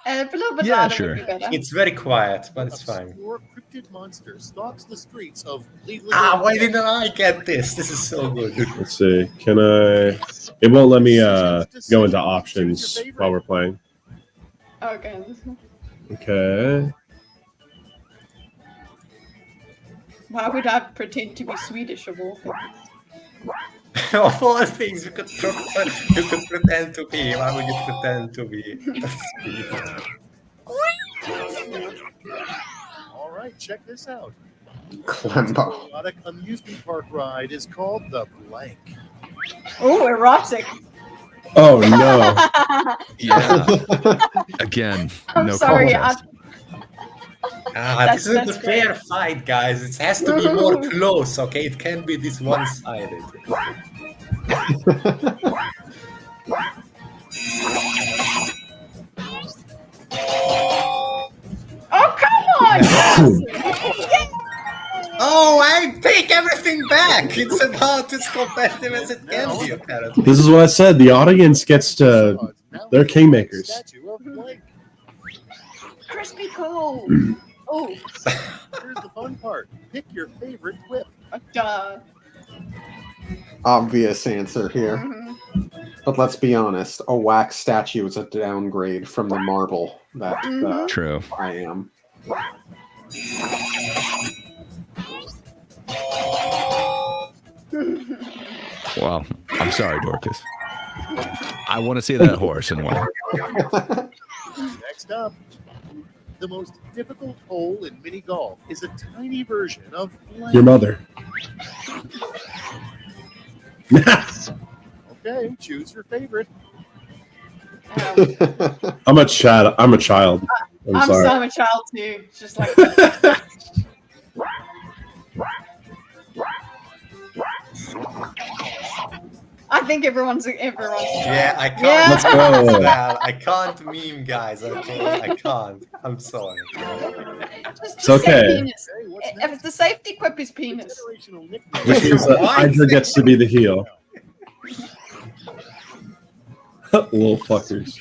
Speaker 2: A little bit
Speaker 5: Yeah,
Speaker 2: louder
Speaker 5: sure.
Speaker 2: would be better.
Speaker 9: It's very quiet, but it's fine.
Speaker 11: Your cryptid monster stalks the streets of legally.
Speaker 9: Why didn't I get this? This is so good.
Speaker 4: Let's see. Can I? It won't let me go into options while we're playing.
Speaker 2: Okay.
Speaker 4: Okay.
Speaker 2: Why would I pretend to be Swedish of all things?
Speaker 9: Of all things you could pretend to be, why would you pretend to be?
Speaker 11: All right, check this out.
Speaker 3: Clembo.
Speaker 11: Erotic amusement park ride is called the Blank.
Speaker 2: Oh, erotic.
Speaker 4: Oh no.
Speaker 5: Yeah. Again,
Speaker 2: I'm
Speaker 5: no
Speaker 2: sorry.
Speaker 5: contest.
Speaker 9: This isn't a
Speaker 2: That's
Speaker 9: fair
Speaker 2: great.
Speaker 9: fight, guys. It has to be more close, okay? It can't be this one-sided.
Speaker 2: Oh, come on! Yes!
Speaker 9: Oh, I take everything back. It's about as competitive as it can be, apparently.
Speaker 4: This is what I said. The audience gets to. They're kingmakers.
Speaker 11: Statue of Blank.
Speaker 2: Crispy cold. Oh,
Speaker 11: Here's the fun part. Pick your favorite whip.
Speaker 2: duh.
Speaker 3: Obvious answer here.
Speaker 2: Mhm.
Speaker 3: But let's be honest, a wax statue is a downgrade from the marble that
Speaker 5: True.
Speaker 3: I am.
Speaker 5: Well, I'm sorry, Dorcas. I want to see that horse and why.
Speaker 11: Next up, the most difficult hole in mini golf is a tiny version of Blank.
Speaker 4: Your mother.
Speaker 11: Okay, choose your favorite.
Speaker 4: I'm a child. I'm a child.
Speaker 2: I'm
Speaker 4: sorry.
Speaker 2: so a child too. It's just like. I think everyone's.
Speaker 9: Yeah, I can't.
Speaker 2: Yeah.
Speaker 4: Let's go.
Speaker 9: Well, I can't meme, guys. Okay, I can't. I'm sorry.
Speaker 2: Just
Speaker 4: It's
Speaker 2: say
Speaker 4: okay.
Speaker 2: penis. If the safety quip is penis.
Speaker 4: Which means that Hydra gets to be the heel. Little fuckers.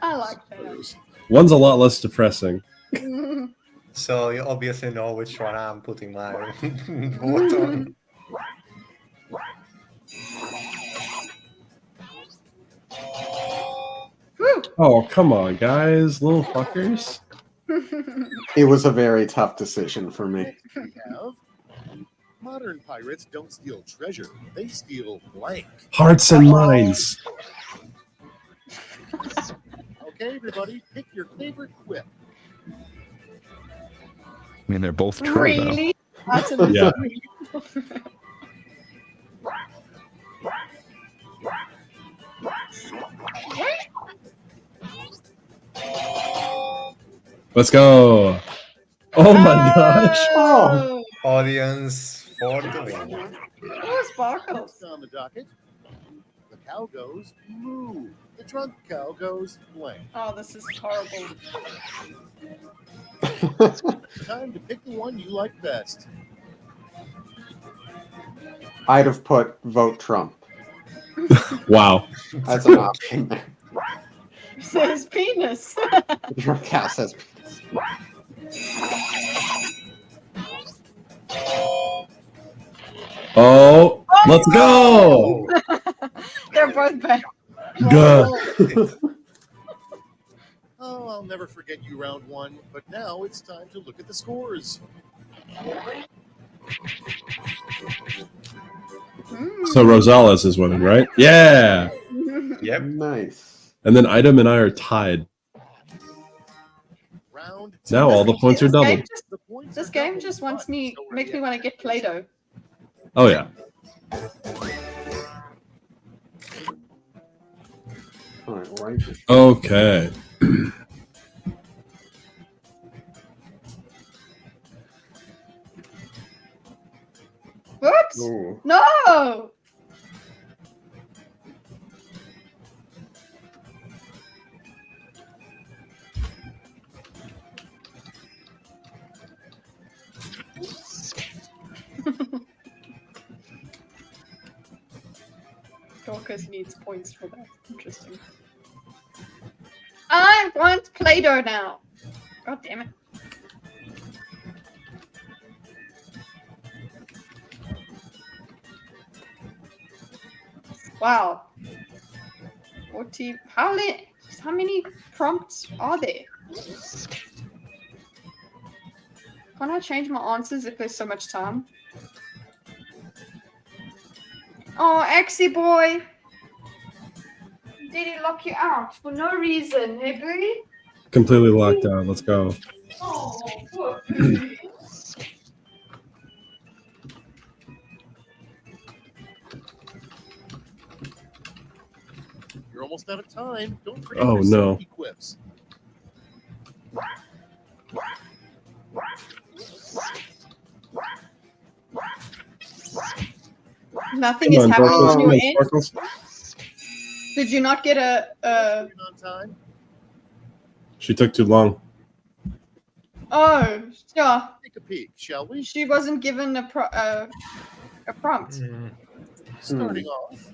Speaker 2: I like that.
Speaker 4: One's a lot less depressing.
Speaker 9: So you obviously know which one I'm putting my vote on.
Speaker 4: Oh, come on, guys. Little fuckers.
Speaker 3: It was a very tough decision for me.
Speaker 11: Modern pirates don't steal treasure, they steal blank.
Speaker 4: Hearts and minds.
Speaker 11: Okay, everybody, pick your favorite quip.
Speaker 5: I mean, they're both true,
Speaker 2: Really? That's
Speaker 4: Yeah. Let's go. Oh my gosh.
Speaker 2: Oh.
Speaker 9: Audience for the win.
Speaker 2: Oh, sparkles.
Speaker 11: On the docket, the cow goes moo. The drunk cow goes blank.
Speaker 2: Oh, this is horrible.
Speaker 11: Time to pick the one you like best.
Speaker 3: I'd have put vote Trump.
Speaker 4: Wow.
Speaker 3: That's an option there.
Speaker 2: It says penis.
Speaker 3: Your cow says penis.
Speaker 4: Oh, let's go.
Speaker 2: They're both bad.
Speaker 4: Duh.
Speaker 11: Oh, I'll never forget you round one, but now it's time to look at the scores.
Speaker 4: So Rosales is winning, right? Yeah.
Speaker 9: Yep.
Speaker 3: Nice.
Speaker 4: And then Item and I are tied. Now all the points are doubled.
Speaker 2: This game just makes me want to get Play-Doh.
Speaker 4: Oh yeah.
Speaker 3: All right, right.
Speaker 4: Okay.
Speaker 2: Whoops!
Speaker 3: Ooh.
Speaker 2: No! Dorcas needs points for that. Interesting. I want Play-Doh now. God damn it. Wow. 40. How many prompts are there? Can't I change my answers if there's so much time? Oh, Axie boy. Did he lock you out for no reason, hey booty?
Speaker 4: Completely locked out. Let's go.
Speaker 2: Oh, poor booty.
Speaker 11: You're almost out of time. Don't forget
Speaker 4: Oh,
Speaker 11: your
Speaker 4: no.
Speaker 11: safety quips.
Speaker 2: Nothing
Speaker 4: Come
Speaker 2: is
Speaker 4: on,
Speaker 2: happening
Speaker 4: Sparkles,
Speaker 2: on
Speaker 4: come
Speaker 2: your
Speaker 4: on,
Speaker 2: end.
Speaker 4: Sparkles.
Speaker 2: Did you not get a
Speaker 11: On time.
Speaker 4: She took too long.
Speaker 2: Oh, yeah.
Speaker 11: Take a peek, shall we?
Speaker 2: She wasn't given a prompt.
Speaker 11: Starting off.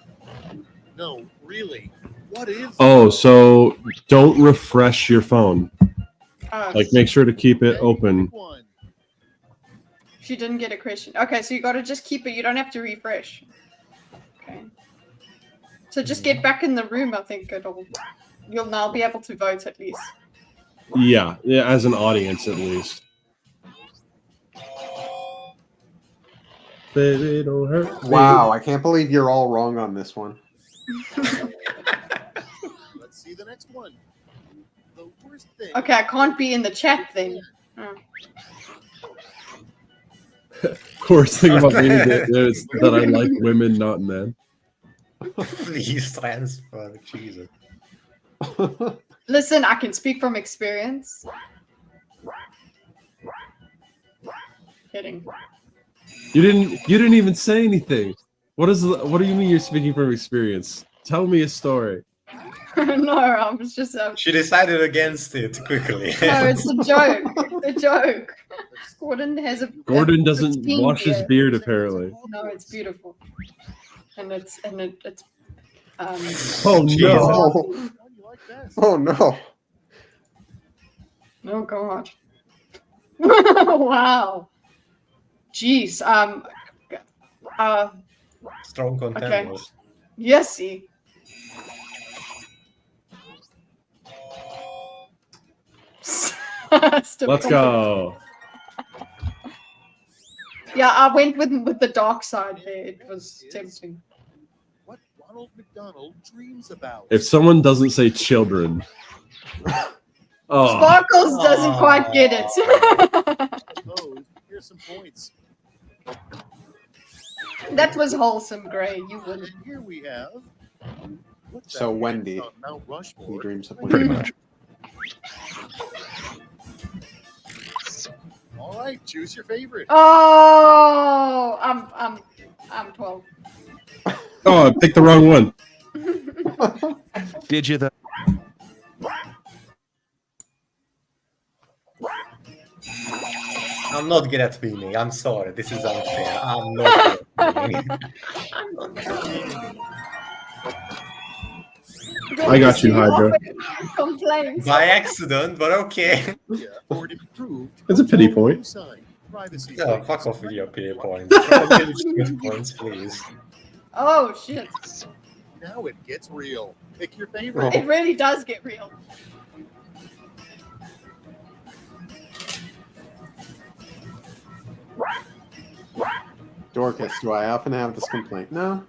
Speaker 11: No, really. What is?
Speaker 4: Oh, so don't refresh your phone.
Speaker 2: Oh,
Speaker 4: Like, make sure to keep it open.
Speaker 2: she didn't get a question. Okay, so you got to just keep it. You don't have to refresh. Okay. So just get back in the room. I think you'll now be able to vote at least.
Speaker 4: Yeah, as an audience at least. Baby, don't hurt me.
Speaker 3: Wow, I can't believe you're all wrong on this one.
Speaker 11: Let's see the next one. The worst thing.
Speaker 2: Okay, I can't be in the chat then. Oh.
Speaker 4: Worst thing about being gay is that I like women, not men.
Speaker 9: Please transfer, Jesus.
Speaker 2: Listen, I can speak from experience. Kidding.
Speaker 4: You didn't even say anything. What do you mean you're speaking from experience? Tell me a story.
Speaker 2: No, I was just.
Speaker 9: She decided against it quickly.
Speaker 2: No, it's a joke. It's a joke. Gordon has a.
Speaker 4: Gordon doesn't
Speaker 2: pristine
Speaker 4: wash his beard apparently.
Speaker 2: No, it's beautiful, and it's
Speaker 4: Oh no!
Speaker 3: Oh no!
Speaker 2: Oh god! Wow. Jeez.
Speaker 9: Strong
Speaker 2: Okay.
Speaker 9: contenders.
Speaker 2: Yes. See.
Speaker 4: Let's go.
Speaker 2: Yeah, I went with the dark side there. It was tempting.
Speaker 19: What Ronald McDonald dreams about.
Speaker 4: If someone doesn't say children, oh,
Speaker 2: Sparkles doesn't quite get it.
Speaker 19: Here's some points.
Speaker 2: That was wholesome, Gray. You win.
Speaker 19: Here we have.
Speaker 3: So Wendy,
Speaker 19: Mount Rushmore.
Speaker 3: he dreams of
Speaker 5: Pretty much.
Speaker 19: All right, choose your favorite.
Speaker 2: Oh, I'm 12.
Speaker 4: oh, I picked the wrong one.
Speaker 5: Did you though?
Speaker 9: I'm not good at winning. I'm sorry. This is unfair. I'm not good at winning.
Speaker 4: I got you, Hydra.
Speaker 2: Complaints.
Speaker 9: By accident, but okay.
Speaker 4: It's a pity point.
Speaker 9: No, fuck off with your pity points. Good points, please.
Speaker 2: Oh shit!
Speaker 19: Now it gets real. Pick your favorite.
Speaker 2: It really does get real.
Speaker 3: Dorcas, do I often have this complaint? No.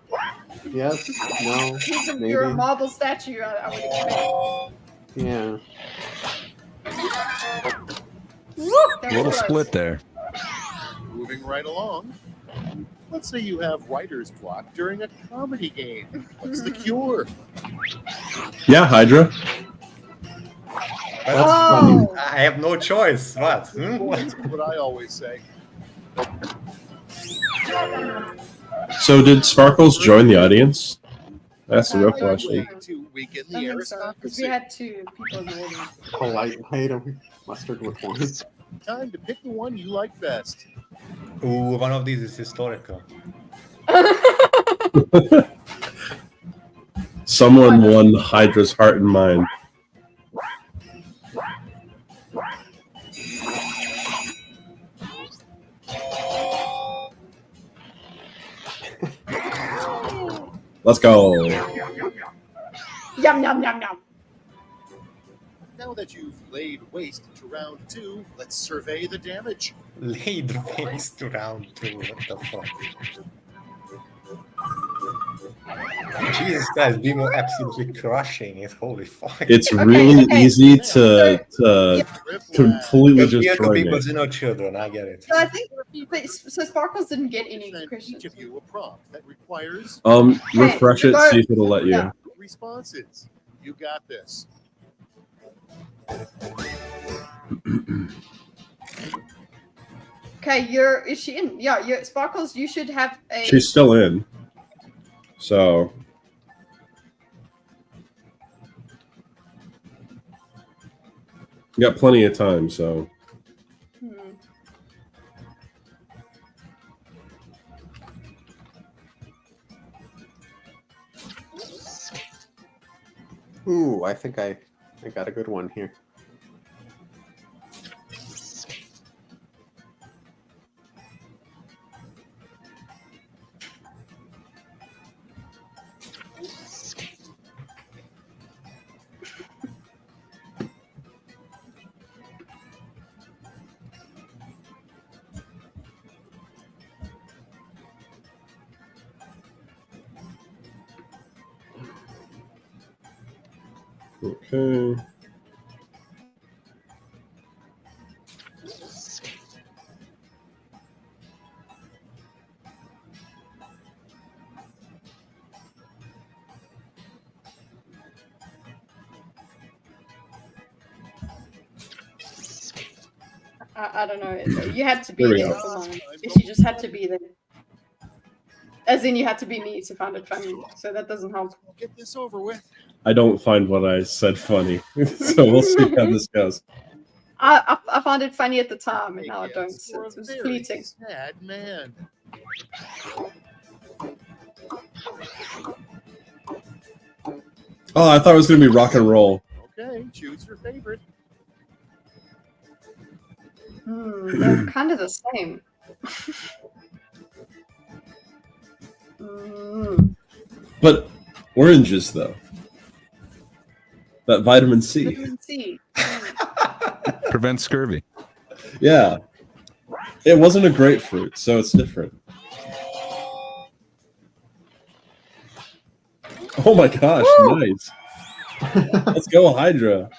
Speaker 3: Yes. No. Maybe.
Speaker 2: You're a marble statue. I would expect.
Speaker 3: Yeah.
Speaker 5: A little split there.
Speaker 19: Moving right along. Let's say you have writer's block during a comedy game. What's the cure?
Speaker 4: Yeah, Hydra.
Speaker 2: Oh.
Speaker 9: I have no choice. What?
Speaker 19: That's what I always say.
Speaker 4: So did Sparkles join the audience? That's the real question.
Speaker 19: To weaken the
Speaker 2: I think so, 'cause we
Speaker 19: aristocracy.
Speaker 2: had 2 people in the audience.
Speaker 3: Polite item. Mustard with one.
Speaker 19: Time to pick the one you like best.
Speaker 9: Ooh, one of these is historical.
Speaker 4: Someone won Hydra's heart and mind. Let's go.
Speaker 2: Yum yum yum yum.
Speaker 19: Now that you've laid waste to round 2, let's survey the damage.
Speaker 9: Laid waste to round 2. What the fuck? Jesus Christ, Bimo absolutely crushing it. Holy fuck.
Speaker 4: It's really easy to completely
Speaker 9: Because
Speaker 4: destroy me.
Speaker 9: people, no children. I get it.
Speaker 2: So I think so. Sparkles didn't get any questions.
Speaker 19: Give you a prompt that requires
Speaker 4: Refresh it, see if it'll let you.
Speaker 2: Yeah.
Speaker 19: responses. You got this.
Speaker 2: Okay, is she in? Yeah, Sparkles. You should have a.
Speaker 4: She's still in. So you got plenty of time, so
Speaker 3: Ooh, I think I got a good one here.
Speaker 4: okay.
Speaker 2: I don't know. You had to be
Speaker 4: There we
Speaker 2: there
Speaker 4: go.
Speaker 2: for mine. She just had to be there. As in, you had to be me to find it funny. So that doesn't help.
Speaker 19: Get this over with.
Speaker 4: I don't find what I said funny, so we'll see how this goes.
Speaker 2: I found it funny at the time, and now I don't. So it was
Speaker 19: Very
Speaker 2: fleeting.
Speaker 19: sad man.
Speaker 4: Oh, I thought it was gonna be rock and roll.
Speaker 19: Okay, choose your favorite.
Speaker 2: They're kind of the same.
Speaker 4: But oranges, though. That vitamin C.
Speaker 2: Vitamin C.
Speaker 5: Prevents scurvy.
Speaker 4: Yeah. It wasn't a grapefruit, so it's different. Oh my gosh, nice. Let's go, Hydra.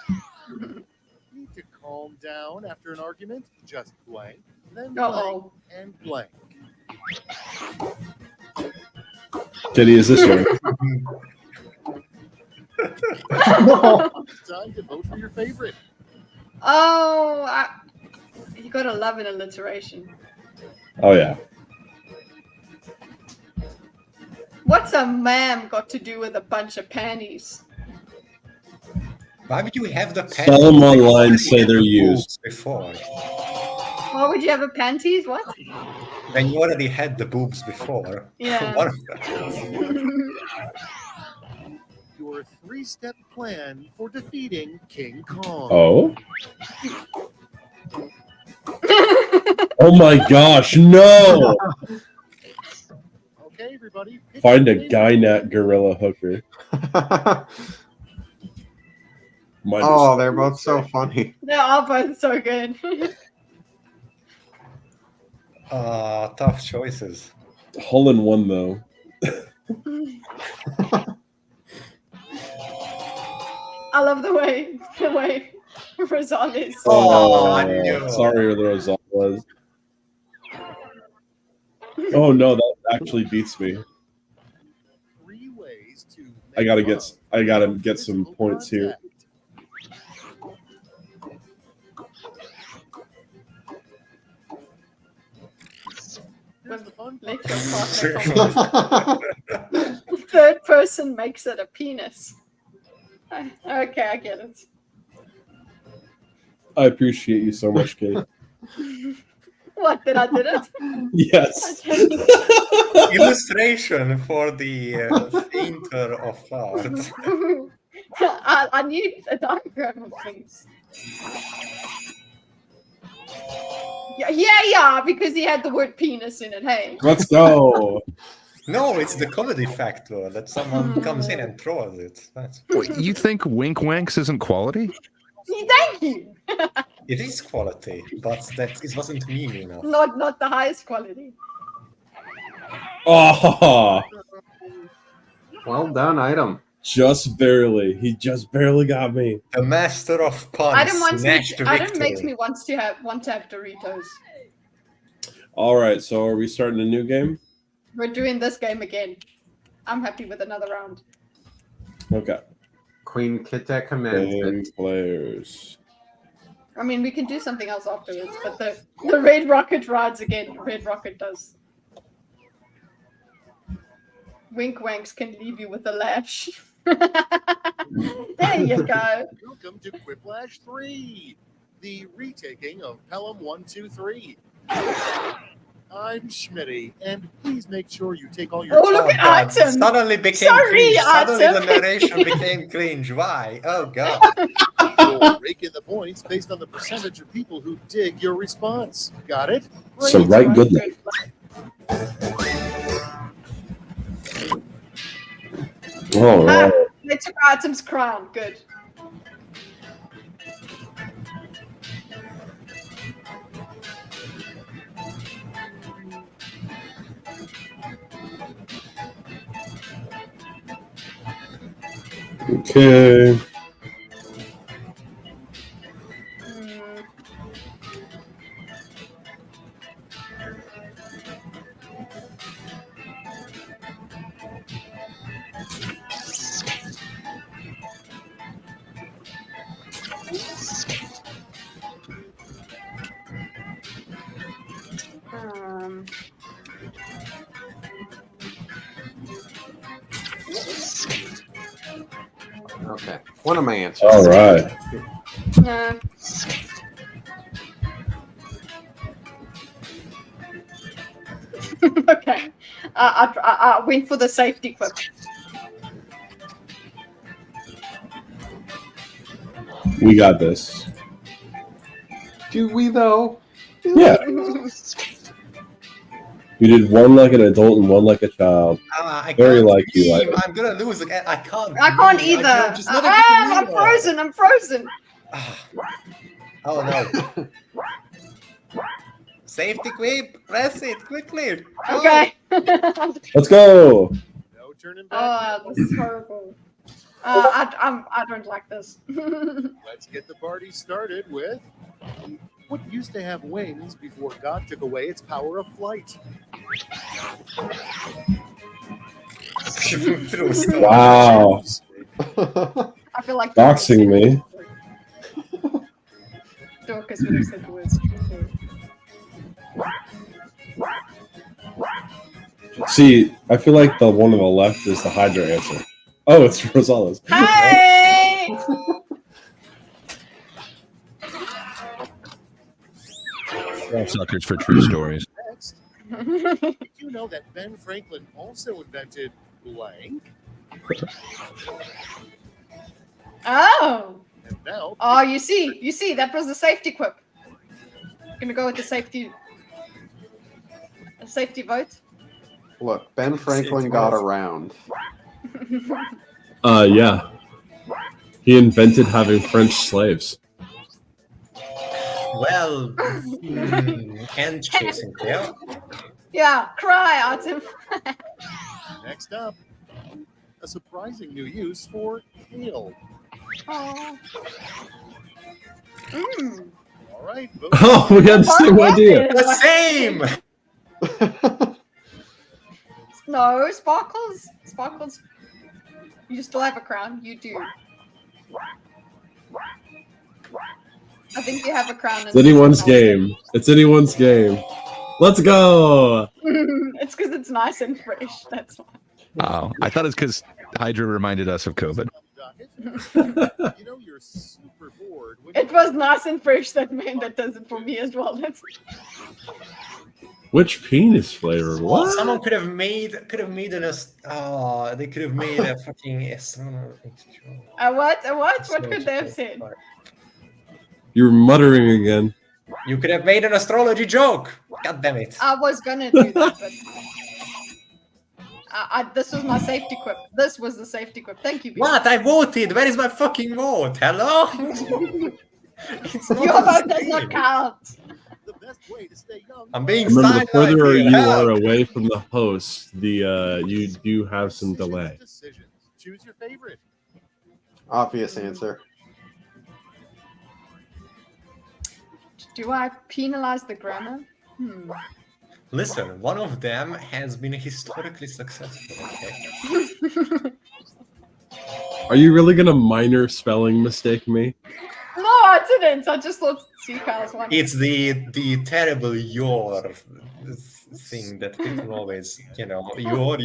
Speaker 19: Need to calm down after an argument? Just blank, then
Speaker 2: Uh-oh.
Speaker 19: blank, and blank.
Speaker 4: Kitty, is this right?
Speaker 19: Time to vote for your favorite.
Speaker 2: Oh, you gotta love an alliteration.
Speaker 4: Oh, yeah.
Speaker 2: What's a ma'am got to do with a bunch of panties?
Speaker 9: Why would you have the panties?
Speaker 4: Some online say they're used.
Speaker 9: Before.
Speaker 2: Why would you have a panties? What?
Speaker 9: When you already had the boobs before.
Speaker 2: Yeah.
Speaker 9: One of them.
Speaker 19: Your 3-step plan for defeating King Kong.
Speaker 4: Oh? Oh my gosh, no!
Speaker 19: Okay, everybody. pick
Speaker 4: Find
Speaker 19: your
Speaker 4: a
Speaker 19: favorite.
Speaker 4: Gynet gorilla hooker. Mine
Speaker 3: Oh,
Speaker 4: is-
Speaker 3: they're both so funny.
Speaker 2: They are both so good.
Speaker 9: Tough choices.
Speaker 4: Hole in one, though.
Speaker 2: I love the way Rosales.
Speaker 4: Oh, sorry, the result was. Oh no, that actually beats me.
Speaker 19: 3 ways to
Speaker 4: I gotta get some points here.
Speaker 19: Here's the fun
Speaker 2: Let
Speaker 19: part.
Speaker 2: your partner third person makes it a penis. Okay, I get it.
Speaker 4: I appreciate you so much, Kate.
Speaker 2: What, that I did it?
Speaker 4: Yes.
Speaker 9: Illustration for the painter of art.
Speaker 2: I need a diagram of things. Yeah, because he had the word penis in it, hey.
Speaker 4: Let's go.
Speaker 9: No, it's the comedy factor that someone comes in and throws it. That's
Speaker 5: Wait, you think Wink Wanks isn't quality?
Speaker 2: Thank you.
Speaker 9: it is quality, but that it wasn't mean enough.
Speaker 2: Not the highest quality.
Speaker 4: Oh,
Speaker 3: Well done, Item.
Speaker 4: just barely. He just barely got me.
Speaker 9: The master of puns.
Speaker 2: Adam
Speaker 9: snatched
Speaker 2: makes
Speaker 9: victory.
Speaker 2: me want to have Doritos.
Speaker 4: All right, so are we starting a new game?
Speaker 2: We're doing this game again. I'm happy with another round.
Speaker 4: Okay.
Speaker 3: Queen Kitta commands
Speaker 4: Game
Speaker 3: it.
Speaker 4: players.
Speaker 2: I mean, we can do something else afterwards, but the Red Rocket rides again. Red Rocket does. Wink Wanks can leave you with a lash. There you go.
Speaker 19: Welcome to Quiplash 3, the retaking of Pelham 123. I'm Schmitty, and please make sure you take all your
Speaker 2: Oh, look at
Speaker 9: God,
Speaker 2: Item.
Speaker 9: Suddenly became
Speaker 2: Sorry,
Speaker 9: cringe. Suddenly the
Speaker 2: Item.
Speaker 9: narration became cringe. Why? Oh God.
Speaker 19: You'll rake in the points based on the percentage of people who dig your response. Got it?
Speaker 4: So right good luck. All right.
Speaker 2: They took Item's crown. Good.
Speaker 4: Okay.
Speaker 3: Okay. One of my answers.
Speaker 4: All right.
Speaker 2: No. Okay. I went for the safety quip.
Speaker 4: We got this.
Speaker 3: Do we though?
Speaker 4: Yeah. You did one like an adult and one like a child.
Speaker 9: I
Speaker 4: Very
Speaker 9: can't
Speaker 4: like you.
Speaker 9: believe
Speaker 4: Like
Speaker 9: I'm gonna lose again. I can't.
Speaker 2: I can't
Speaker 9: believe
Speaker 2: either.
Speaker 9: I'm just not a
Speaker 2: I'm
Speaker 9: good
Speaker 2: frozen. I'm frozen.
Speaker 9: Oh no. Safety quip. Press it quickly. Go.
Speaker 2: Okay.
Speaker 4: Let's go.
Speaker 19: No turning back.
Speaker 2: Oh, this is horrible. I don't like this.
Speaker 19: Let's get the party started with what used to have wings before God took away its power of flight.
Speaker 4: Wow.
Speaker 2: I feel like
Speaker 4: Doxing me.
Speaker 2: Dorcas would have said the words.
Speaker 4: See, I feel like the one on the left is the Hydra answer. Oh, it's Rosales.
Speaker 2: Hey!
Speaker 5: Suckers for true stories.
Speaker 19: Next, did you know that Ben Franklin also invented blank?
Speaker 2: Oh.
Speaker 19: And now,
Speaker 2: Oh, you see, that was the safety quip. Gonna go with the safety vote.
Speaker 3: Look, Ben Franklin got around.
Speaker 4: Yeah. He invented having French slaves.
Speaker 9: Well, hand chasing, yeah.
Speaker 2: Yeah, cry, Artem.
Speaker 19: next up, a surprising new use for hail.
Speaker 2: Oh. Mm.
Speaker 19: All right, vote.
Speaker 4: Oh, we had the same idea.
Speaker 9: The same.
Speaker 2: No, Sparkles. Sparkles. You still have a crown. You do. I think you have a crown.
Speaker 4: It's anyone's game. It's anyone's game. Let's go.
Speaker 2: It's because it's nice and fresh. That's why.
Speaker 5: Oh, I thought it's because Hydra reminded us of COVID.
Speaker 19: You know you're super bored when
Speaker 2: It was nice and fresh. That does it for me as well. That's...
Speaker 4: Which penis flavor? What?
Speaker 9: Someone could have made they could have made a fucking
Speaker 2: A what? A what? What could they have said?
Speaker 4: You're muttering again.
Speaker 9: You could have made an astrology joke. God damn it.
Speaker 2: I was gonna do that, but this was my safety quip. This was the safety quip. Thank you.
Speaker 9: What? I voted. Where is my fucking vote? Hello?
Speaker 2: Your vote does not count.
Speaker 19: the best way to stay young.
Speaker 9: I'm being
Speaker 4: Remember, the
Speaker 9: sidelined
Speaker 4: further
Speaker 9: here.
Speaker 4: you
Speaker 9: Help.
Speaker 4: are away from the host, the you do have some delay.
Speaker 19: Decisions. Choose your favorite.
Speaker 3: Obvious answer.
Speaker 2: Do I penalize the grammar?
Speaker 9: Listen, one of them has been historically successful. Okay?
Speaker 4: Are you really gonna minor spelling mistake me?
Speaker 2: No, I didn't. I just thought Seacals one.
Speaker 9: It's the terrible your thing that people always, your.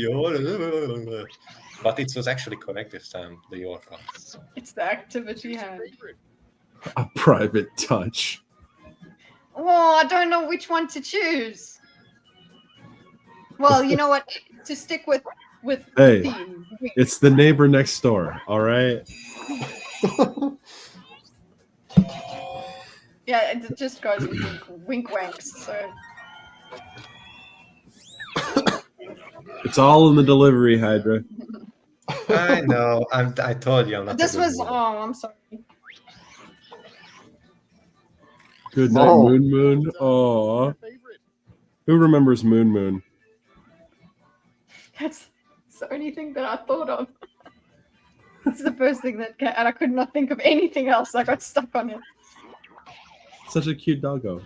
Speaker 9: But it was actually correct this time, the your part.
Speaker 2: It's the activity hand.
Speaker 4: A private touch.
Speaker 2: Oh, I don't know which one to choose. Well, you know what? To stick with
Speaker 4: Hey,
Speaker 2: theme.
Speaker 4: it's the neighbor next door. All right.
Speaker 2: Yeah, it just goes with wink wanks. So
Speaker 4: It's all in the delivery, Hydra.
Speaker 9: I know. I told you I'm not.
Speaker 2: this
Speaker 9: a good
Speaker 2: was.
Speaker 9: reader.
Speaker 2: Oh, I'm sorry.
Speaker 4: Good night,
Speaker 3: Oh.
Speaker 4: Moon Moon. Aw. Who remembers Moon Moon?
Speaker 2: That's the only thing that I thought of. It's the first thing that came, and I could not think of anything else. I got stuck on it.
Speaker 4: Such a cute doggo.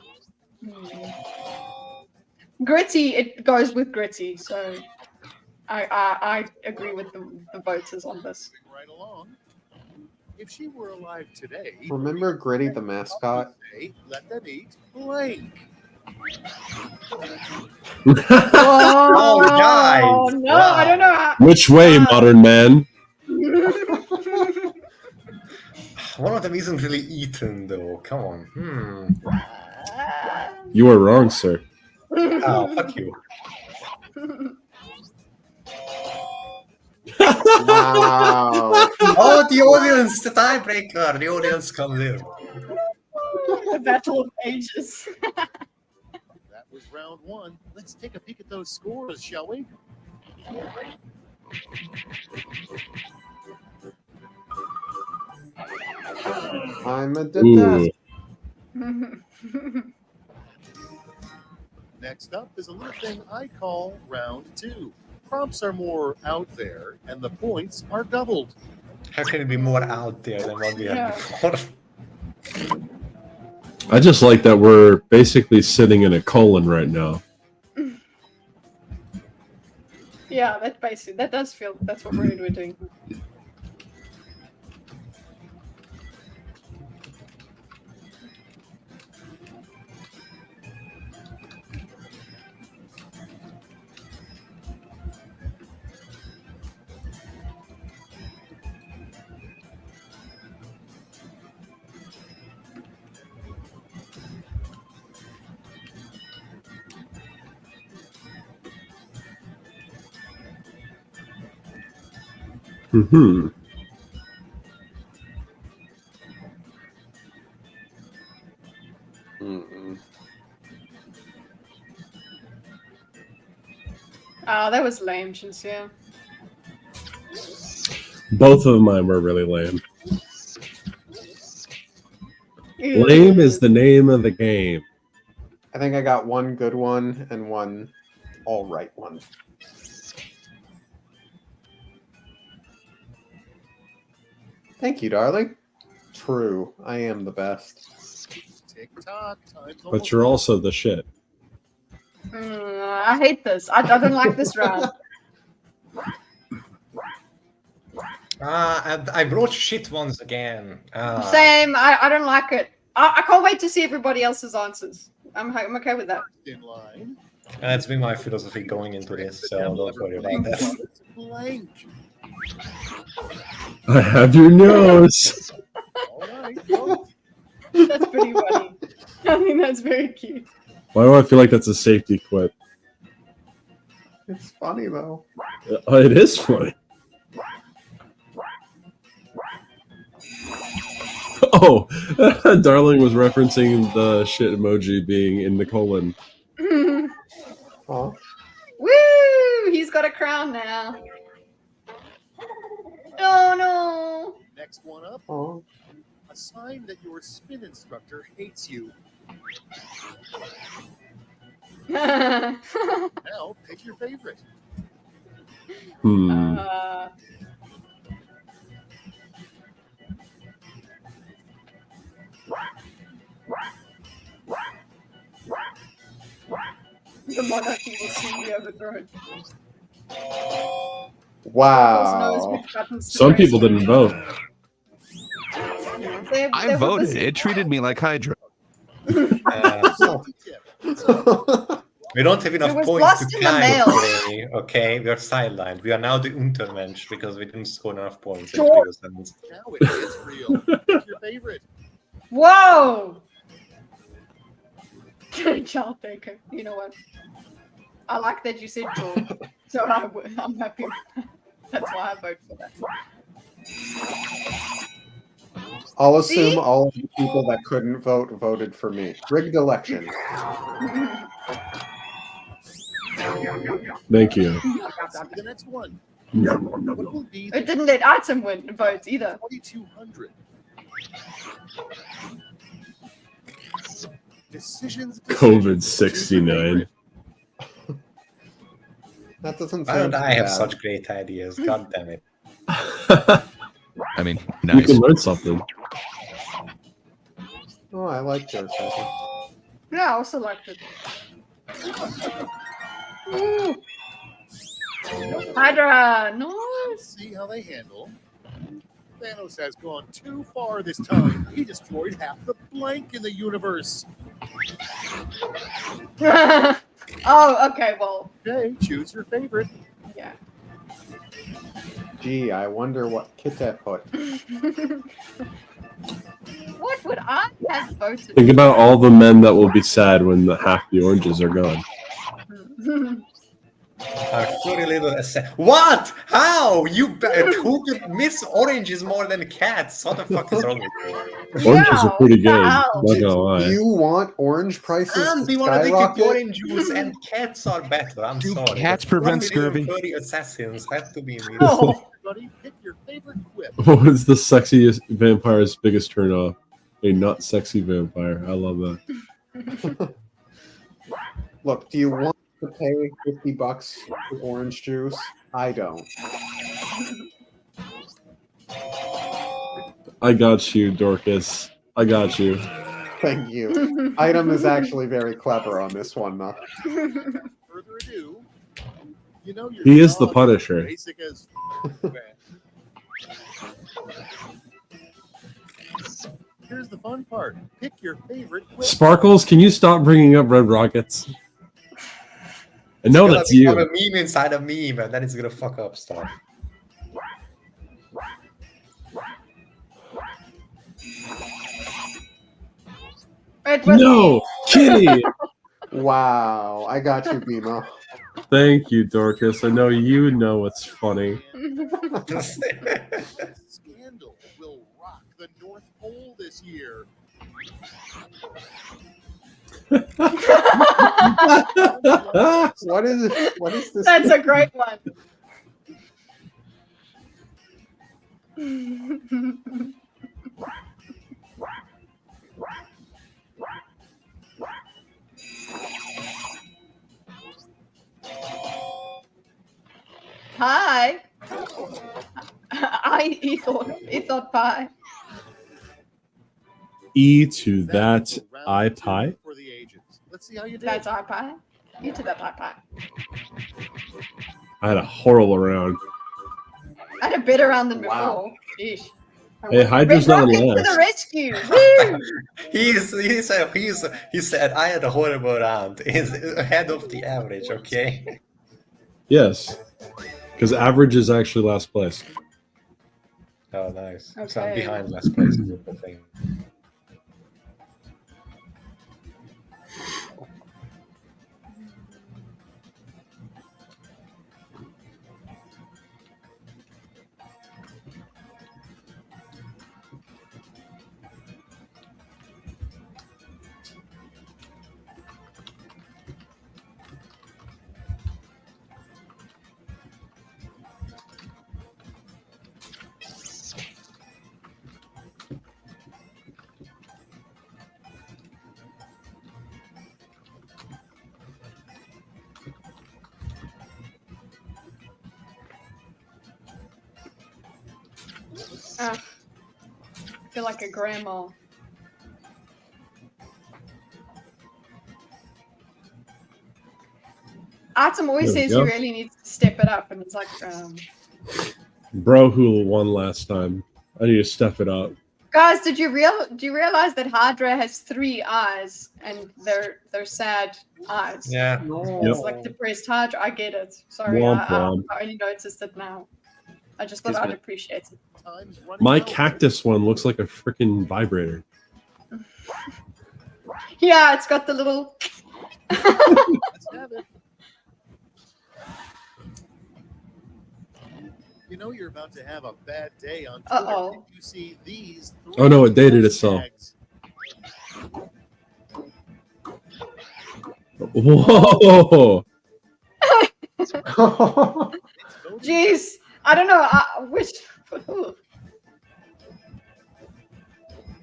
Speaker 2: Gritty, it goes with Gritty, so I agree with the voters on this.
Speaker 19: Right along. If she were alive today,
Speaker 3: Remember Gritty the mascot?
Speaker 19: let them eat blank.
Speaker 2: Oh,
Speaker 9: guys!
Speaker 2: no, I don't know how.
Speaker 4: Which way, modern man?
Speaker 9: One of them isn't really eaten, though. Come on.
Speaker 4: You are wrong, sir.
Speaker 9: Oh, fuck you.
Speaker 3: Wow.
Speaker 9: Oh, the audience, the tiebreaker. The audience comes in.
Speaker 2: The battle of ages.
Speaker 19: That was round one. Let's take a peek at those scores, shall we?
Speaker 3: I'm a dead.
Speaker 19: Next up is a little thing I call round two. Prompts are more out there, and the points are doubled.
Speaker 9: How can it be more out there than what we had before?
Speaker 4: I just like that we're basically sitting in a colon right now.
Speaker 2: Yeah, that basically that does feel that's what we're doing.
Speaker 4: Mm-hmm.
Speaker 2: Oh, that was lame, Sincere.
Speaker 4: Both of mine were really lame. Lame is the name of the game.
Speaker 3: I think I got one good one and one all right one. Thank you, darling. True, I am the best.
Speaker 19: Tick-tock, time's
Speaker 4: But
Speaker 19: almost
Speaker 4: you're
Speaker 19: up.
Speaker 4: also the shit.
Speaker 2: I hate this. I don't like this round.
Speaker 9: I brought shit ones again.
Speaker 2: Same. I don't like it. I can't wait to see everybody else's answers. I'm okay with that.
Speaker 19: In line.
Speaker 9: That's been my philosophy going into this, so don't worry about that.
Speaker 19: Blank.
Speaker 4: I have your nose.
Speaker 19: All right.
Speaker 2: That's pretty funny. I think that's very cute.
Speaker 4: Why do I feel like that's a safety quip?
Speaker 3: It's funny though.
Speaker 4: It is funny. Oh, Darling was referencing the shit emoji being in the colon.
Speaker 3: Oh.
Speaker 2: Woo! He's got a crown now. Oh no!
Speaker 19: Next one up.
Speaker 3: Oh.
Speaker 19: A sign that your spin instructor hates you. Now pick your favorite.
Speaker 2: The monarchy will soon be overthrown.
Speaker 3: Wow.
Speaker 4: Some people didn't vote.
Speaker 5: I voted. It treated me like Hydra.
Speaker 9: We don't have enough
Speaker 2: It was
Speaker 9: points
Speaker 2: lost
Speaker 9: to
Speaker 2: in the
Speaker 9: climb
Speaker 2: mail.
Speaker 9: today. Okay, we are sidelined. We are now the Untermensch because we didn't score enough points in
Speaker 2: Sure.
Speaker 9: previous rounds.
Speaker 19: Now it is real. Pick your favorite.
Speaker 2: Whoa! Child taker. You know what? I like that you said George, so I'm happy. That's why I vote for that.
Speaker 3: I'll assume all of the people that couldn't vote voted for me. Rigged election.
Speaker 4: Thank you.
Speaker 19: The next one.
Speaker 2: It didn't let item win votes either.
Speaker 19: 2200. Decisions.
Speaker 4: COVID-69.
Speaker 3: That doesn't
Speaker 9: Why
Speaker 3: sound
Speaker 9: don't
Speaker 3: too
Speaker 9: I have
Speaker 3: bad.
Speaker 9: such great ideas? God damn it.
Speaker 5: I mean,
Speaker 4: You
Speaker 5: nice.
Speaker 4: can learn something.
Speaker 3: Oh, I like yours. Heather.
Speaker 2: Yeah, I also liked it. Ooh. Hydra, no.
Speaker 19: Let's see how they handle. Thanos has gone too far this time. He destroyed half the blank in the universe.
Speaker 2: Oh, okay, well.
Speaker 19: Okay, choose your favorite.
Speaker 2: Yeah.
Speaker 3: Gee, I wonder what Kit put.
Speaker 2: What would I have voted?
Speaker 4: Think about all the men that will be sad when half the oranges are gone.
Speaker 9: A furry little what? How? Who could miss oranges more than cats? What the fuck is wrong with you?
Speaker 4: Oranges are pretty good. Not gonna
Speaker 3: Do
Speaker 4: lie.
Speaker 3: you want orange prices
Speaker 9: And
Speaker 3: to
Speaker 9: we want to drink
Speaker 3: skyrocket?
Speaker 9: orange juice, and cats are better. I'm sorry.
Speaker 5: cats
Speaker 9: The
Speaker 5: prevent
Speaker 9: 1 million
Speaker 5: scurvy?
Speaker 9: furry assassins have to be me.
Speaker 19: Everybody, pick your favorite quip.
Speaker 4: What is the sexiest vampire's biggest turnoff? A not sexy vampire. I love that.
Speaker 3: Look, do you want to pay $50 for orange juice? I don't.
Speaker 4: I got you, Dorcas. I got you.
Speaker 3: Thank you. Item is actually very clever on this one, though.
Speaker 19: Further ado, you know your
Speaker 4: He is the
Speaker 19: dog
Speaker 4: Punisher.
Speaker 19: Basic as Here's the fun part. Pick your favorite quip.
Speaker 4: Sparkles, can you stop bringing up red rockets? I know that's
Speaker 9: I'm
Speaker 4: you.
Speaker 9: a meme inside a meme, and then it's gonna fuck up stuff.
Speaker 4: No, Kitty.
Speaker 3: Wow, I got you, Bimo.
Speaker 4: Thank you, Dorcas. I know you know what's funny.
Speaker 19: Scandal will rock the North Pole this year.
Speaker 3: What is this?
Speaker 2: That's a great one. Pie. He thought pie.
Speaker 4: E to that I pie.
Speaker 19: For the agents. Let's see how you did.
Speaker 2: That's our pie. You to that pie.
Speaker 4: I had a horrible round.
Speaker 2: I had a better round than before.
Speaker 3: Wow.
Speaker 2: Sheesh.
Speaker 4: Hey, Hydra's
Speaker 2: Red
Speaker 4: not
Speaker 2: Rocket to
Speaker 4: last.
Speaker 2: the rescue! Woo!
Speaker 9: He said I had a horrible round. He's ahead of the average, okay?
Speaker 4: Yes, because average is actually last place.
Speaker 9: Oh, nice. So I'm
Speaker 2: Okay.
Speaker 9: behind last place. Is the thing.
Speaker 2: I feel like a grandma. Atom always
Speaker 4: There we
Speaker 2: says
Speaker 4: go.
Speaker 2: you really need to step it up, and it's like,
Speaker 4: Bro, who won last time? I need to step it up.
Speaker 2: guys, do you realize that Hydra has 3 eyes, and they're sad eyes?
Speaker 9: Yeah.
Speaker 2: It's like depressed Hydra. I get it. Sorry,
Speaker 4: Womp
Speaker 2: I
Speaker 4: womp.
Speaker 2: only noticed it now. I just thought I'd appreciate it.
Speaker 4: My cactus one looks like a freaking vibrator.
Speaker 2: Yeah, it's got the little.
Speaker 19: Let's have it. You know you're about to have a bad day on Twitter
Speaker 2: Uh-oh.
Speaker 19: if you see these.
Speaker 4: Oh no, it dated itself. Whoa!
Speaker 2: Jeez, I don't know which.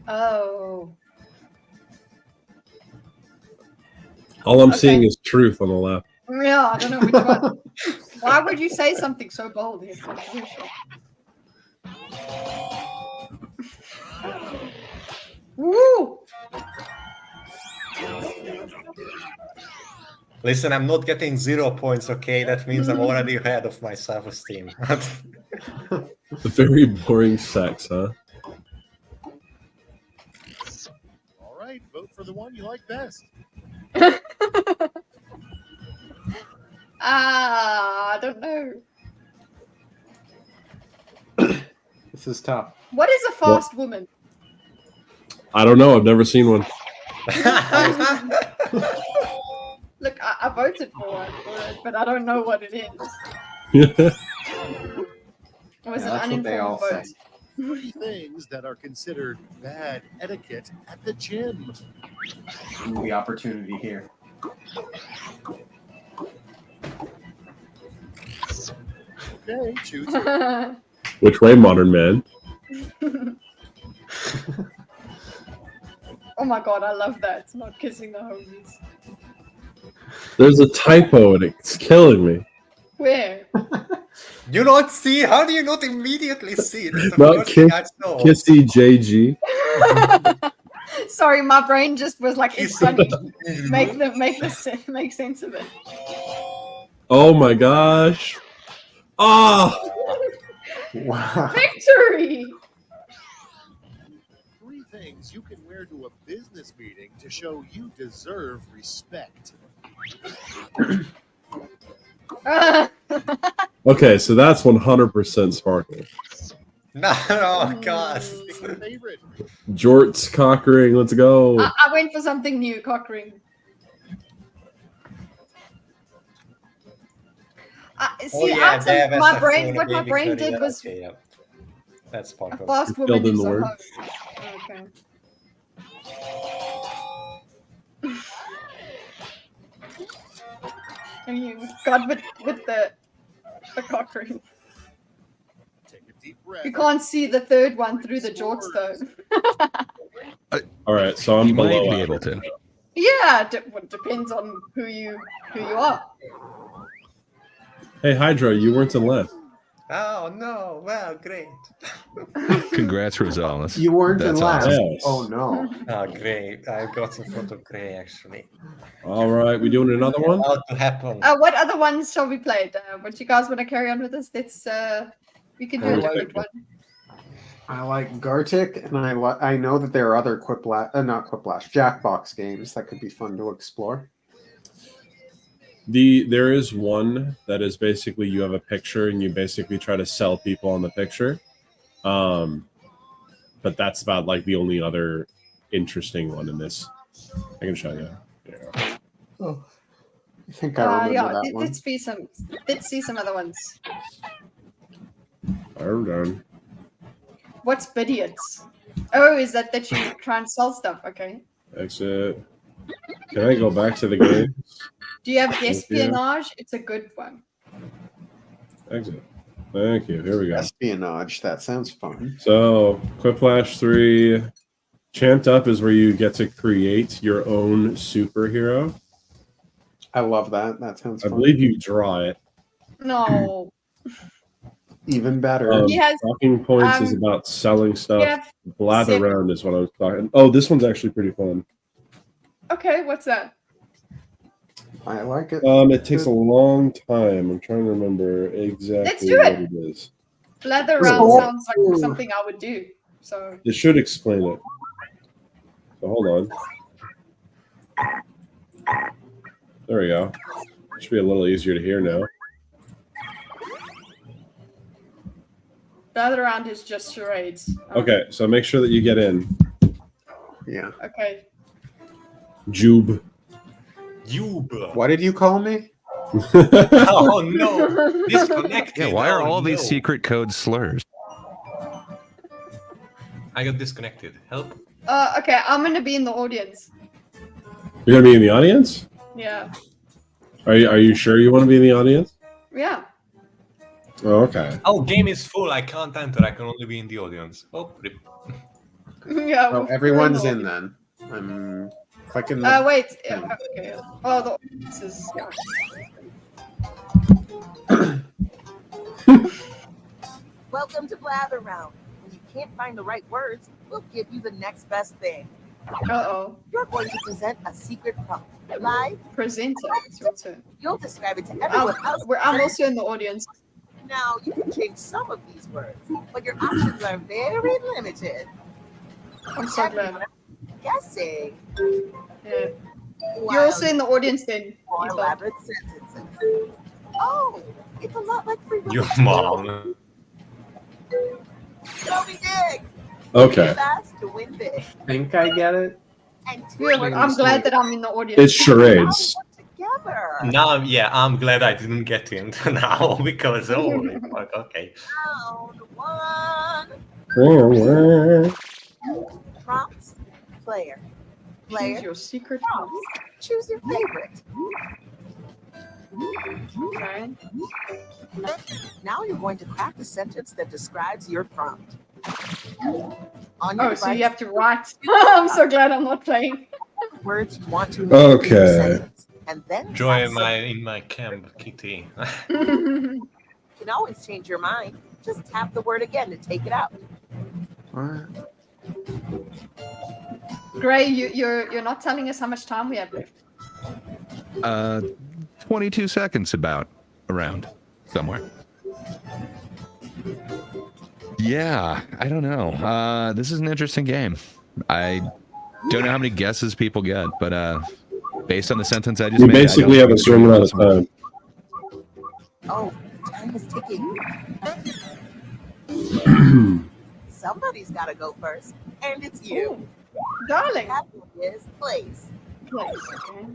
Speaker 2: Oh.
Speaker 4: All I'm seeing is truth on the left.
Speaker 2: Yeah, I don't know which one. Why would you say something so bold? It's controversial. Woo!
Speaker 9: Listen, I'm not getting 0 points, okay? That means I'm already ahead of my self-esteem.
Speaker 4: Very boring sex, huh?
Speaker 19: All right, vote for the one you like best.
Speaker 2: I don't know.
Speaker 3: This is tough.
Speaker 2: What is a fast woman?
Speaker 4: I don't know. I've never seen one.
Speaker 2: Look, I voted for one, but I don't know what it is.
Speaker 3: Yeah,
Speaker 2: It was an
Speaker 3: that's what they
Speaker 2: uninformed
Speaker 3: all
Speaker 2: vote.
Speaker 3: say.
Speaker 19: 3 things that are considered bad etiquette at the gym.
Speaker 3: The opportunity here.
Speaker 19: Okay, choose.
Speaker 4: Which way, modern man?
Speaker 2: Oh my god, I love that. It's not kissing the homies.
Speaker 4: There's a typo and it's killing me.
Speaker 2: Where?
Speaker 9: You don't see? How do you not immediately see it? It's the
Speaker 4: Not
Speaker 9: first thing I saw.
Speaker 4: Kissy JG.
Speaker 2: Sorry, my brain just was like, it's funny. Make sense of it.
Speaker 4: Oh my gosh. Ah.
Speaker 3: Wow.
Speaker 2: Victory!
Speaker 19: 3 things you can wear to a business meeting to show you deserve respect.
Speaker 4: Okay, so that's 100% sparkle.
Speaker 9: No, oh god.
Speaker 19: Favorite.
Speaker 4: Jorts, cock ring, let's go.
Speaker 2: I went for something new, cock ring. See, my brain, what my brain did was
Speaker 9: Okay, yeah. That's
Speaker 2: a
Speaker 9: sparkle.
Speaker 2: fast woman
Speaker 4: in
Speaker 2: is
Speaker 4: the
Speaker 2: a
Speaker 4: word.
Speaker 2: hoe. Okay. And you got with the cock ring.
Speaker 19: Take a deep breath.
Speaker 2: You can't see the third one through the jorts though.
Speaker 4: All right, so I'm
Speaker 5: You might
Speaker 4: below
Speaker 5: be able
Speaker 4: average.
Speaker 5: to.
Speaker 2: Yeah, depends on who you are.
Speaker 4: Hey, Hydra, you weren't in left.
Speaker 9: Oh no! Well, great.
Speaker 5: Congrats, Rosales.
Speaker 3: You weren't
Speaker 5: That's
Speaker 3: in last.
Speaker 5: awesome.
Speaker 4: Yes.
Speaker 3: Oh no.
Speaker 9: Oh, great! I got in front of Gray actually.
Speaker 4: All right, we doing another one?
Speaker 9: About to happen.
Speaker 2: What other ones shall we play? What you guys want to carry on with this? Let's we can do a different one.
Speaker 3: I like Gartic, and I know that there are other not Quiplash, Jackbox games that could be fun to explore.
Speaker 4: There is one that is basically you have a picture and you basically try to sell people on the picture. But that's about like the only other interesting one in this. I can show you. Yeah.
Speaker 3: Oh, I think I remember that one.
Speaker 2: Let's see some other ones.
Speaker 4: I'm done.
Speaker 2: What's Bidiots? Oh, is that you try and sell stuff? Okay.
Speaker 4: Exit. Can I go back to the game?
Speaker 2: Do you have espionage? It's a good one.
Speaker 4: Exit. Thank you. Here we go.
Speaker 3: Espionage. That sounds fun.
Speaker 4: So, Quiplash 3. Champed Up is where you get to create your own superhero.
Speaker 3: I love that. That sounds
Speaker 4: I
Speaker 3: fun.
Speaker 4: believe you draw it.
Speaker 2: No.
Speaker 3: Even better.
Speaker 4: Talking points is about selling stuff. Blather around is what I was talking. Oh, this one's actually pretty fun.
Speaker 2: Okay, what's that?
Speaker 3: I like it.
Speaker 4: It takes a long time. I'm trying to remember exactly
Speaker 2: Let's do
Speaker 4: what
Speaker 2: it.
Speaker 4: it is.
Speaker 2: Blather around sounds like something I would do. So
Speaker 4: It should explain it. So hold on. There we go. Should be a little easier to hear now.
Speaker 2: blather around is just charades.
Speaker 4: Okay, so make sure that you get in.
Speaker 3: Yeah.
Speaker 2: Okay.
Speaker 4: Jube.
Speaker 9: Jube.
Speaker 3: What did you call me?
Speaker 9: Oh no! Disconnected.
Speaker 5: Yeah, why are
Speaker 9: Oh,
Speaker 5: all these
Speaker 9: no.
Speaker 5: secret code slurs?
Speaker 9: I got disconnected. Help.
Speaker 2: Okay, I'm gonna be in the audience.
Speaker 4: You're gonna be in the audience?
Speaker 2: Yeah.
Speaker 4: Are you sure you want to be in the audience?
Speaker 2: Yeah.
Speaker 4: Oh, okay.
Speaker 9: Oh, game is full. I can't enter. I can only be in the audience. Oh, rip.
Speaker 2: Yeah.
Speaker 3: Oh, everyone's in then. I'm clicking the
Speaker 2: Wait. Yeah, okay. Oh, the audience is. Yeah.
Speaker 20: Welcome to Blather Round. When you can't find the right words, we'll give you the next best thing.
Speaker 2: Uh-oh.
Speaker 20: You're going to present a secret prompt. Live.
Speaker 2: Present it. It's your turn.
Speaker 20: You'll describe it to everyone else.
Speaker 2: I'm also in the audience.
Speaker 20: Now, you can change some of these words, but your options are very limited.
Speaker 2: I'm so glad.
Speaker 20: Guessing.
Speaker 2: Yeah. You're also in the audience then.
Speaker 20: More
Speaker 2: Ethan.
Speaker 20: elaborate sentences. Oh, it's a lot like free will.
Speaker 9: Your mom.
Speaker 20: Toby Dig!
Speaker 4: Okay.
Speaker 20: Fast to win big.
Speaker 3: I think I get it.
Speaker 20: And
Speaker 2: Good. I'm glad that I'm in the audience.
Speaker 4: It's charades.
Speaker 20: together.
Speaker 9: Now, yeah, I'm glad I didn't get into now because holy fuck. Okay.
Speaker 20: Round one. Prompts. Player. Player.
Speaker 2: Choose your secret
Speaker 20: Prompts. Choose your favorite.
Speaker 2: Okay.
Speaker 20: Now you're going to craft a sentence that describes your prompt. On
Speaker 2: Oh,
Speaker 20: your
Speaker 2: so you
Speaker 20: device,
Speaker 2: have to write. I'm so glad I'm not playing.
Speaker 20: words you want to
Speaker 4: Okay.
Speaker 20: in your sentence, and then
Speaker 9: Join
Speaker 20: tap
Speaker 9: in my camp, Kitty.
Speaker 20: You can always change your mind. Just tap the word again to take it out.
Speaker 2: Gray, you're not telling us how much time we have left.
Speaker 5: 22 seconds around somewhere. Yeah, I don't know. This is an interesting game. I don't know how many guesses people get, but based on the sentence I just
Speaker 4: We
Speaker 5: made,
Speaker 4: basically have a certain amount of time.
Speaker 20: Oh, time is ticking. Somebody's got to go first, and it's you.
Speaker 2: Darling.
Speaker 20: That one is place.
Speaker 2: Place, okay.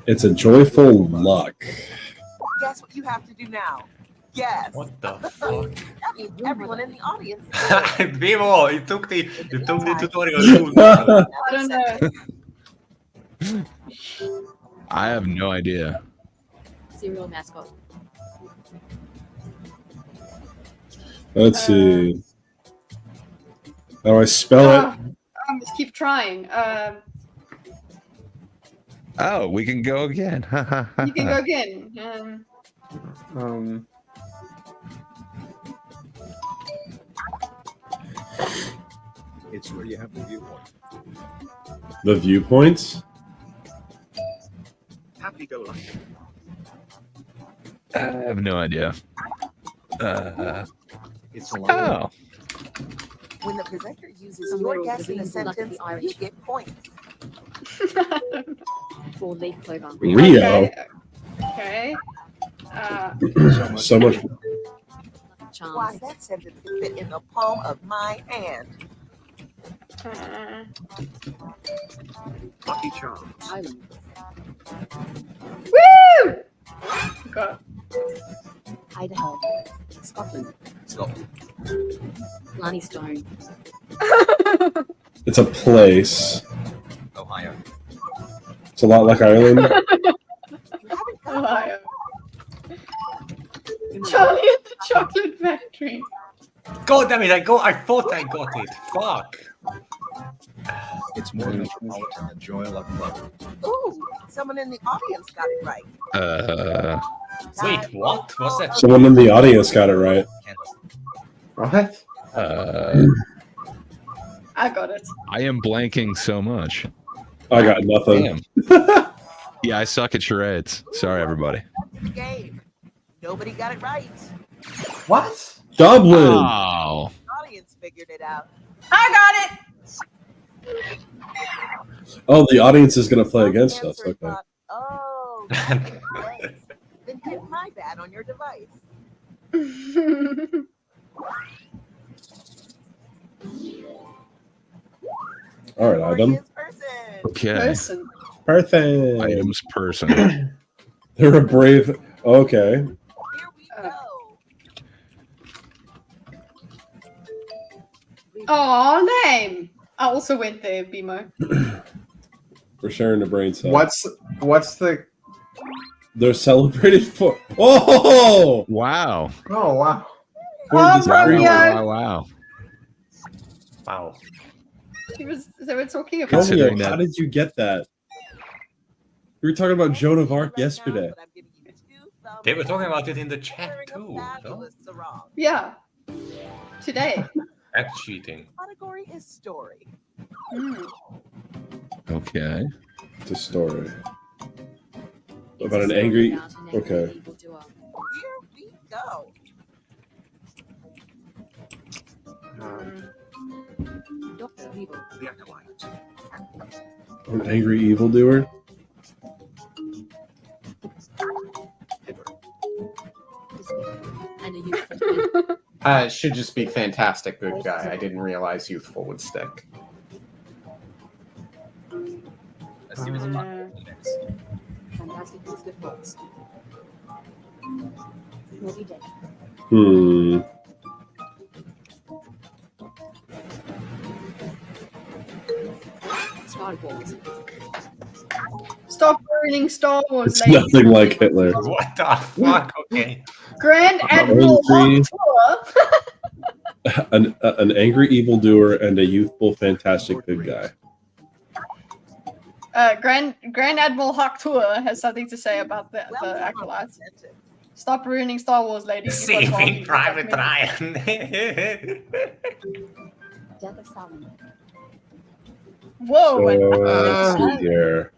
Speaker 4: It's a joyful luck.
Speaker 20: Guess what you have to do now? Guess.
Speaker 9: What the fuck?
Speaker 20: That means everyone in the audience.
Speaker 9: Vivo, you took the tutorial.
Speaker 2: I don't know.
Speaker 5: I have no idea.
Speaker 7: Cereal mascot.
Speaker 4: Let's see. How do I spell it?
Speaker 2: Just keep trying.
Speaker 5: Oh, we can go again.
Speaker 2: You can go again.
Speaker 19: It's where you have the viewpoint.
Speaker 4: The viewpoints?
Speaker 19: Happy go lucky.
Speaker 5: I have no idea.
Speaker 19: It's a
Speaker 5: Oh.
Speaker 20: When the presenter uses your guess in a sentence, you get points.
Speaker 7: Four-leaf clover.
Speaker 4: Rio.
Speaker 2: Okay.
Speaker 4: So much.
Speaker 20: Why, that sentence could fit in the palm of my hand.
Speaker 19: Lucky Charms.
Speaker 7: Island.
Speaker 2: Woo! God.
Speaker 7: Idaho. Scotland.
Speaker 19: Scotland.
Speaker 7: Blarney Stone.
Speaker 4: It's a place.
Speaker 19: Ohio.
Speaker 4: It's a lot like Ireland.
Speaker 2: Ohio. Charlie at the Chocolate Factory.
Speaker 9: God damn it! I thought I got it. Fuck.
Speaker 19: It's more metropolitan than Joy Luck Club.
Speaker 20: Ooh, someone in the audience got it right.
Speaker 9: Wait, what? What's that?
Speaker 4: Someone in the audience got it right.
Speaker 3: What?
Speaker 2: I got it.
Speaker 5: I am blanking so much.
Speaker 4: I got nothing.
Speaker 5: Damn. Yeah, I suck at charades. Sorry, everybody.
Speaker 20: The game. Nobody got it right.
Speaker 3: What?
Speaker 4: Dublin.
Speaker 5: Oh.
Speaker 20: The audience figured it out.
Speaker 2: I got it.
Speaker 4: Oh, the audience is going to play against us. Okay.
Speaker 20: Thought, oh, that's right. Then hit my bad on your device.
Speaker 4: All right, Adam.
Speaker 5: Okay.
Speaker 2: Person.
Speaker 4: Person.
Speaker 5: Items person.
Speaker 4: They're a brave. Okay.
Speaker 2: Oh, name. I also went there, Bimo.
Speaker 4: We're sharing the brain cell.
Speaker 3: What's the?
Speaker 4: They're celebrated for. Oh!
Speaker 5: Wow.
Speaker 3: Oh wow.
Speaker 2: Oh, Romeo.
Speaker 5: Wow.
Speaker 9: Wow.
Speaker 2: They were talking about.
Speaker 5: Considering
Speaker 4: Romeo, how
Speaker 5: that.
Speaker 4: did you get that? We were talking about Joan of Arc yesterday.
Speaker 9: They were talking about it in the chat too. No?
Speaker 2: Yeah. Today.
Speaker 9: That's cheating.
Speaker 20: Category is story.
Speaker 5: Okay.
Speaker 4: It's a story. About an angry. Okay.
Speaker 20: Here we go.
Speaker 19: The Acolyte.
Speaker 4: An angry evildoer.
Speaker 3: It should just be fantastic good guy. I didn't realize youthful would stick.
Speaker 21: Let's see what's fun.
Speaker 7: Fantastic Beasts with books. Moby Dick. Star Wars.
Speaker 2: Stop ruining Star Wars,
Speaker 4: It's
Speaker 2: ladies.
Speaker 4: nothing like Hitler.
Speaker 9: What the fuck? Okay.
Speaker 2: Grand Admiral
Speaker 4: Angry.
Speaker 2: Hawk
Speaker 4: An angry evildoer and a youthful, fantastic good guy.
Speaker 2: Grand Admiral Hawk has something to say about the acolytes. Stop ruining Star Wars, ladies. You've got
Speaker 9: Saving
Speaker 2: Barbie,
Speaker 9: Private
Speaker 2: you've got
Speaker 9: Ryan.
Speaker 7: Death of Stalin.
Speaker 2: Whoa.
Speaker 4: Let's see here.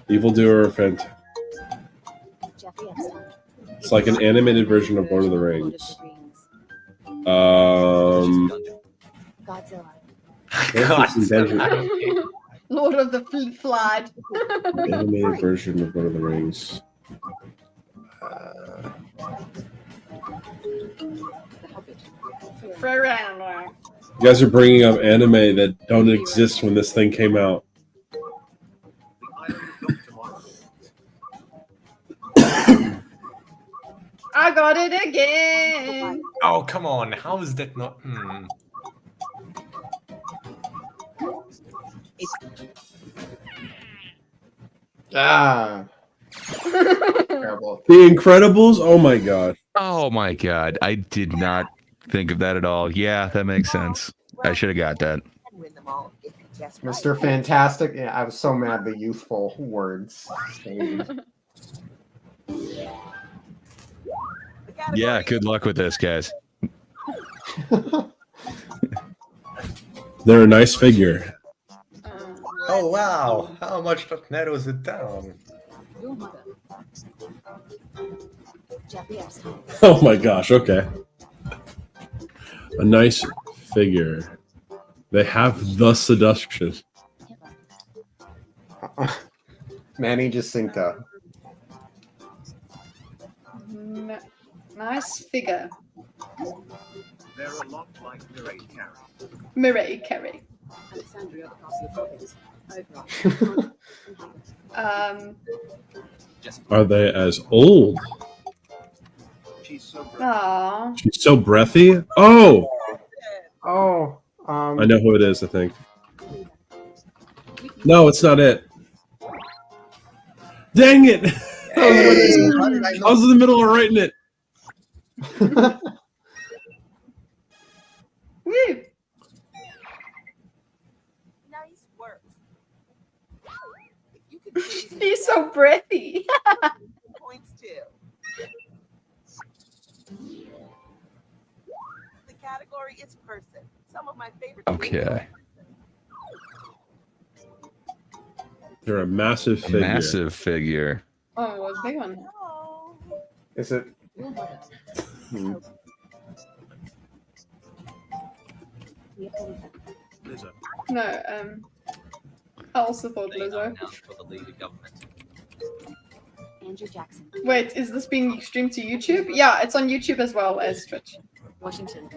Speaker 4: Evildoer,
Speaker 7: Jeffrey Epstein.
Speaker 4: It's like an animated version of Lord of the Rings.
Speaker 7: Godzilla.
Speaker 2: Lord of the Flood.
Speaker 4: Animated version of Lord of the Rings. You guys are bringing up anime that don't exist when this thing came out.
Speaker 2: I got it again.
Speaker 9: Oh, come on. How is that not...
Speaker 3: Terrible.
Speaker 4: The Incredibles? Oh my god.
Speaker 5: Oh my god. I did not think of that at all. Yeah, that makes sense. I should have got that.
Speaker 3: Mr. Fantastic. Yeah, I was so mad the youthful words stayed.
Speaker 5: Yeah, good luck with this, guys.
Speaker 4: They're a nice figure.
Speaker 9: Oh, wow. How much that narrows it down?
Speaker 7: Your mother. Jeffrey Epstein.
Speaker 4: Oh my gosh, okay. A nice figure. They have the seduction.
Speaker 3: Manny Jacinto.
Speaker 2: Nice figure.
Speaker 19: They're a lot like Mireille Carey.
Speaker 2: Mireille Carey.
Speaker 7: Alexandria Ocasio-Cortez.
Speaker 4: Are they as old?
Speaker 19: She's so
Speaker 2: Aww.
Speaker 4: She's so breathy. Oh!
Speaker 3: Oh.
Speaker 4: I know who it is, I think. No, it's not it. Dang it! I was in the middle of writing it.
Speaker 2: Woo.
Speaker 20: Nice work.
Speaker 2: He's so breathy.
Speaker 20: Points too. The category is person. Some of my favorite.
Speaker 5: Okay.
Speaker 4: They're a massive figure.
Speaker 5: Massive figure.
Speaker 2: Oh, a big one.
Speaker 3: Is it?
Speaker 2: No, I also thought Lizzo.
Speaker 7: Andrew Jackson.
Speaker 2: Wait, is this being streamed to YouTube? Yeah, it's on YouTube as well as Twitch.
Speaker 7: Washington.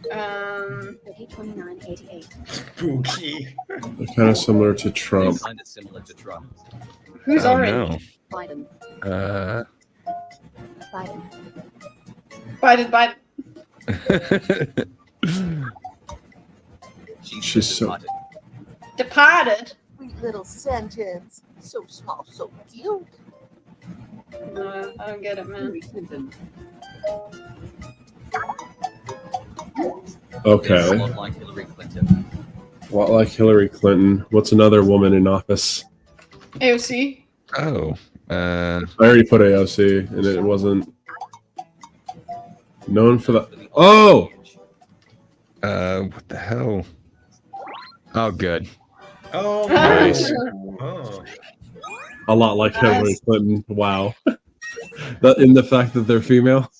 Speaker 7: 2988.
Speaker 9: Spooky.
Speaker 4: They're kind of similar to Trump.
Speaker 21: Kind of similar to Trump.
Speaker 2: Who's
Speaker 5: Oh,
Speaker 2: orange?
Speaker 7: Biden.
Speaker 5: no.
Speaker 7: Biden.
Speaker 2: Biden.
Speaker 4: She's so...
Speaker 2: Departed.
Speaker 20: Sweet little sentence. So small, so cute.
Speaker 2: No, I don't get it, man.
Speaker 4: Okay.
Speaker 21: A lot like Hillary Clinton.
Speaker 4: A lot like Hillary Clinton. What's another woman in office?
Speaker 2: AOC.
Speaker 5: Oh.
Speaker 4: I already put AOC, and it wasn't known for the... Oh!
Speaker 5: What the hell? Oh, good.
Speaker 9: Oh,
Speaker 5: Nice.
Speaker 9: Oh.
Speaker 4: A lot like Hillary Clinton. Wow. In the fact that they're female.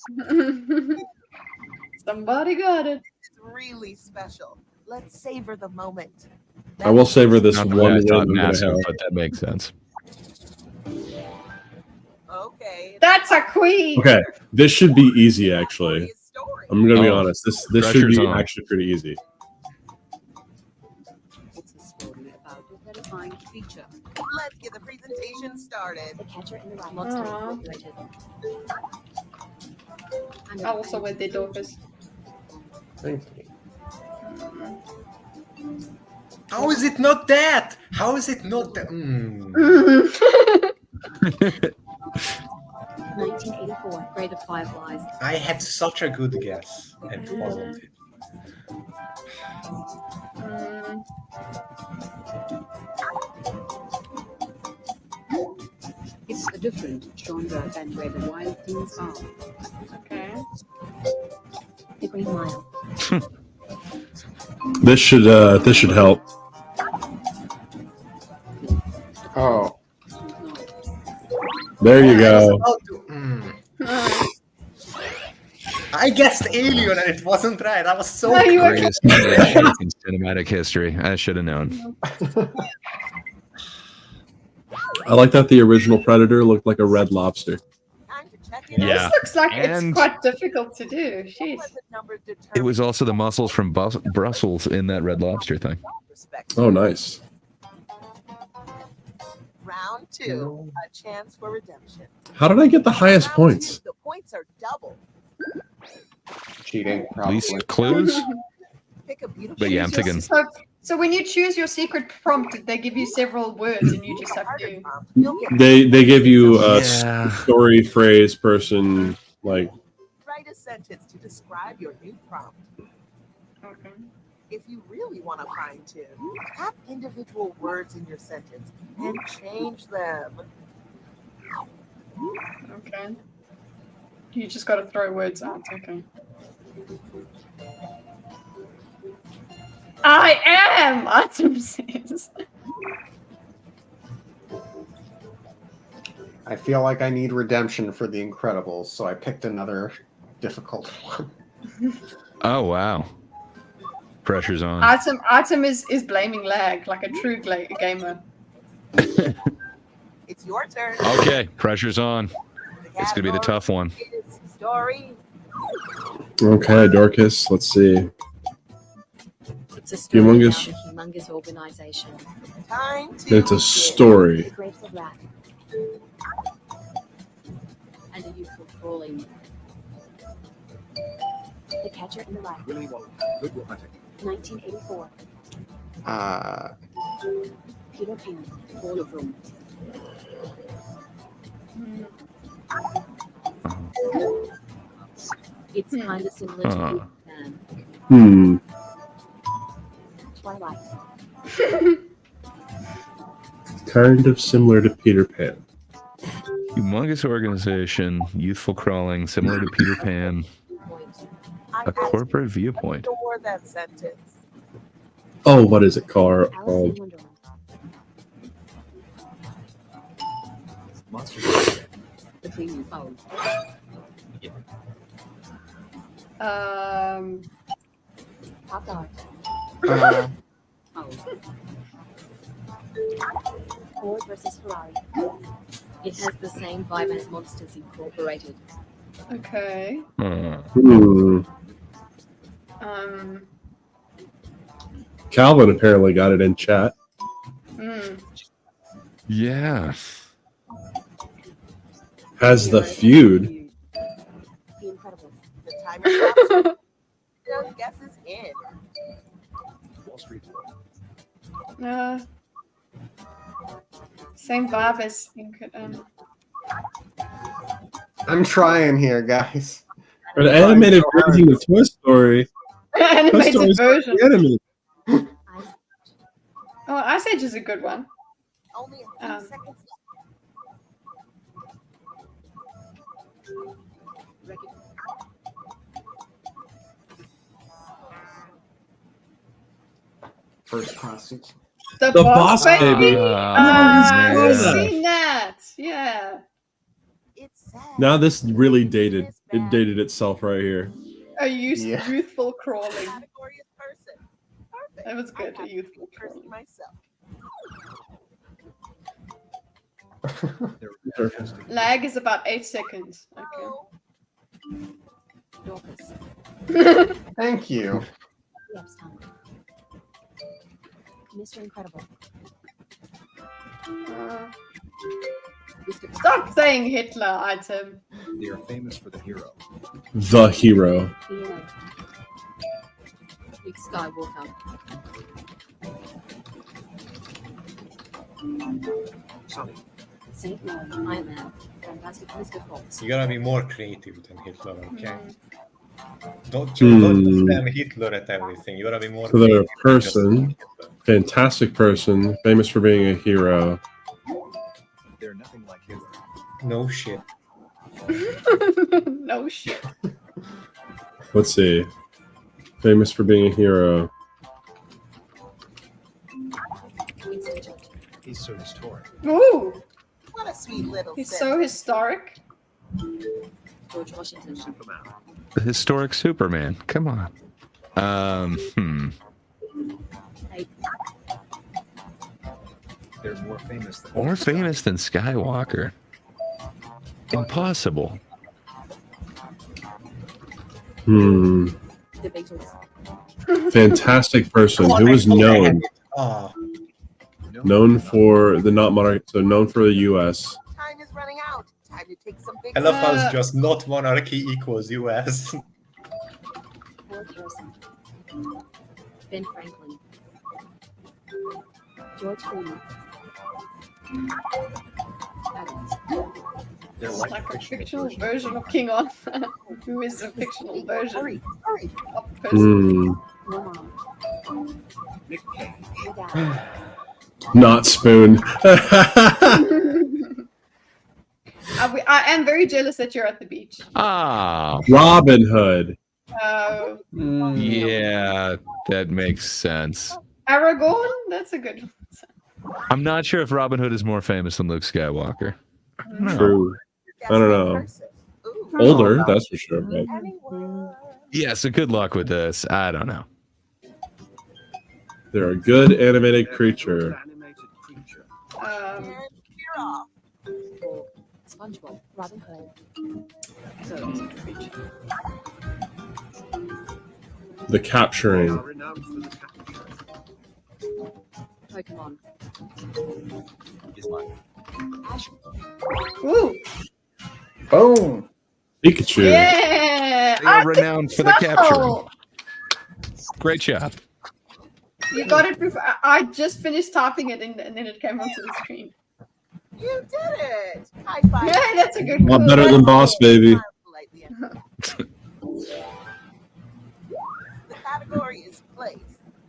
Speaker 2: Somebody got it.
Speaker 20: It's really special. Let's savor the moment.
Speaker 4: I will savor this
Speaker 5: Not
Speaker 4: one win
Speaker 5: not
Speaker 4: I'm gonna
Speaker 5: massive,
Speaker 4: have.
Speaker 5: but that makes sense.
Speaker 20: Okay.
Speaker 2: That's a queen.
Speaker 4: Okay, this should be easy, actually. I'm gonna be
Speaker 5: Oh,
Speaker 4: honest. This should
Speaker 5: pressure's
Speaker 4: be
Speaker 5: on.
Speaker 4: actually pretty easy.
Speaker 1: It's a story about a terrifying creature.
Speaker 20: Let's get the presentation started.
Speaker 1: The catcher in the rye.
Speaker 2: Monster
Speaker 1: Incorporated.
Speaker 2: I also went the Dorcas.
Speaker 3: Thank you.
Speaker 9: How is it not that? How is it not that?
Speaker 1: 1984. Grade of Fireflies.
Speaker 9: I had such a good guess, and it wasn't it.
Speaker 1: It's a different genre than where the wild things are.
Speaker 2: Okay.
Speaker 1: The Green Mile.
Speaker 4: This should help.
Speaker 3: Oh.
Speaker 4: There you go.
Speaker 9: I guessed Alien and it wasn't right. I was so
Speaker 5: Greatest innovation in cinematic history. I should have known.
Speaker 4: I like that the original Predator looked like a red lobster.
Speaker 5: Yeah.
Speaker 2: This looks like
Speaker 5: And-
Speaker 2: it's quite difficult to do. Jeez.
Speaker 5: It was also the muscles from Brussels in that Red Lobster thing.
Speaker 4: Oh, nice.
Speaker 20: Round 2, a chance for redemption.
Speaker 4: How did I get the highest
Speaker 20: Round
Speaker 4: points?
Speaker 20: 2, the points are double.
Speaker 3: Cheating,
Speaker 5: At
Speaker 3: probably.
Speaker 5: least clues.
Speaker 20: Pick a beautiful.
Speaker 5: But yeah, I'm thinking.
Speaker 2: So when you choose your secret prompt, they give you several words, and you just have to.
Speaker 4: They give you a
Speaker 5: Yeah.
Speaker 4: story, phrase, person, like.
Speaker 20: Write a sentence to describe your new prompt.
Speaker 2: Okay.
Speaker 20: If you really want to fine tune, have individual words in your sentence and change them.
Speaker 2: Okay. You just got to throw words out. Okay. I am. Atom says.
Speaker 3: I feel like I need redemption for The Incredibles, so I picked another difficult one.
Speaker 5: Oh wow. Pressure's on.
Speaker 2: Atom is blaming lag like a true gamer.
Speaker 20: It's your turn.
Speaker 5: Okay, pressure's on. It's gonna be the tough one.
Speaker 20: Story.
Speaker 4: Okay, Dorcas. Let's see.
Speaker 1: It's a story
Speaker 4: Humongous.
Speaker 1: about a humongous organization.
Speaker 20: Time to
Speaker 4: It's a story.
Speaker 1: The Grapes of Wrath. And a youthful crawling. The Catcher in the Rye. 1984. Peter Pan. All of them. It's kind of similar to Peter Pan. Twilight.
Speaker 4: Kind of similar to Peter Pan.
Speaker 5: Humongous organization, youthful crawling, similar to Peter Pan. A corporate viewpoint.
Speaker 20: Ignore that sentence.
Speaker 4: Oh, what is it called?
Speaker 1: Alice in Wonderland. Between you both. Pop art. Oh. Ford versus Ferrari. It has the same vibe as Monsters Incorporated.
Speaker 2: Okay.
Speaker 4: Calvin apparently got it in chat.
Speaker 5: Yeah.
Speaker 4: Has the feud.
Speaker 1: The Incredibles.
Speaker 20: The timer stops. Those guesses in.
Speaker 9: Wall Street.
Speaker 2: Same vibe as
Speaker 3: I'm trying here, guys.
Speaker 4: An animated version of Toy Story.
Speaker 2: animated
Speaker 4: Toy Story's
Speaker 2: version.
Speaker 4: animated.
Speaker 2: Oh, Ice Age is a good one.
Speaker 20: Only a few seconds
Speaker 3: First class.
Speaker 2: The
Speaker 4: Boss
Speaker 2: Baby.
Speaker 4: Baby.
Speaker 2: I've
Speaker 4: Yeah.
Speaker 2: seen that. Yeah.
Speaker 4: Now this really dated. It dated itself right here.
Speaker 2: A youthful crawling. That was good. A youthful crawling.
Speaker 20: myself.
Speaker 2: Lag is about 8 seconds. Okay.
Speaker 1: Dorcas.
Speaker 3: Thank you.
Speaker 1: Yes, Tom. Mr. Incredible.
Speaker 2: Stop saying Hitler, item.
Speaker 19: They are famous for the hero.
Speaker 4: The hero.
Speaker 1: DNA. Luke Skywalker.
Speaker 19: Sonny.
Speaker 1: Saint Law, Iron Man. Fantastic Mr. Fox.
Speaker 9: You gotta be more creative than Hitler, okay? Don't
Speaker 4: Hmm.
Speaker 9: spam Hitler at everything. You gotta be more
Speaker 4: So they're a
Speaker 9: creative than just
Speaker 4: person, fantastic person, famous for being a hero.
Speaker 19: They're nothing like Hitler.
Speaker 9: No shit.
Speaker 2: No shit.
Speaker 4: Let's see. Famous for being a hero.
Speaker 19: He's so historic.
Speaker 2: Ooh,
Speaker 20: What a sweet little
Speaker 2: he's
Speaker 20: sip.
Speaker 2: so historic.
Speaker 1: George Washington.
Speaker 19: Superman.
Speaker 5: The historic Superman. Come on.
Speaker 19: They're more famous than
Speaker 5: More famous than Skywalker. Impossible.
Speaker 4: Hmm.
Speaker 1: The Beatles.
Speaker 4: Fantastic person who was known.
Speaker 9: Oh.
Speaker 4: Known for the not monarchy, so known for the U.S.
Speaker 20: Time is running out. Time to take some big
Speaker 9: I love how it's just not monarchy equals US.
Speaker 1: Paul Harrison. Ben Franklin. George Clooney. Adams.
Speaker 19: They're
Speaker 2: It's
Speaker 19: like
Speaker 2: like a
Speaker 19: fictional
Speaker 2: fictional
Speaker 19: version.
Speaker 2: version of King Arthur, who is a fictional version
Speaker 20: Hurry.
Speaker 2: of the person.
Speaker 4: Hmm.
Speaker 19: Nick Cage.
Speaker 4: Not Spoon.
Speaker 2: I am very jealous that you're at the beach.
Speaker 5: Ah.
Speaker 4: Robin Hood.
Speaker 5: Yeah, that makes sense.
Speaker 2: Aragorn? That's a good one.
Speaker 5: I'm not sure if Robin Hood is more famous than Luke Skywalker. No.
Speaker 4: True. I don't know. Older, that's for sure. But
Speaker 5: Yeah, so good luck with this. I don't know.
Speaker 4: they're a good animated creature.
Speaker 1: SpongeBob. Robin Hood.
Speaker 4: The capturing.
Speaker 1: Pokemon.
Speaker 21: Ash.
Speaker 2: Ooh.
Speaker 3: Boom.
Speaker 4: Pikachu.
Speaker 2: Yeah.
Speaker 5: They are renowned for the capturing.
Speaker 2: Wow.
Speaker 5: Great job.
Speaker 2: You got it before. I just finished typing it and then it came onto the screen.
Speaker 20: You did it. High five.
Speaker 2: Yeah, that's a good
Speaker 4: Not
Speaker 2: one.
Speaker 4: better than Boss Baby.
Speaker 20: The category is place.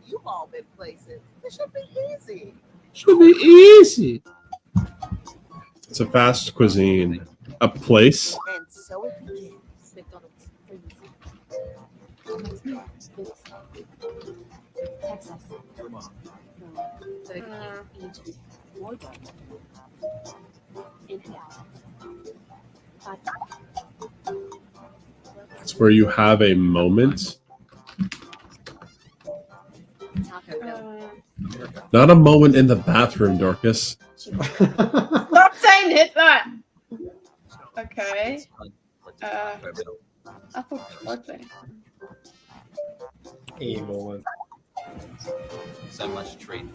Speaker 20: You've all been places. This should be easy.
Speaker 4: Should be easy. It's a fast cuisine. A place.
Speaker 20: And so it begins.
Speaker 1: McDonald's. Texas. Burger King. Egypt. Wardrobe. In-N-Out.
Speaker 4: It's where you have a moment.
Speaker 1: Taco Bell.
Speaker 4: Not a moment in the bathroom, Dorcas.
Speaker 2: Stop saying Hitler. Okay. I thought Chipotle.
Speaker 9: A moment.
Speaker 21: So much treat.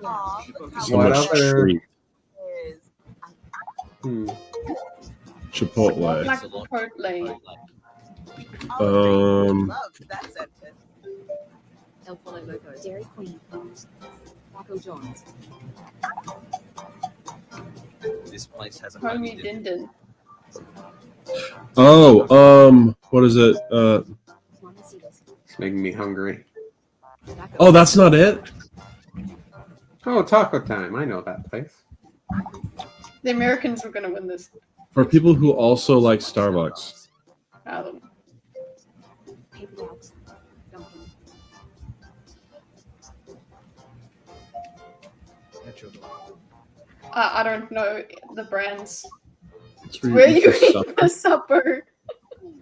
Speaker 4: So
Speaker 3: What
Speaker 4: much
Speaker 3: other-
Speaker 4: treat.
Speaker 3: Hmm.
Speaker 4: Chipotle.
Speaker 2: Like Chipotle.
Speaker 20: That sentence.
Speaker 1: El Pollo Loco. Dairy Queen. Taco John's.
Speaker 21: This place has a
Speaker 2: Homie Din Din.
Speaker 4: Oh, what is it?
Speaker 3: It's making me hungry.
Speaker 4: Oh, that's not it?
Speaker 3: Oh, Taco Time. I know that place.
Speaker 2: The Americans were gonna win this.
Speaker 4: For people who also like Starbucks.
Speaker 2: Adam.
Speaker 1: Paper Dogs. Dumpling.
Speaker 2: I don't know the brands.
Speaker 4: It's
Speaker 2: Where
Speaker 4: where
Speaker 2: you
Speaker 4: you
Speaker 2: eat
Speaker 4: eat
Speaker 2: the supper.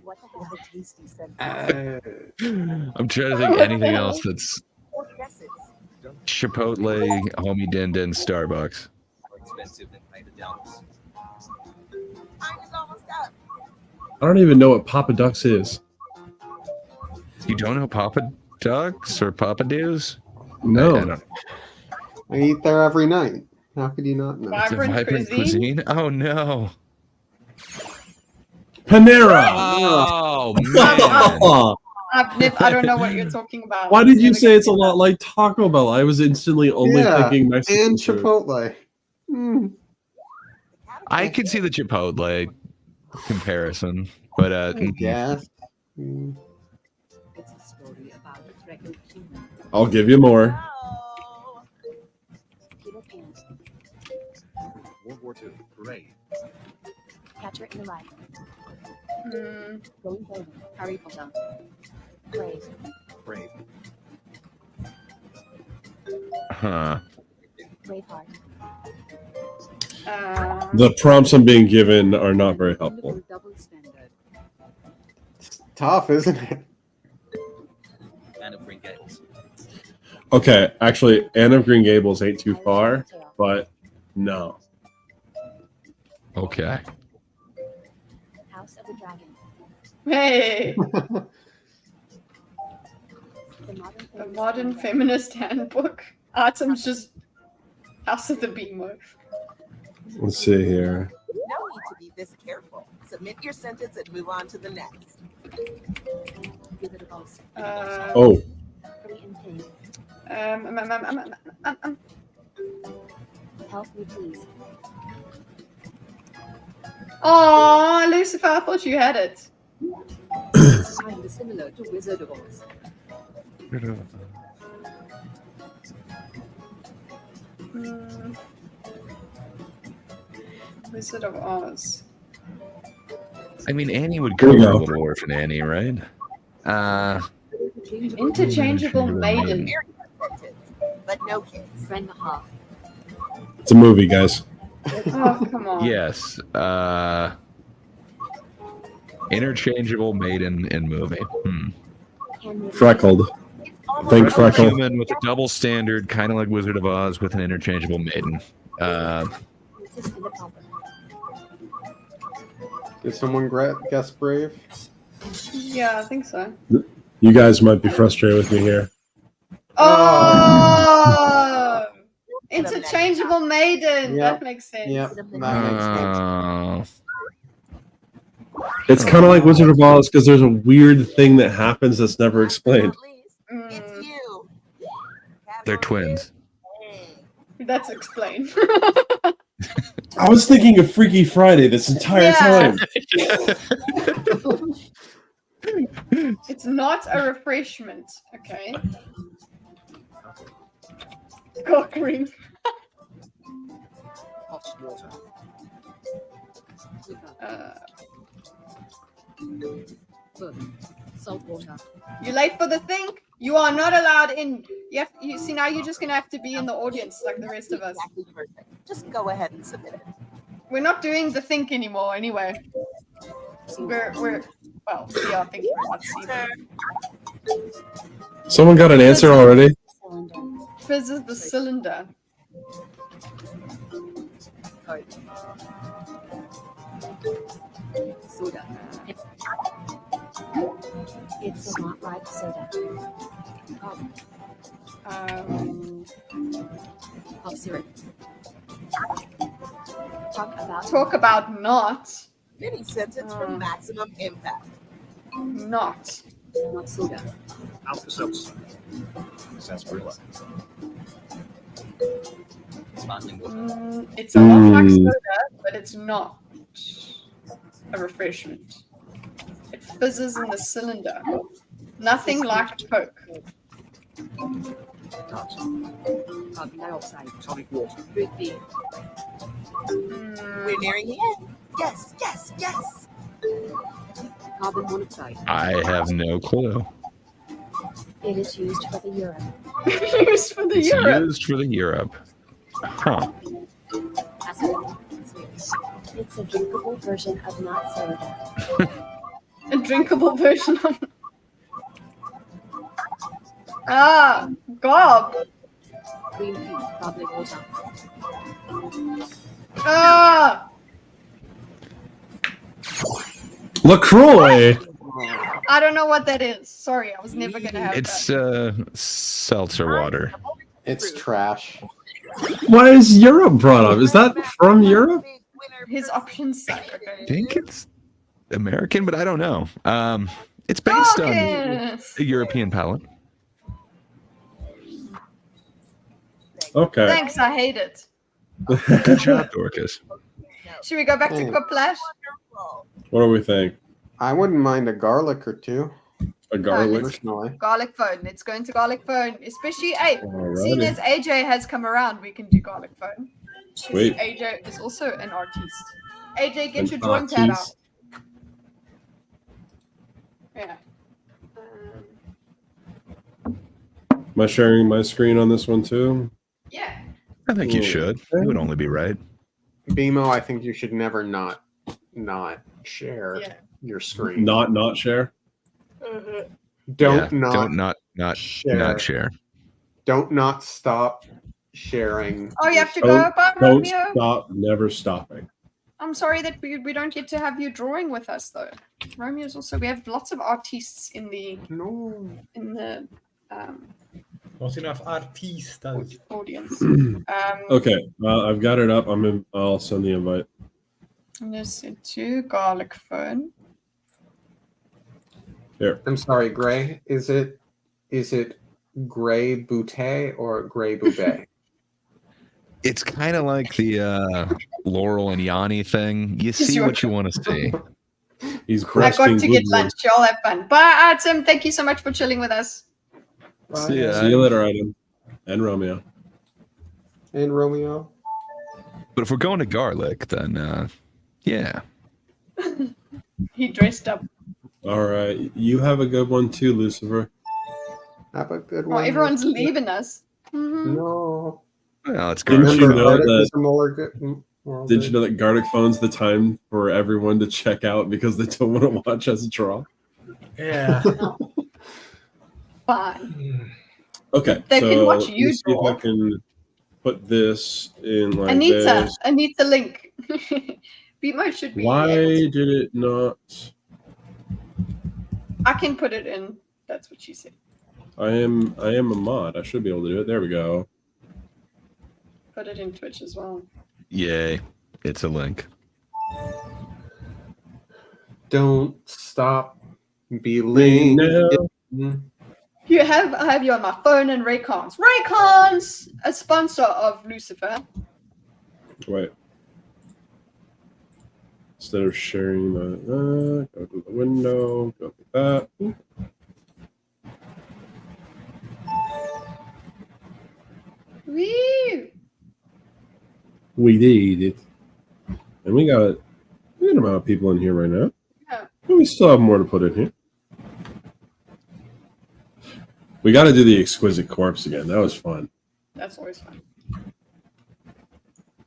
Speaker 20: What the hell? A tasty sentence.
Speaker 5: I'm trying to think anything else that's
Speaker 20: Or guesses.
Speaker 5: Chipotle, Homie Din Din, Starbucks.
Speaker 21: More expensive than Paper Dogs.
Speaker 20: Time is almost up.
Speaker 4: I don't even know what Papa Ducks is.
Speaker 5: You don't know Papa Ducks or Papa Do's?
Speaker 3: No.
Speaker 5: I don't.
Speaker 3: I eat there every night. How could you not know?
Speaker 2: Vibrant
Speaker 5: cuisine? Oh no.
Speaker 4: Panera.
Speaker 5: Oh man.
Speaker 2: I don't know what you're talking about.
Speaker 4: Why did you say it's a lot like Taco Bell? I was instantly only thinking Mexican
Speaker 3: and
Speaker 4: food.
Speaker 3: Chipotle. Mm.
Speaker 5: I could see the Chipotle comparison, but
Speaker 3: Yeah.
Speaker 1: It's a story about its regular human.
Speaker 4: I'll give you more.
Speaker 1: Peter Pan.
Speaker 19: World War II. Great.
Speaker 1: Catcher in the Rye. Going Doin. Harry Potter. Brave.
Speaker 19: Brave.
Speaker 5: huh.
Speaker 1: Braveheart.
Speaker 4: The prompts I'm being given are not very helpful.
Speaker 1: Double standard.
Speaker 3: Tough, isn't it?
Speaker 21: Anne of Green Gables.
Speaker 4: Okay, actually, Anne of Green Gables ain't too far, but no.
Speaker 5: Okay.
Speaker 1: House of the Dragon.
Speaker 2: Hey. The modern feminist handbook. Autumn's just House of the Beamer.
Speaker 4: Let's see here.
Speaker 20: No need to be this careful. Submit your sentence and move on to the next.
Speaker 1: Give it a boost.
Speaker 4: Oh.
Speaker 1: Help me, please.
Speaker 2: Oh, Lucifer, I thought you had it.
Speaker 1: Kind of similar to Wizard of Oz.
Speaker 2: Wizard of Oz.
Speaker 5: I mean, Annie would go to Little Orphan Annie, right?
Speaker 2: Interchangeable maiden.
Speaker 20: But no kids.
Speaker 1: Friend the half.
Speaker 4: It's a movie, guys.
Speaker 2: Oh, come on.
Speaker 5: Yes. Interchangeable maiden in movie.
Speaker 4: Freckled. Think freckle.
Speaker 5: Human with a double standard, kind of like Wizard of Oz with an interchangeable maiden.
Speaker 3: Did someone guess Brave?
Speaker 2: Yeah, I think so.
Speaker 4: You guys might be frustrated with me here.
Speaker 2: Oh! Interchangeable maiden.
Speaker 3: Yep.
Speaker 2: That makes sense.
Speaker 3: Yep, that makes sense.
Speaker 4: It's kind of like Wizard of Oz because there's a weird thing that happens that's never explained.
Speaker 20: It's you.
Speaker 5: They're twins.
Speaker 2: That's explained.
Speaker 4: I was thinking of Freaky Friday this entire time.
Speaker 2: It's not a refreshment, okay? Cock ring.
Speaker 19: Hot water.
Speaker 1: Salt water.
Speaker 2: You late for the thing? You are not allowed in. You see, now you're just gonna have to be in the audience like the rest of us.
Speaker 20: Exactly perfect. Just go ahead and submit it.
Speaker 2: We're not doing the think anymore anyway. We're well, we are thinking about season.
Speaker 4: Someone got an answer already?
Speaker 2: Fizz is the cylinder.
Speaker 1: Soda. It's a not like soda. Pop syrup.
Speaker 2: Talk about not.
Speaker 20: Mini sentence from Maximum Impact.
Speaker 2: Not.
Speaker 1: Not soda.
Speaker 19: Alpha Seltzer. Sarsaparilla.
Speaker 21: Sparkling water.
Speaker 2: It's a lot like soda, but it's not a refreshment. It fizzes in the cylinder. Nothing like Coke.
Speaker 1: Carbon dioxide.
Speaker 19: Tonic water.
Speaker 1: Root beer.
Speaker 20: We're nearing the end. Yes, yes, yes.
Speaker 1: Carbon monoxide.
Speaker 5: I have no clue.
Speaker 1: It is used for the urine.
Speaker 2: Used for the
Speaker 5: It's
Speaker 2: urine.
Speaker 5: used for the Europe. Huh.
Speaker 1: Acid. It's a drinkable version of not soda.
Speaker 2: A drinkable version of. Gob.
Speaker 1: Green tea. Carbon water.
Speaker 4: LaCroix.
Speaker 2: I don't know what that is. Sorry, I was never gonna have
Speaker 5: It's
Speaker 2: that.
Speaker 5: seltzer water.
Speaker 3: It's trash.
Speaker 4: Why is Europe brought up? Is that from Europe?
Speaker 2: His options suck.
Speaker 5: I
Speaker 2: Okay.
Speaker 5: think it's American, but I don't know. It's based on a European palate.
Speaker 4: Okay.
Speaker 2: Thanks, I hate it.
Speaker 5: Good job, Dorcas.
Speaker 2: Should we go back to Quiplash?
Speaker 4: What do we think?
Speaker 3: I wouldn't mind a garlic or two.
Speaker 4: A garlic?
Speaker 3: Personally.
Speaker 2: Garlic phone. Let's go into garlic phone. Especially, hey, seeing
Speaker 4: Alrighty.
Speaker 2: as AJ has come around, we can do garlic phone. 'Cause
Speaker 4: Sweet.
Speaker 2: AJ is also an artiste. AJ, get
Speaker 4: An
Speaker 2: your drawing pad out.
Speaker 4: artiste.
Speaker 2: Yeah.
Speaker 4: Am I sharing my screen on this one too?
Speaker 2: Yeah.
Speaker 5: I think you should. It would only be right.
Speaker 3: BMO, I think you should never not share your screen.
Speaker 4: Not share?
Speaker 3: Don't
Speaker 5: not share.
Speaker 3: Don't not stop sharing.
Speaker 2: Oh, you have to go about
Speaker 4: Don't
Speaker 2: Romeo?
Speaker 4: stop, never stopping.
Speaker 2: I'm sorry that we don't get to have you drawing with us though. Romeo's also, we have lots of artists in the
Speaker 9: Not enough artistas.
Speaker 2: audience.
Speaker 4: Okay, I've got it up. I'll send the invite.
Speaker 2: I'm gonna send to garlic phone.
Speaker 4: Here.
Speaker 3: I'm sorry, Gray. Is it Gray Boutte or Gray Bouvet?
Speaker 5: It's kind of like the Laurel and Yanni thing. You see what you want to see.
Speaker 4: He's
Speaker 2: I got to get lunch. Y'all have fun. Bye, Atom. Thank you so much for chilling with us.
Speaker 4: See you later, Adam. And Romeo.
Speaker 3: And Romeo.
Speaker 5: But if we're going to garlic, then yeah.
Speaker 2: He dressed up.
Speaker 4: All right. You have a good one too, Lucifer.
Speaker 3: Have a good
Speaker 2: Oh,
Speaker 3: one.
Speaker 2: everyone's leaving us. Mhm.
Speaker 3: No.
Speaker 5: Well, it's
Speaker 4: Didn't you
Speaker 3: Remember,
Speaker 4: know
Speaker 3: Garlic
Speaker 4: that?
Speaker 3: is a more good- more
Speaker 4: Did
Speaker 3: good.
Speaker 4: you know that Garlic Phone's the time for everyone to check out because they don't want to watch us draw?
Speaker 9: Yeah.
Speaker 2: Fine.
Speaker 4: Okay.
Speaker 2: They
Speaker 4: so
Speaker 2: can watch
Speaker 4: let me
Speaker 2: you
Speaker 4: see if I
Speaker 2: draw.
Speaker 4: can put this in like
Speaker 2: Anita.
Speaker 4: this.
Speaker 2: Anita Link. Bimo should be.
Speaker 4: Why
Speaker 2: able to-
Speaker 4: did it not?
Speaker 2: I can put it in. That's what she said.
Speaker 4: I am a mod. I should be able to do it. There we go.
Speaker 2: Put it in Twitch as well.
Speaker 5: Yay. It's a link.
Speaker 3: Don't stop believing.
Speaker 2: I have you on my phone and Raycons. Raycons, a sponsor of Lucifer.
Speaker 4: Wait. Instead of sharing the go to the window, go like that. Ooh.
Speaker 2: Woo!
Speaker 4: We did it. And we got a good amount of people in here right now.
Speaker 2: Yeah.
Speaker 4: But we still have more to put in here. We got to do the exquisite corpse again. That was fun.
Speaker 2: That's always fun.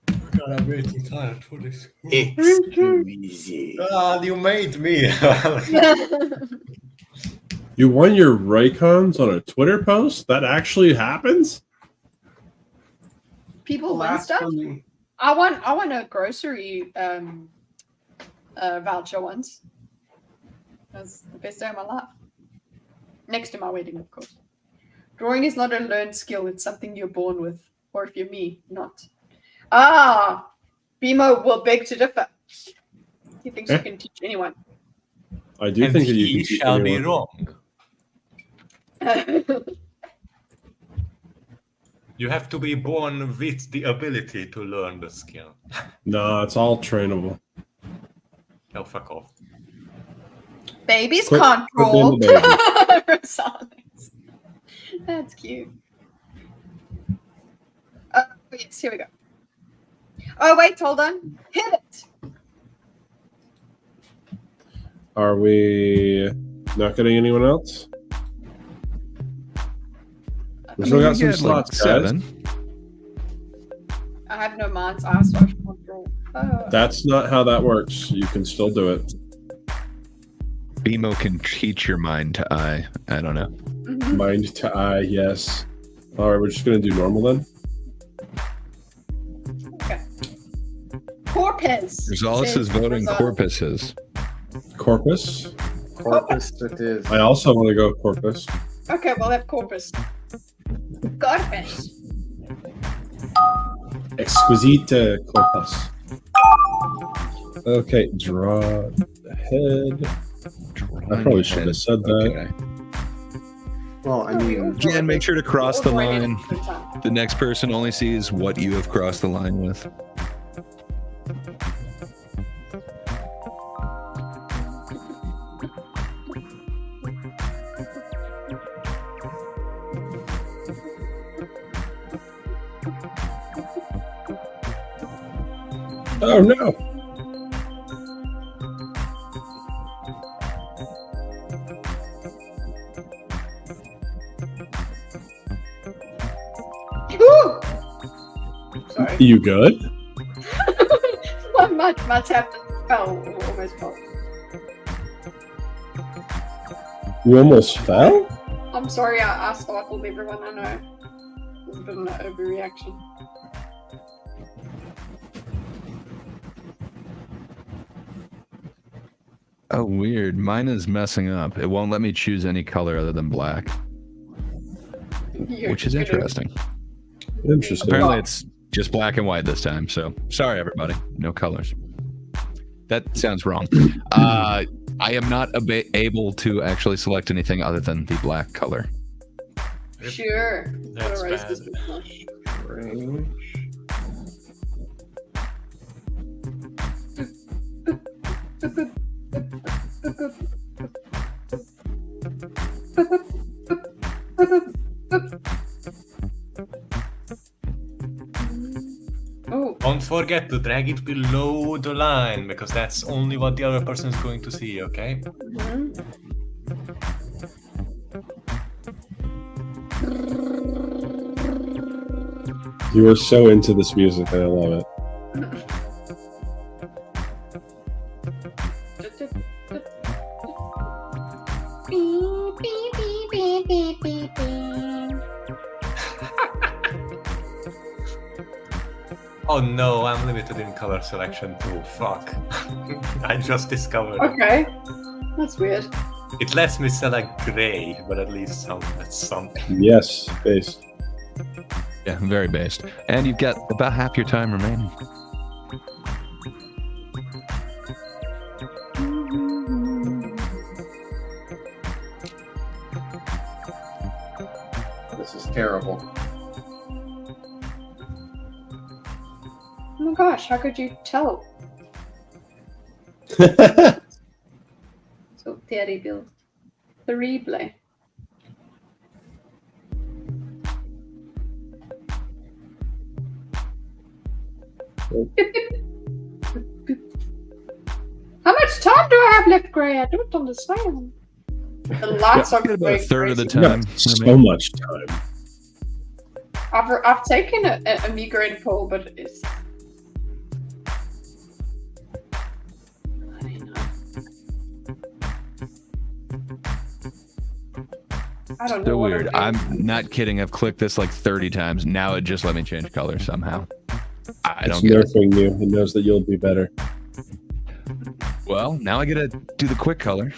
Speaker 9: God, I'm way too tired for this.
Speaker 3: Exquisite.
Speaker 9: Ah, you made me.
Speaker 4: You won your Raycons on a Twitter post? That actually happens?
Speaker 2: People win stuff. I want a grocery voucher once. That's the best day of my life. Next to my wedding, of course. Drawing is not a learned skill. It's something you're born with. Or if you're me, not. Ah, Bimo will beg to differ. He thinks you can teach anyone.
Speaker 4: I do
Speaker 9: And
Speaker 4: think that you
Speaker 9: he
Speaker 4: can teach
Speaker 9: shall be
Speaker 4: anyone.
Speaker 9: wrong. You have to be born with the ability to learn the skill.
Speaker 4: No, it's all trainable.
Speaker 9: No, fuck off.
Speaker 2: Babies
Speaker 4: Quit-
Speaker 2: can't
Speaker 4: quit
Speaker 2: draw.
Speaker 4: being the
Speaker 2: Rosales. That's cute. Yes, here we go. Oh, wait, hold on. Hit it.
Speaker 4: Are we not getting anyone else? We still got some slots, guys.
Speaker 5: 7.
Speaker 2: I have no minds. I start to draw. Oh.
Speaker 4: That's not how that works. You can still do it.
Speaker 5: BMO can teach your mind to eye. I don't know.
Speaker 4: Mind to eye, yes. All right, we're just going to do normal then.
Speaker 2: Okay. Corpus.
Speaker 5: Rosales is voting
Speaker 2: Rosales.
Speaker 5: corpuses.
Speaker 4: Corpus.
Speaker 3: Corpus it is.
Speaker 4: I also want to go Corpus.
Speaker 2: Okay, we'll have Corpus. Corpus.
Speaker 4: Exquisite Corpus. Okay, draw the head. I probably should have said that.
Speaker 3: Well, I mean,
Speaker 5: Jan, make sure to cross the line. The next person only sees what you have crossed the line with.
Speaker 4: Oh no!
Speaker 2: Ooh! Sorry.
Speaker 4: You good?
Speaker 2: my tap fell almost fell.
Speaker 4: You almost fell?
Speaker 2: I'm sorry, I startled everyone. I know. It's been an overreaction.
Speaker 5: Oh, weird. Mine is messing up. It won't let me choose any color other than black. Which is interesting.
Speaker 4: Interesting.
Speaker 5: Apparently it's just black and white this time, so sorry everybody. No colors. That sounds wrong. I am not able to actually select anything other than the black color.
Speaker 2: Sure.
Speaker 9: That's
Speaker 2: Otherwise
Speaker 9: bad.
Speaker 2: this would flush. Oh.
Speaker 9: Don't forget to drag it below the line because that's only what the other person is going to see, okay?
Speaker 4: You are so into this music, and I love it.
Speaker 9: Oh no, I'm limited in color selection too. Fuck. I just discovered it.
Speaker 2: Okay. That's weird.
Speaker 9: It lets me select gray, but at least that's something.
Speaker 4: Yes, based.
Speaker 5: Yeah, very based. And you've got about half your time remaining.
Speaker 3: This is terrible.
Speaker 2: Oh my gosh, how could you tell? So terrible. Terrible. How much time do I have left, Gray? I don't understand. Lots of
Speaker 5: About a third of the
Speaker 4: You got
Speaker 5: time.
Speaker 4: so much time.
Speaker 2: I've taken a migraine pill, but it's I don't know.
Speaker 5: So
Speaker 2: what
Speaker 5: weird.
Speaker 2: I'm
Speaker 5: I'm not kidding. I've clicked this like 30 times. Now it just let me change color somehow. I don't
Speaker 4: It's
Speaker 5: get it.
Speaker 4: nerfing you. It knows that you'll be better.
Speaker 5: Well, now I gotta do the quick color.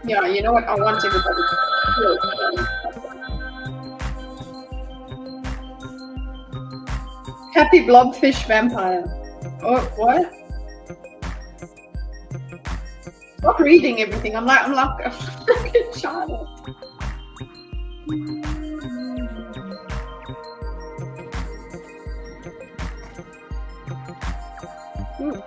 Speaker 2: Yeah, you know what? I want everybody to feel. Happy blobfish vampire. Oh, what? Stop reading everything. I'm like a freaking child. Ooh.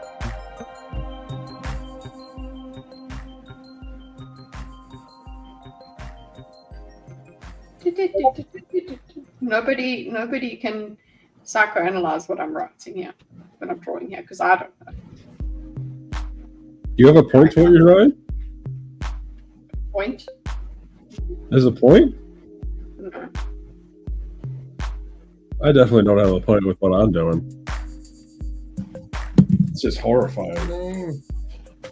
Speaker 2: Nobody can psychoanalyze what I'm writing here, what I'm drawing here, because I don't know.
Speaker 4: You have a point to what you're drawing?
Speaker 2: Point?
Speaker 4: There's a point?
Speaker 2: No.
Speaker 4: I definitely don't have a point with what I'm doing. It's just horrifying.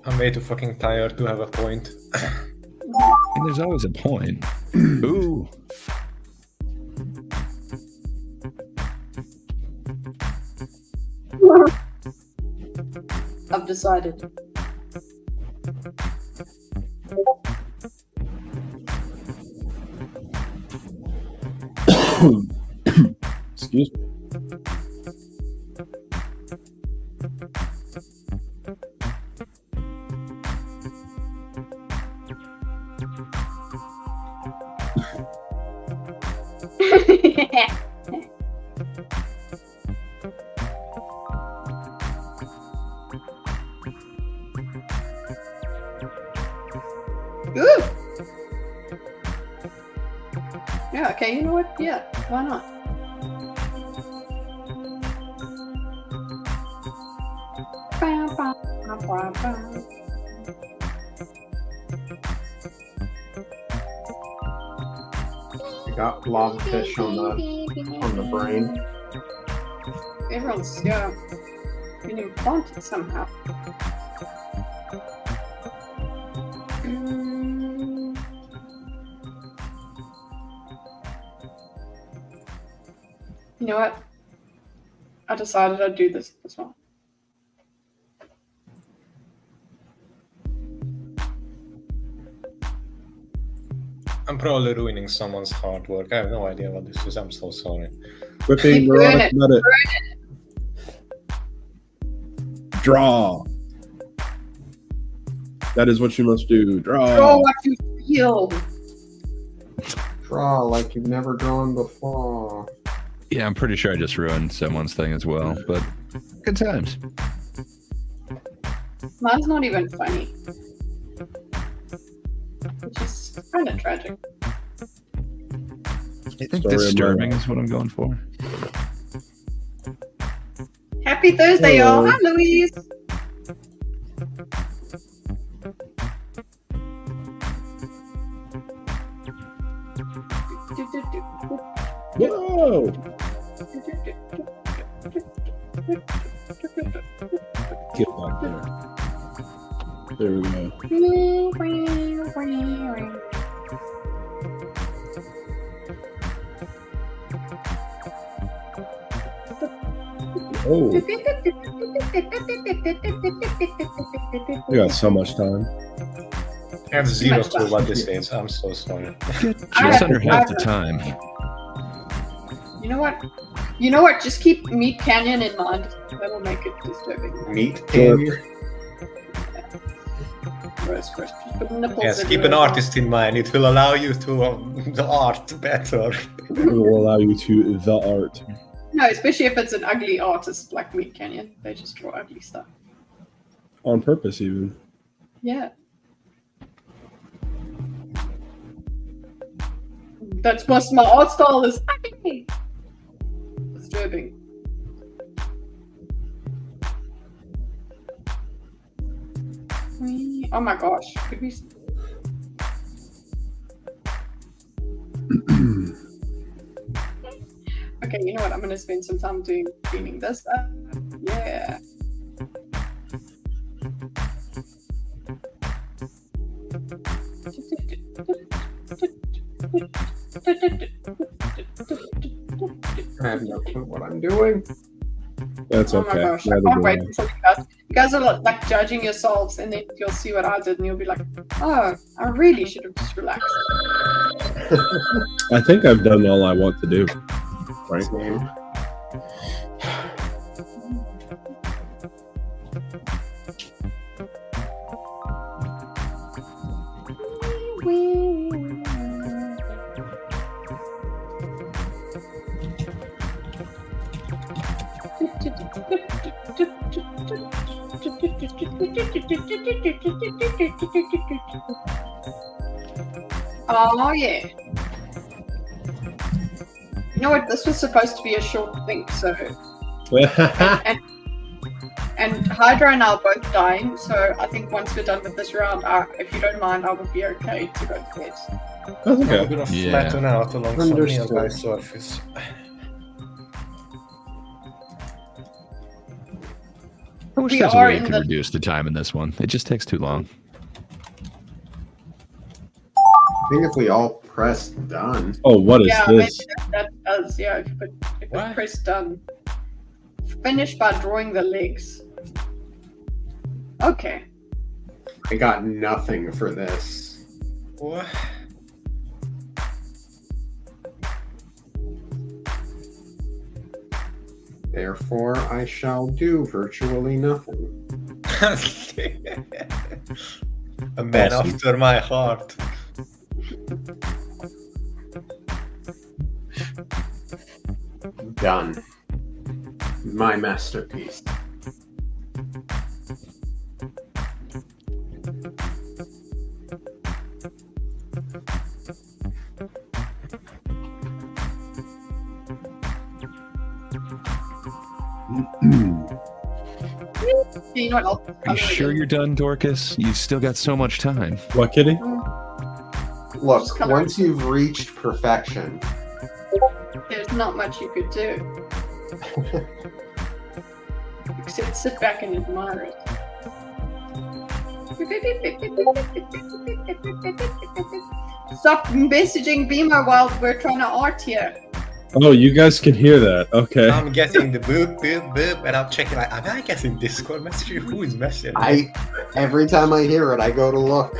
Speaker 9: I'm way too fucking tired to have a point.
Speaker 5: And there's always a point. Ooh.
Speaker 2: I've decided.
Speaker 4: Excuse me.
Speaker 2: Ooh. Yeah, okay, you know what? Yeah, why not?
Speaker 3: You got blobfish on the brain.
Speaker 2: Everyone's been implanted somehow. You know what? I decided I'd do this as well.
Speaker 9: I'm probably ruining someone's hard work. I have no idea what this is. I'm so sorry.
Speaker 4: Whipping Veronica Bennett. Draw. That is what you must do. Draw.
Speaker 2: Draw what you feel.
Speaker 3: Draw like you've never drawn before.
Speaker 5: Yeah, I'm pretty sure I just ruined someone's thing as well, but good times.
Speaker 2: Mine's not even funny. Which is kind of tragic.
Speaker 5: I think disturbing is what I'm going for.
Speaker 2: Happy Thursday, y'all. Hi, Louise.
Speaker 4: Whoa! Get back there. There we go. Oh. We got so much time.
Speaker 9: I have zero clue what this is. I'm so sorry.
Speaker 5: Just under half the time.
Speaker 2: You know what? You know what? Just keep Meat Canyon in mind. That'll make it disturbing.
Speaker 3: Meat Canyon?
Speaker 9: Yes, keep an artist in mind. It will allow you to the art better.
Speaker 4: It will allow you to the art.
Speaker 2: No, especially if it's an ugly artist like Meat Canyon. They just draw ugly stuff.
Speaker 4: On purpose, even.
Speaker 2: Yeah. That's most my art style is ugly. Disturbing. Oh my gosh. Could we... Okay, you know what? I'm going to spend some time cleaning this up. Yeah.
Speaker 3: I have no clue what I'm doing.
Speaker 4: That's
Speaker 2: Oh
Speaker 4: okay.
Speaker 2: my gosh, I
Speaker 4: Neither
Speaker 2: can't
Speaker 4: do
Speaker 2: wait
Speaker 4: I.
Speaker 2: until you guys are like judging yourselves, and then you'll see what I did, and you'll be like, "Oh, I really should have just relaxed."
Speaker 4: I think I've done all I want to do. Frankly.
Speaker 2: Oh yeah. You know what? This was supposed to be a short thing, so. And Hydra and I are both dying, so I think once we're done with this round, if you don't mind, I would be okay to go to bed.
Speaker 4: Okay.
Speaker 9: I'm gonna flatten out along some nearby surface.
Speaker 5: I wish
Speaker 2: We
Speaker 5: there's a
Speaker 2: are
Speaker 5: way you
Speaker 2: in
Speaker 5: can
Speaker 2: the-
Speaker 5: reduce the time in this one. It just takes too long.
Speaker 3: I think if we all press done.
Speaker 4: Oh, what is
Speaker 2: Yeah,
Speaker 4: this?
Speaker 2: maybe that does. Yeah, if you press done. Finish by drawing the legs. Okay.
Speaker 3: I got nothing for this.
Speaker 9: What?
Speaker 3: Therefore, I shall do virtually nothing.
Speaker 9: A man
Speaker 3: Awesome.
Speaker 9: after my heart.
Speaker 3: Done. My masterpiece.
Speaker 2: You know what else?
Speaker 5: Are you sure you're done, Dorcas? You've still got so much time.
Speaker 4: What, Kitty?
Speaker 3: Look, once you've reached perfection,
Speaker 2: There's not much you could do. Except sit back and admire it. Stop messaging Beamer while we're trying to art here.
Speaker 4: Oh, you guys can hear that. Okay.
Speaker 9: I'm getting the boop, boop, boop, and I'm checking, like, am I getting Discord messaging? Who is messaging?
Speaker 3: every time I hear it, I go to look.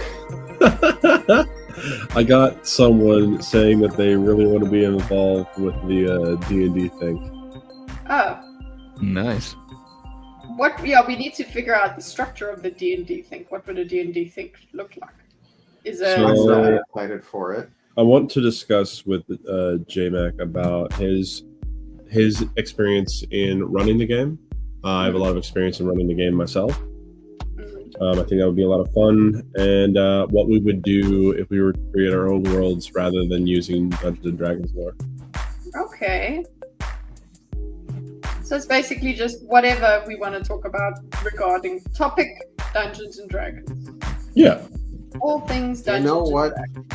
Speaker 4: I got someone saying that they really want to be involved with the D&D thing.
Speaker 2: Oh,
Speaker 5: Nice.
Speaker 2: what? Yeah, we need to figure out the structure of the D&D thing. What would a D&D thing look like? Is a
Speaker 3: I'm really excited for it.
Speaker 4: I want to discuss with JMac about his experience in running the game. I have a lot of experience in running the game myself. I think that would be a lot of fun, and what we would do if we were to create our own worlds rather than using Dungeons and Dragons lore.
Speaker 2: Okay. So it's basically just whatever we want to talk about regarding topic Dungeons and Dragons.
Speaker 4: Yeah.
Speaker 2: All things
Speaker 3: You
Speaker 2: Dungeons
Speaker 3: know
Speaker 2: and
Speaker 3: what?
Speaker 2: Dragons.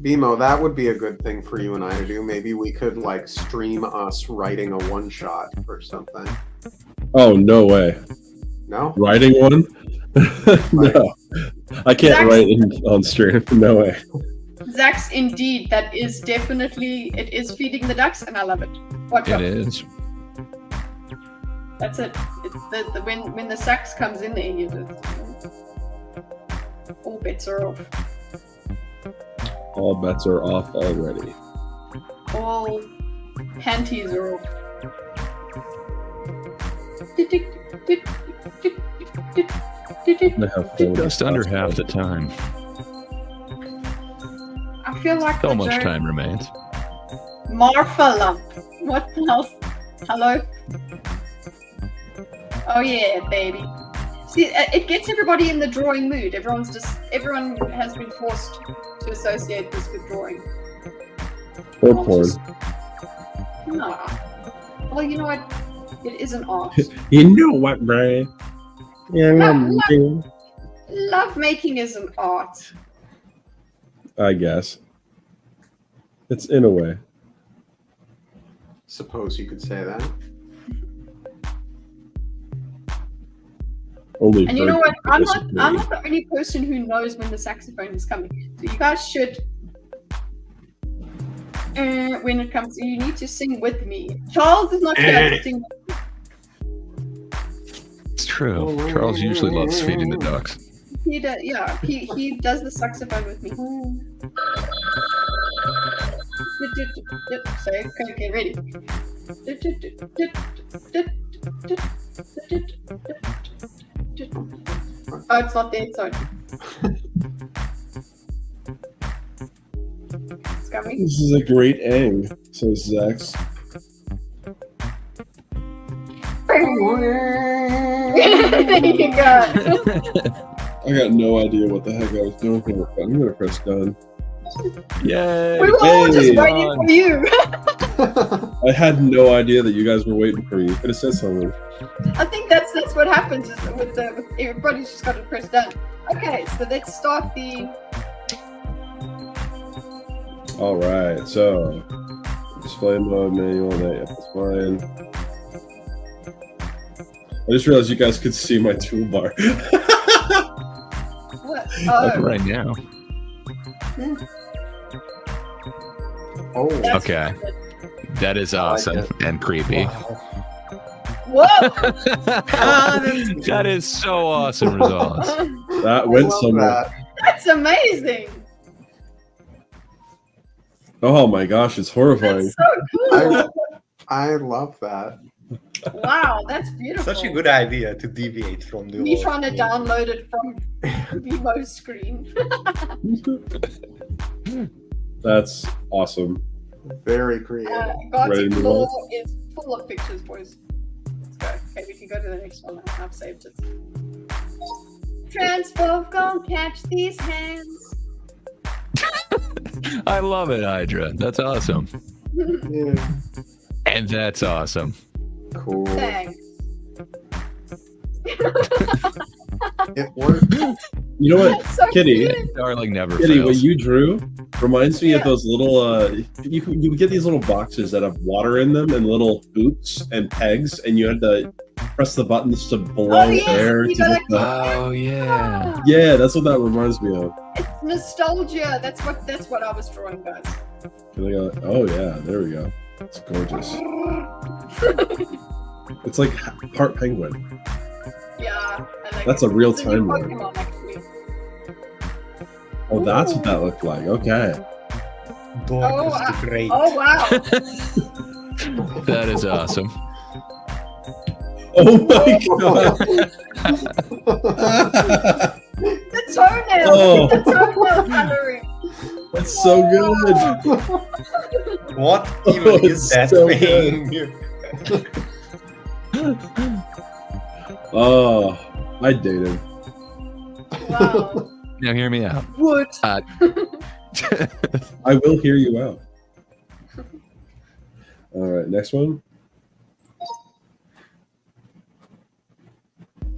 Speaker 3: Bimo, that would be a good thing for you and I to do. Maybe we could like stream us writing a one shot or something.
Speaker 4: Oh, no way.
Speaker 3: No?
Speaker 4: Writing one? No. I can't
Speaker 2: Zach's-
Speaker 4: write on stream. No way.
Speaker 2: Zach's indeed, that is definitely, it is feeding the ducks and I love it. Watch out.
Speaker 5: It is.
Speaker 2: That's it. It's the when the sax comes in there, you just, all bets are off.
Speaker 4: All bets are off already.
Speaker 2: All panties are off.
Speaker 5: Just under half the time.
Speaker 2: I feel like
Speaker 5: So
Speaker 2: the
Speaker 5: much
Speaker 2: joke-
Speaker 5: time remains.
Speaker 2: Marfa lump. What the hell? Hello? Oh yeah, baby. See, it gets everybody in the drawing mood. Everyone has been forced to associate this with drawing.
Speaker 4: Or porn.
Speaker 2: Nah. Well, you know what? It is an art.
Speaker 4: You know what, Brian? Yeah,
Speaker 2: Love making is an art.
Speaker 4: I guess. It's in a way.
Speaker 3: Suppose you could say that.
Speaker 4: Only
Speaker 2: And you know what? I'm not
Speaker 4: disagree.
Speaker 2: the only person who knows when the saxophone is coming. So you guys should when it comes, you need to sing with me. Charles is not here to sing.
Speaker 5: It's true. Charles usually loves feeding the ducks.
Speaker 2: He does, yeah. He does the saxophone with me. So okay, ready. Oh, it's not there. Sorry. It's coming.
Speaker 4: This is a great ang, says Zax.
Speaker 2: There you go.
Speaker 4: I got no idea what the heck I was doing here. But I'm gonna press done.
Speaker 5: Yay!
Speaker 2: We were all just waiting for you.
Speaker 4: I had no idea that you guys were waiting for me. You could have said something.
Speaker 2: I think that's what happens is with everybody's just got to press done. Okay, so let's start the.
Speaker 4: All right, so display mode manual. That's fine. I just realized you guys could see my toolbar.
Speaker 2: What?
Speaker 5: Like right now.
Speaker 3: Oh,
Speaker 5: okay. That is awesome and creepy.
Speaker 2: Whoa!
Speaker 5: That is so awesome results.
Speaker 4: That went somewhere.
Speaker 2: That's amazing.
Speaker 4: Oh my gosh, it's horrifying.
Speaker 2: So cool.
Speaker 3: I love that.
Speaker 2: Wow, that's beautiful.
Speaker 9: Such a good idea to deviate from the
Speaker 2: Me
Speaker 9: law.
Speaker 2: trying to download it from Vivo screen.
Speaker 4: That's awesome.
Speaker 3: Very creative.
Speaker 2: God's
Speaker 4: Ready to move
Speaker 2: floor
Speaker 4: on?
Speaker 2: is full of pictures, boys. Let's go. Okay, we can go to the next one now. I've saved it. Transphobe, go catch these hands.
Speaker 5: I love it, Hydra. That's awesome. And that's awesome.
Speaker 3: Cool.
Speaker 2: Thanks.
Speaker 3: It worked.
Speaker 4: You know what,
Speaker 2: That's so
Speaker 4: Kitty?
Speaker 2: cute.
Speaker 5: Darling never
Speaker 4: Kitty,
Speaker 5: fails.
Speaker 4: what you drew reminds me of those little. You would get these little boxes that have water in them and little boots and pegs, and you had to press the buttons to blow air.
Speaker 2: You
Speaker 4: To
Speaker 2: gotta
Speaker 4: get the...
Speaker 5: Oh yeah.
Speaker 4: Yeah, that's what that reminds me of.
Speaker 2: It's nostalgia. That's what I was drawing, guys.
Speaker 4: Can I go? Oh yeah, there we go. It's gorgeous. It's like part penguin.
Speaker 2: Yeah. I like
Speaker 4: That's
Speaker 2: it.
Speaker 4: a real
Speaker 2: It's new
Speaker 4: time one.
Speaker 2: Pokemon, actually.
Speaker 4: Oh, that's what that looked like. Okay.
Speaker 9: Dork is the great.
Speaker 2: Oh wow.
Speaker 5: That is awesome.
Speaker 4: Oh my god.
Speaker 2: The toenail.
Speaker 4: Oh.
Speaker 2: The toenail coloring.
Speaker 4: That's so good.
Speaker 9: What even is that
Speaker 4: so
Speaker 9: thing?
Speaker 4: Oh, I dated.
Speaker 2: Wow.
Speaker 5: Now hear me out.
Speaker 2: What?
Speaker 4: I will hear you out. All right, next one.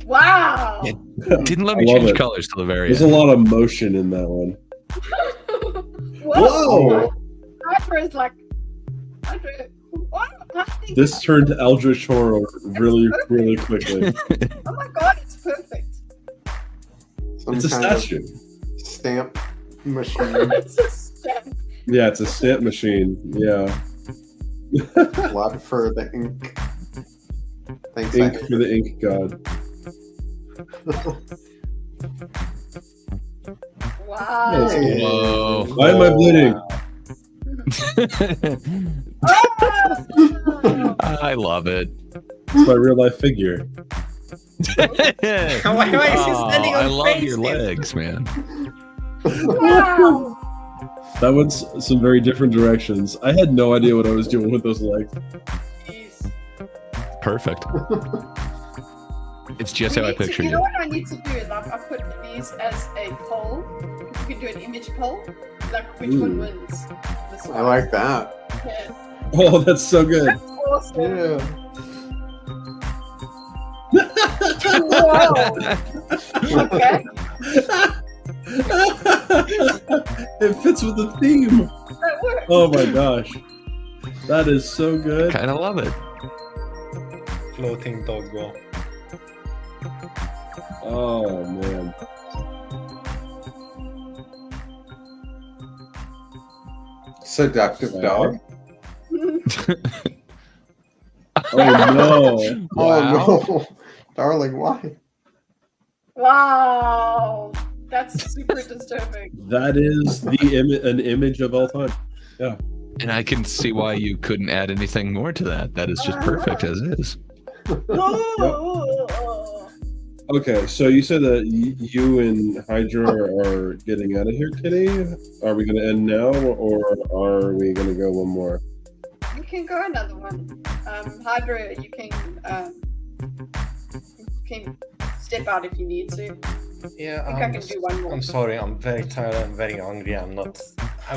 Speaker 2: Wow.
Speaker 5: Didn't let
Speaker 4: I
Speaker 5: me
Speaker 4: love
Speaker 5: change
Speaker 4: it.
Speaker 5: colors till the very
Speaker 4: There's
Speaker 5: end.
Speaker 4: a lot of motion in that one.
Speaker 2: Whoa. Hyper is like. Hyper. Oh, I think
Speaker 4: This turned eldritch horror really, really quickly.
Speaker 2: oh my god, it's perfect.
Speaker 3: Some
Speaker 4: It's a
Speaker 3: kind of
Speaker 4: statue.
Speaker 3: Stamp machine.
Speaker 2: It's a stamp.
Speaker 4: Yeah, it's a stamp machine. Yeah.
Speaker 3: Blood for the ink. Thanks,
Speaker 4: Ink for the ink god.
Speaker 2: Wow.
Speaker 5: Whoa.
Speaker 4: Why am I bleeding?
Speaker 5: I love it.
Speaker 4: It's my real life figure.
Speaker 9: Why is he standing
Speaker 5: I
Speaker 9: on
Speaker 5: love
Speaker 9: face?
Speaker 5: your legs, man.
Speaker 2: Wow.
Speaker 4: That went some very different directions. I had no idea what I was doing with those legs.
Speaker 2: Jeez.
Speaker 5: Perfect. It's just how I pictured
Speaker 2: You know
Speaker 5: you.
Speaker 2: what I need to do is I put these as a poll. You can do an image poll. Like which one wins. This
Speaker 3: I
Speaker 2: one.
Speaker 3: like that.
Speaker 2: Yeah.
Speaker 4: Oh, that's so good.
Speaker 2: That's awesome.
Speaker 3: Yeah.
Speaker 2: Whoa. Okay.
Speaker 4: It fits with the theme.
Speaker 2: That works.
Speaker 4: Oh my gosh. That is so good.
Speaker 5: Kind of love it.
Speaker 9: Floating doggo.
Speaker 4: Oh man.
Speaker 3: Seductive dog.
Speaker 4: Oh no.
Speaker 3: Oh no. Darling, why?
Speaker 2: Wow. That's super disturbing.
Speaker 4: That is an image of all time. Yeah.
Speaker 5: And I can see why you couldn't add anything more to that. That is just perfect as is.
Speaker 4: Okay, so you said that you and Hydra are getting out of here, Kitty. Are we going to end now, or are we going to go one more?
Speaker 2: You can go another one. Hydra, you can step out if you need to.
Speaker 9: Yeah,
Speaker 2: I think I can do one more.
Speaker 9: I'm sorry, I'm very tired, I'm very hungry, I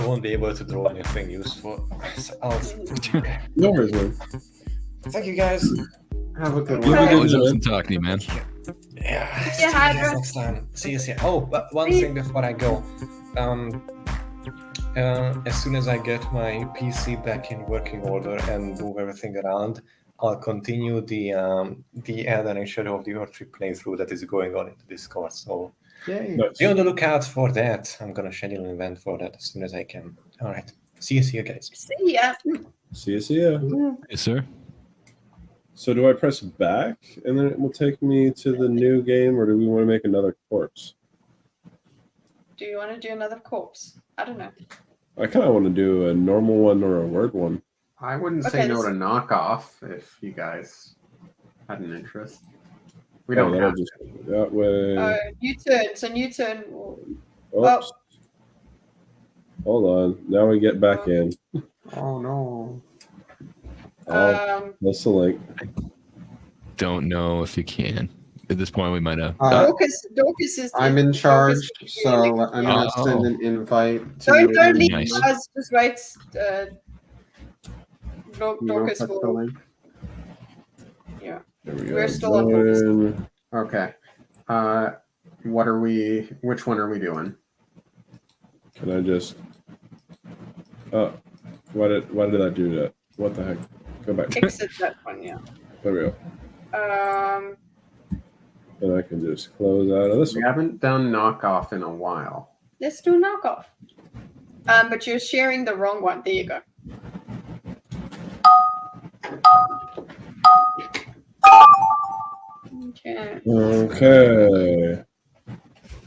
Speaker 9: won't be able to draw anything useful. Okay.
Speaker 4: No worries, man.
Speaker 9: Thank you guys.
Speaker 3: Have a good
Speaker 5: You
Speaker 3: one.
Speaker 5: have a good Pleasure talking to you, man.
Speaker 9: Yeah, see
Speaker 2: Yeah,
Speaker 9: you guys
Speaker 2: Hydra.
Speaker 9: next time. See you soon. Oh, but one thing before I go. As soon as I get my PC back in working order and move everything around, I'll continue the Air Shadow of the Earth playthrough that is going on in the Discord. So
Speaker 3: Yay.
Speaker 9: be on the lookout for that. I'm gonna schedule an event for that as soon as I can. All right. See you guys.
Speaker 2: See ya.
Speaker 4: See ya.
Speaker 5: Yes, sir.
Speaker 4: So do I press back and then it will take me to the new game, or do we want to make another corpse?
Speaker 2: Do you want to do another corpse? I don't know.
Speaker 4: I kind of want to do a normal one or a word one.
Speaker 3: I wouldn't say no to knockoff if you guys had an interest. We don't have
Speaker 4: just that way.
Speaker 2: New turn. So new turn.
Speaker 4: Oops. Hold on. Now we get back in.
Speaker 3: Oh no.
Speaker 4: That's the link.
Speaker 5: Don't know if you can. At this point, we might have.
Speaker 2: Dorcas is.
Speaker 3: I'm in charge, so I'm gonna send an invite.
Speaker 2: Don't leave,
Speaker 5: Nice.
Speaker 2: guys. Just wait. Dorcas will. Yeah.
Speaker 4: There we go.
Speaker 2: We're still on Dorcas.
Speaker 3: Okay. Which one are we doing?
Speaker 4: Can I just? Oh, why did I do that? What the heck? Go back.
Speaker 2: Exit that one. Yeah.
Speaker 4: There we go. And I can just close out of this
Speaker 3: We
Speaker 4: one.
Speaker 3: haven't done knockoff in a while.
Speaker 2: Let's do knockoff. But you're sharing the wrong one. There you go. Okay.
Speaker 4: Okay.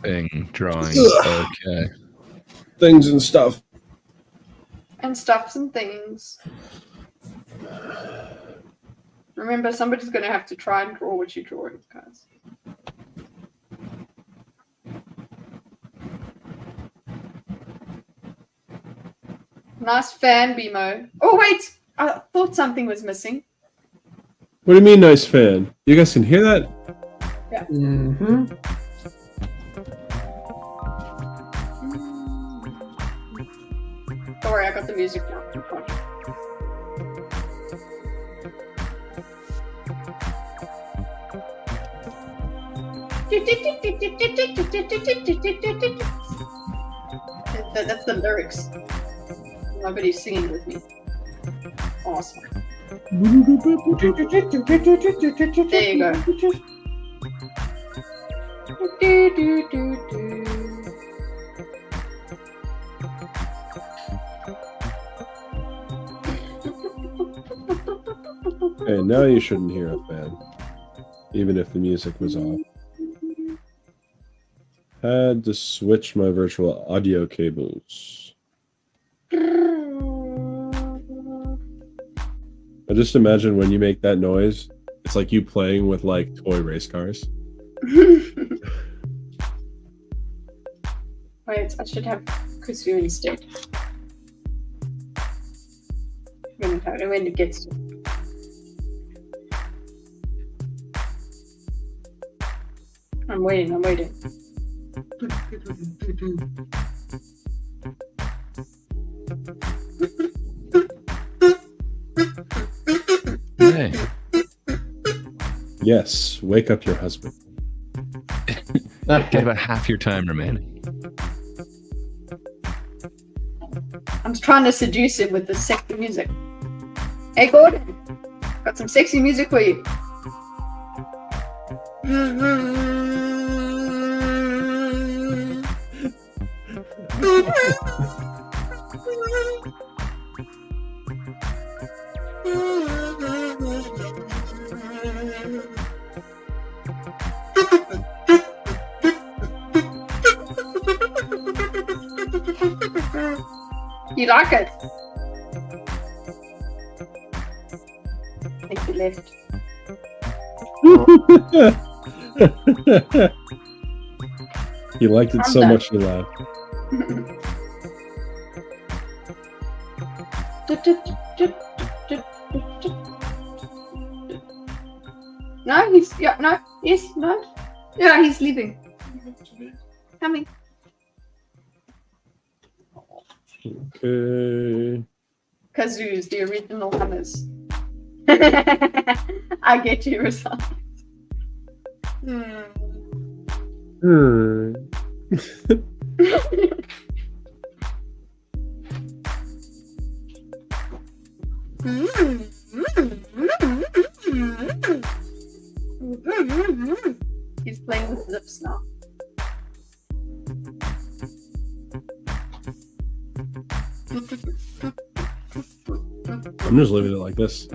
Speaker 5: Thing drawing.
Speaker 4: Ugh.
Speaker 5: Okay.
Speaker 4: Things and stuff.
Speaker 2: And stuffs and things. Remember, somebody's going to have to try and draw what you're drawing, guys. Nice fan, Bimo. Oh, wait! I thought something was missing.
Speaker 4: What do you mean, nice fan? You guys can hear that?
Speaker 2: Yeah.
Speaker 3: Mm-hmm.
Speaker 2: Don't worry, I got the music now. That's the lyrics. Nobody's singing with me. Awesome. There you go.
Speaker 4: Hey, now you shouldn't hear a fan, even if the music was off. Had to switch my virtual audio cables. I just imagine when you make that noise, it's like you playing with like toy race cars.
Speaker 2: Wait, I should have Kusu instead. When it gets to. I'm waiting.
Speaker 5: Hey.
Speaker 4: Yes, wake up your husband.
Speaker 5: Get about half your time remaining.
Speaker 2: I'm trying to seduce him with the sexy music. Hey, Gordon, got some sexy music for you. You like it? I think he left.
Speaker 4: He liked it so much he laughed.
Speaker 2: No, he's he's leaving. Coming.
Speaker 4: Okay.
Speaker 2: Kazoos, the original hummers. I get you, Rosal. this now.
Speaker 4: I'm just leaving it like this.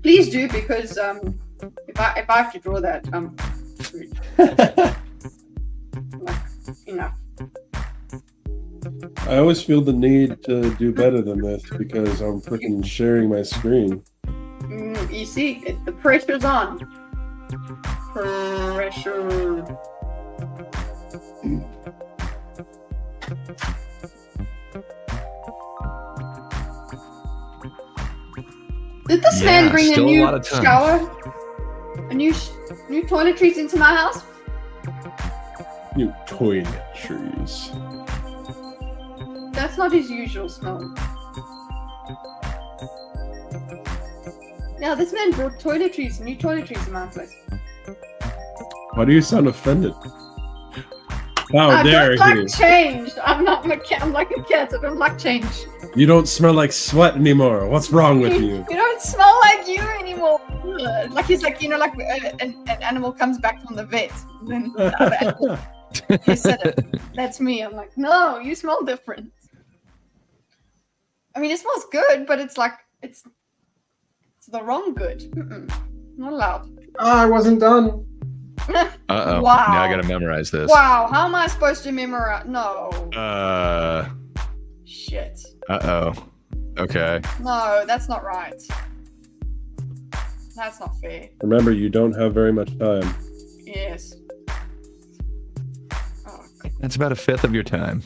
Speaker 2: Please do, because if I have to draw that, screwed. Like, enough.
Speaker 4: I always feel the need to do better than this because I'm freaking sharing my screen.
Speaker 2: You see, the pressure's on. Pressure. Did this man bring a new shower? A new toiletries into my house?
Speaker 4: New toiletries.
Speaker 2: That's not his usual smell. Yeah, this man brought toiletries, new toiletries in my place.
Speaker 4: Why do you sound offended? How
Speaker 2: I
Speaker 4: dare
Speaker 2: don't
Speaker 4: he?
Speaker 2: like change. I'm like a cat. I don't like change.
Speaker 4: You don't smell like sweat anymore. What's wrong with you?
Speaker 2: You don't smell like you anymore. Like he's like, you know, like an animal comes back from the vet. And then the other animal, he said it. That's me. I'm like, no, you smell different. I mean, it smells good, but it's like it's the wrong good. Not allowed.
Speaker 3: Oh, I wasn't done.
Speaker 5: Uh-oh.
Speaker 2: Wow.
Speaker 5: Now I gotta memorize this.
Speaker 2: Wow, how am I supposed to memorize? No. Shit.
Speaker 5: Uh-oh. Okay.
Speaker 2: No, that's not right. That's not fair.
Speaker 4: Remember, you don't have very much time.
Speaker 2: Yes.
Speaker 5: That's about a fifth of your time.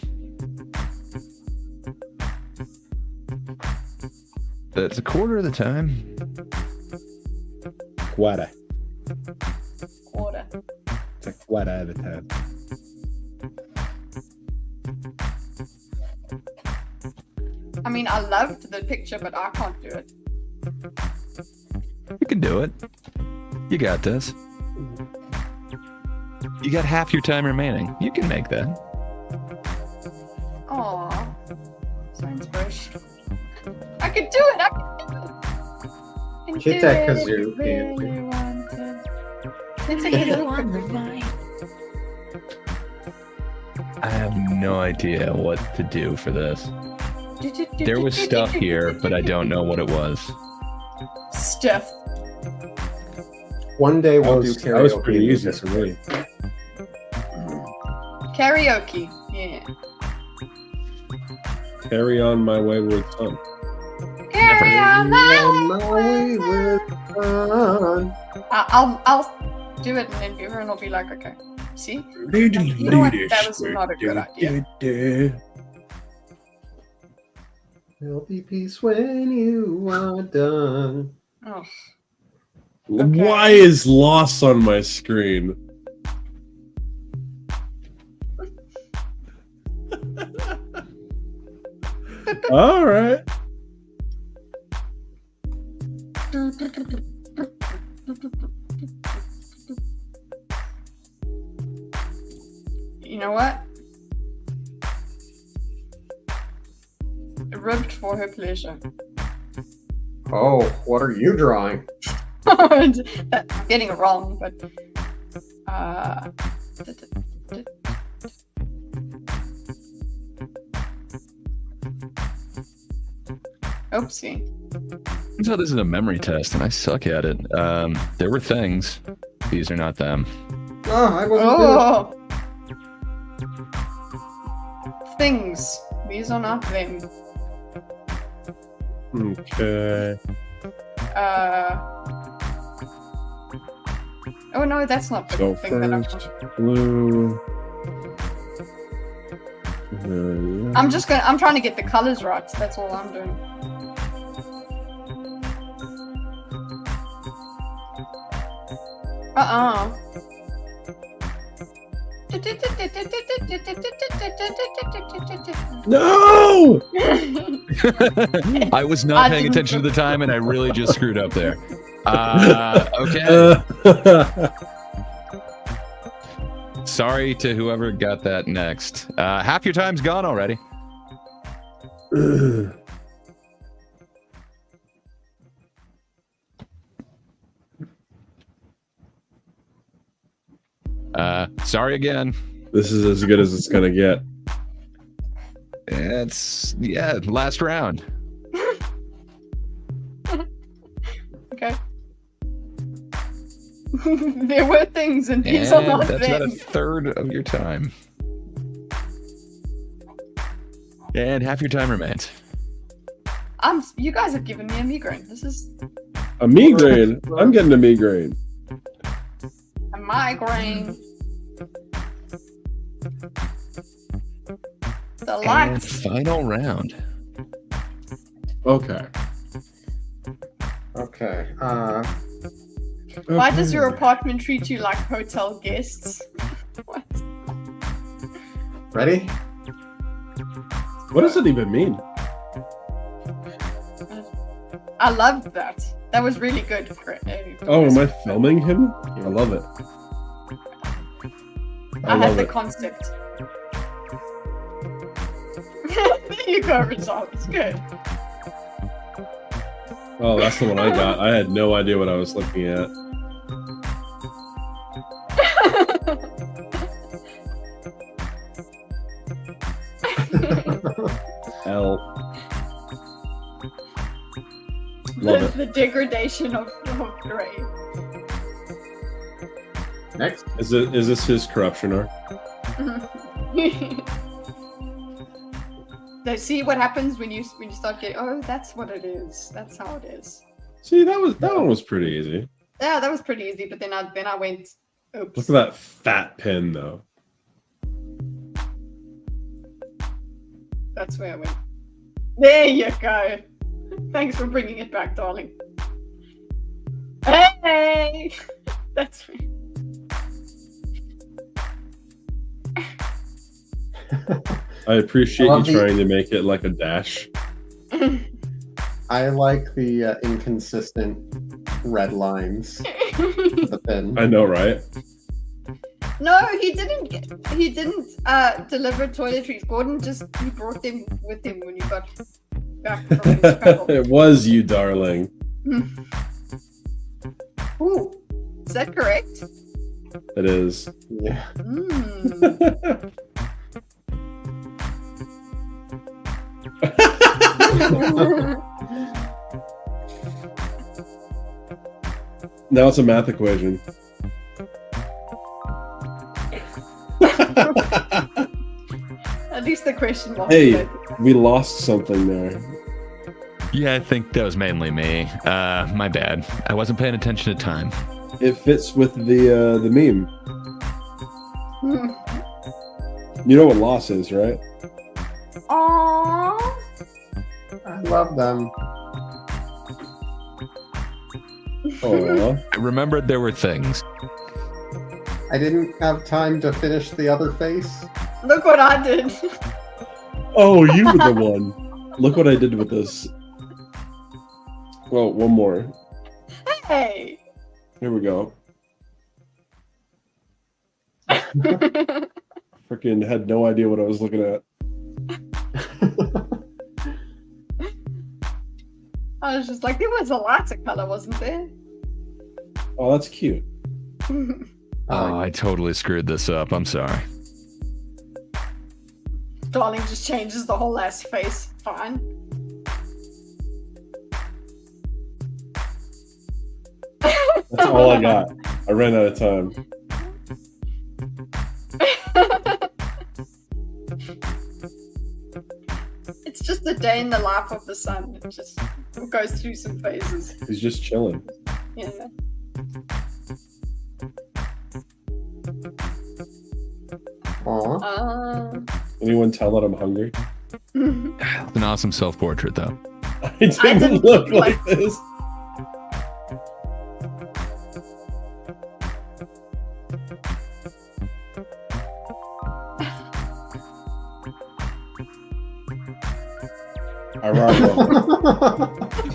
Speaker 5: That's a quarter of the time.
Speaker 4: Quarter.
Speaker 2: Quarter.
Speaker 4: It's a quarter of the time.
Speaker 2: I mean, I loved the picture, but I can't do it.
Speaker 5: You can do it. You got this. You got half your time remaining. You can make that.
Speaker 2: Aw. So inspirational. I can do it! I can do it!
Speaker 3: Hit that kazoo,
Speaker 2: It's a kazoo on the vine.
Speaker 5: I have no idea what to do for this. There was stuff here, but I don't know what it was.
Speaker 2: Stuff.
Speaker 3: One day we'll do karaoke.
Speaker 4: That was pretty easy for me.
Speaker 2: Karaoke. Yeah.
Speaker 4: Carry on my wayward son.
Speaker 2: Carry on my wayward
Speaker 3: son.
Speaker 2: I'll do it, and then everyone will be like, okay. See? You know what? That was not a good idea.
Speaker 3: There'll be peace when you are done.
Speaker 2: Oh.
Speaker 4: Why is loss on my screen? All right.
Speaker 2: You know what? Ribbed for her pleasure.
Speaker 3: Oh, what are you drawing?
Speaker 2: I'm getting it wrong, but oopsie.
Speaker 5: So this is a memory test, and I suck at it. There were things. These are not them.
Speaker 3: Oh, I wasn't
Speaker 2: Things. These are not them.
Speaker 4: Okay.
Speaker 2: Oh no, that's not the
Speaker 4: So
Speaker 2: thing that I'm.
Speaker 4: first, blue.
Speaker 2: I'm trying to get the colors right. That's all I'm doing.
Speaker 4: No!
Speaker 5: I was not paying attention to the time, and I really just screwed up there. Okay. Sorry to whoever got that next. Half your time's gone already. Sorry again.
Speaker 4: This is as good as it's gonna get.
Speaker 5: It's last round.
Speaker 2: Okay. There were things, and these are not
Speaker 5: that's about a
Speaker 2: things.
Speaker 5: third of your time. And half your time remains.
Speaker 2: You guys have given me a migraine. This is
Speaker 4: A migraine. I'm getting a migraine.
Speaker 2: a migraine. The
Speaker 5: And
Speaker 2: lights.
Speaker 5: final round.
Speaker 4: Okay.
Speaker 3: Okay.
Speaker 2: Why does your apartment treat you like hotel guests? What?
Speaker 3: Ready?
Speaker 4: What does it even mean?
Speaker 2: I loved that. That was really good.
Speaker 4: Oh, am I filming him? I love it.
Speaker 2: I had
Speaker 4: love
Speaker 2: the
Speaker 4: it.
Speaker 2: concept. There you go, Rizal. It's good.
Speaker 4: Oh, that's the one I got. I had no idea what I was looking at. L. Love it.
Speaker 2: The degradation of Gray.
Speaker 3: Next.
Speaker 4: Is this his corruption arc?
Speaker 2: They see what happens when you start getting. Oh, that's what it is. That's how it is.
Speaker 4: See, that one was pretty easy.
Speaker 2: Yeah, that was pretty easy. But then I went. Oops.
Speaker 4: Look at that fat pin, though.
Speaker 2: That's where I went. There you go. Thanks for bringing it back, darling. Hey, that's me.
Speaker 4: I appreciate
Speaker 3: love
Speaker 4: you
Speaker 3: the-
Speaker 4: trying to make it like a dash.
Speaker 3: I like the inconsistent red lines. The pin.
Speaker 4: I know, right?
Speaker 2: No, he didn't deliver toiletries. Gordon he brought them with him when you got back from his travel.
Speaker 4: It was you, darling.
Speaker 2: Ooh, is that correct?
Speaker 4: It is.
Speaker 3: Yeah.
Speaker 4: Now it's a math equation.
Speaker 2: At least the question mark.
Speaker 4: Hey, we lost something there.
Speaker 5: Yeah, I think that was mainly me. My bad. I wasn't paying attention to time.
Speaker 4: It fits with the meme. You know what loss is, right?
Speaker 2: Aww.
Speaker 3: I love them.
Speaker 4: Aww.
Speaker 5: I remembered there were things.
Speaker 3: I didn't have time to finish the other face.
Speaker 2: Look what I did.
Speaker 4: Oh, you were the one. Look what I did with this. Well, one more.
Speaker 2: Hey.
Speaker 4: Here we go. Freaking had no idea what I was looking at.
Speaker 2: I was just like, there was a lot of color, wasn't there?
Speaker 4: Oh, that's cute.
Speaker 5: Oh, I totally screwed this up. I'm sorry.
Speaker 2: Darling just changes the whole ass face. Fine.
Speaker 4: That's all I got. I ran out of time.
Speaker 2: It's just a day in the life of the sun. It just goes through some phases.
Speaker 4: He's just chilling.
Speaker 2: Yeah.
Speaker 4: Anyone tell that I'm hungry?
Speaker 5: It's an awesome self-portrait, though.
Speaker 4: I didn't look like this.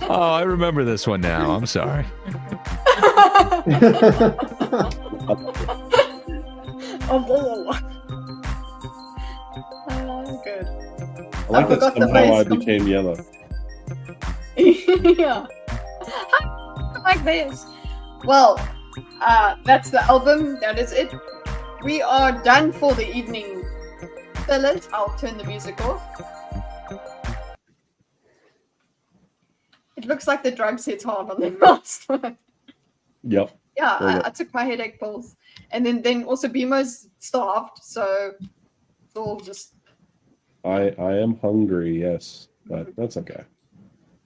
Speaker 5: Oh, I remember this one now. I'm sorry.
Speaker 2: Good.
Speaker 4: I like that
Speaker 2: forgot the
Speaker 4: somehow I
Speaker 2: face.
Speaker 4: became yellow.
Speaker 2: Yeah. Like this. Well, that's the album. That is it. we are done for the evening. Fellas, I'll turn the music off. It looks like the drugs hit hard on the last one.
Speaker 4: Yep.
Speaker 2: Yeah, I took my headache pills. And then also BMO's starved, so it's all just...
Speaker 4: I am hungry, yes, but that's okay.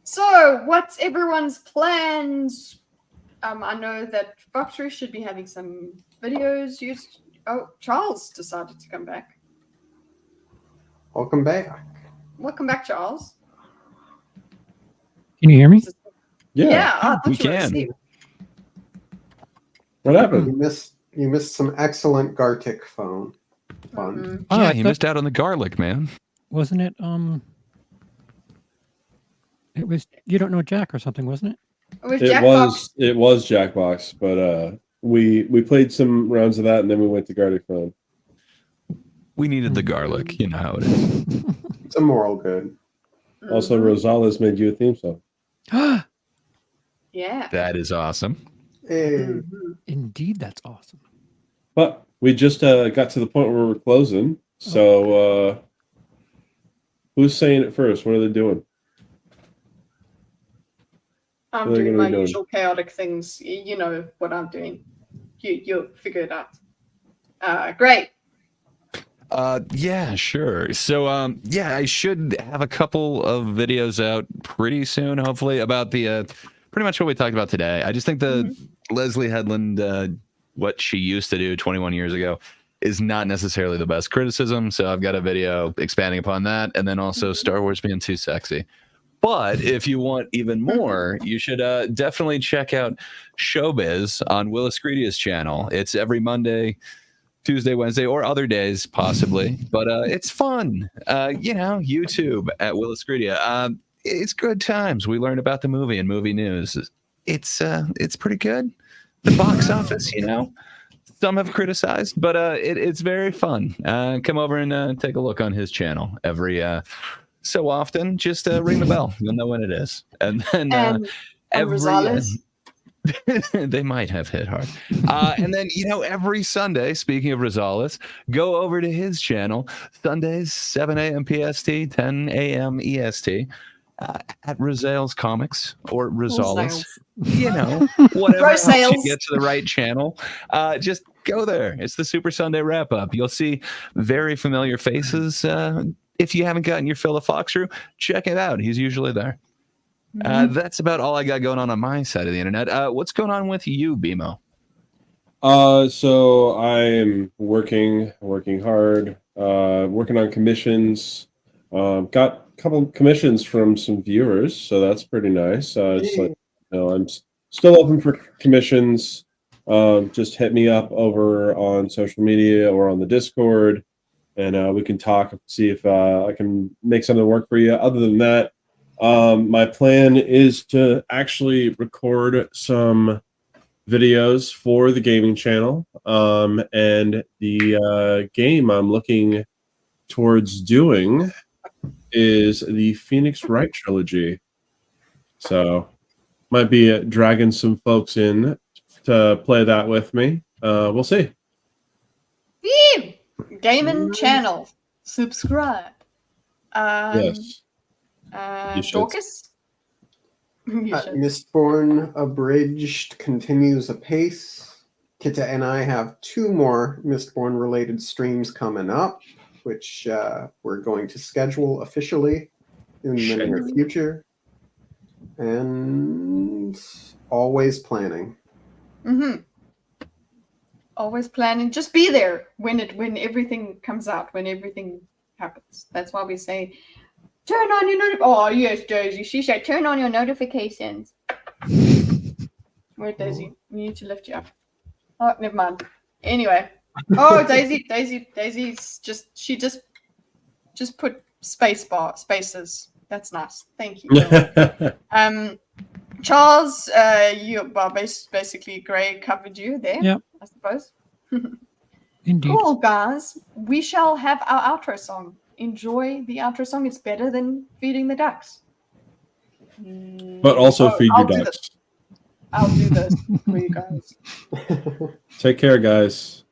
Speaker 2: So, what's everyone's plans? I know that Foxtree should be having some videos used. Oh, Charles decided to come back.
Speaker 3: Welcome back.
Speaker 2: Welcome back, Charles.
Speaker 6: Can you hear me?
Speaker 2: Yeah, I thought
Speaker 5: we
Speaker 2: you were
Speaker 5: can.
Speaker 2: asleep.
Speaker 4: What happened?
Speaker 3: You missed some excellent Gartic fun.
Speaker 5: Yeah,
Speaker 6: I
Speaker 5: you
Speaker 6: thought-
Speaker 5: missed out on the garlic, man.
Speaker 6: Wasn't it? It was. You don't know Jack or something, wasn't it?
Speaker 4: It was Jackbox, but we played some rounds of that and then we went to Gartic Phone.
Speaker 5: We needed the garlic. You know how it is.
Speaker 3: It's a moral good.
Speaker 4: Also, Rosales made you a theme song.
Speaker 2: Yeah.
Speaker 5: That is awesome.
Speaker 6: Indeed, that's awesome.
Speaker 4: But we just got to the point where we're closing. So who's saying it first? What are they doing?
Speaker 2: I'm
Speaker 4: What are they
Speaker 2: doing
Speaker 4: gonna
Speaker 2: my
Speaker 4: be doing?
Speaker 2: usual chaotic things. You know what I'm doing. You'll figure it out. Great.
Speaker 5: Yeah, sure. So, yeah, I should have a couple of videos out pretty soon, hopefully, about the pretty much what we talked about today. I just think the Leslie Headland, what she used to do 21 years ago, is not necessarily the best criticism. So I've got a video expanding upon that, and then also Star Wars being too sexy. But if you want even more, you should definitely check out Showbiz on Willis Gredia's channel. It's every Monday, Tuesday, Wednesday, or other days possibly. But it's fun. You know, YouTube at Willis Gredia. It's good times. We learn about the movie and movie news. It's pretty good. The box office, you know, some have criticized, but it's very fun. Come over and take a look on his channel every so often. Just ring the bell. You'll know when it is. And then every
Speaker 2: Rosales.
Speaker 5: they might have hit hard. And then, you know, every Sunday, speaking of Rosales, go over to his channel, Sundays, 7 a.m. PST, 10 a.m. EST, at Rosales Comics or Rosales. You know, whatever helps you
Speaker 2: Rosales.
Speaker 5: get to the right channel. Just go there. It's the Super Sunday wrap up. You'll see very familiar faces. If you haven't gotten your fill of Foxtrue, check it out. He's usually there. That's about all I got going on my side of the internet. What's going on with you, BMO?
Speaker 4: So I'm working hard, working on commissions. Got a couple commissions from some viewers, so that's pretty nice. Just like, you know, I'm still open for commissions. Just hit me up over on social media or on the Discord, and we can talk, see if I can make something work for you. Other than that, my plan is to actually record some videos for the gaming channel, and the game I'm looking towards doing is the Phoenix Wright trilogy. So might be dragging some folks in to play that with me. We'll see.
Speaker 2: Gaming channel. Subscribe.
Speaker 4: Yes. You should.
Speaker 2: Dorcas?
Speaker 3: Mistborn Abridged continues apace. Kita and I have 2 more Mistborn related streams coming up, which we're going to schedule officially in the near future. And always planning.
Speaker 2: Always planning. Just be there when everything comes out, when everything happens. That's why we say, turn on your notifications. Oh, yes, Daisy. She said, turn on your notifications. Where, Daisy? We need to lift you up. Oh, never mind. Anyway. Oh, Daisy's just put spaces. That's nice. Thank you. Charles, you basically Gray covered you there.
Speaker 6: Yep.
Speaker 2: I suppose.
Speaker 6: Indeed.
Speaker 2: Cool, guys. We shall have our outro song. Enjoy the outro song. It's better than feeding the ducks.
Speaker 4: But also feed
Speaker 2: I'll
Speaker 4: your
Speaker 2: do
Speaker 4: ducks.
Speaker 2: I'll do this for you guys.
Speaker 4: Take care, guys.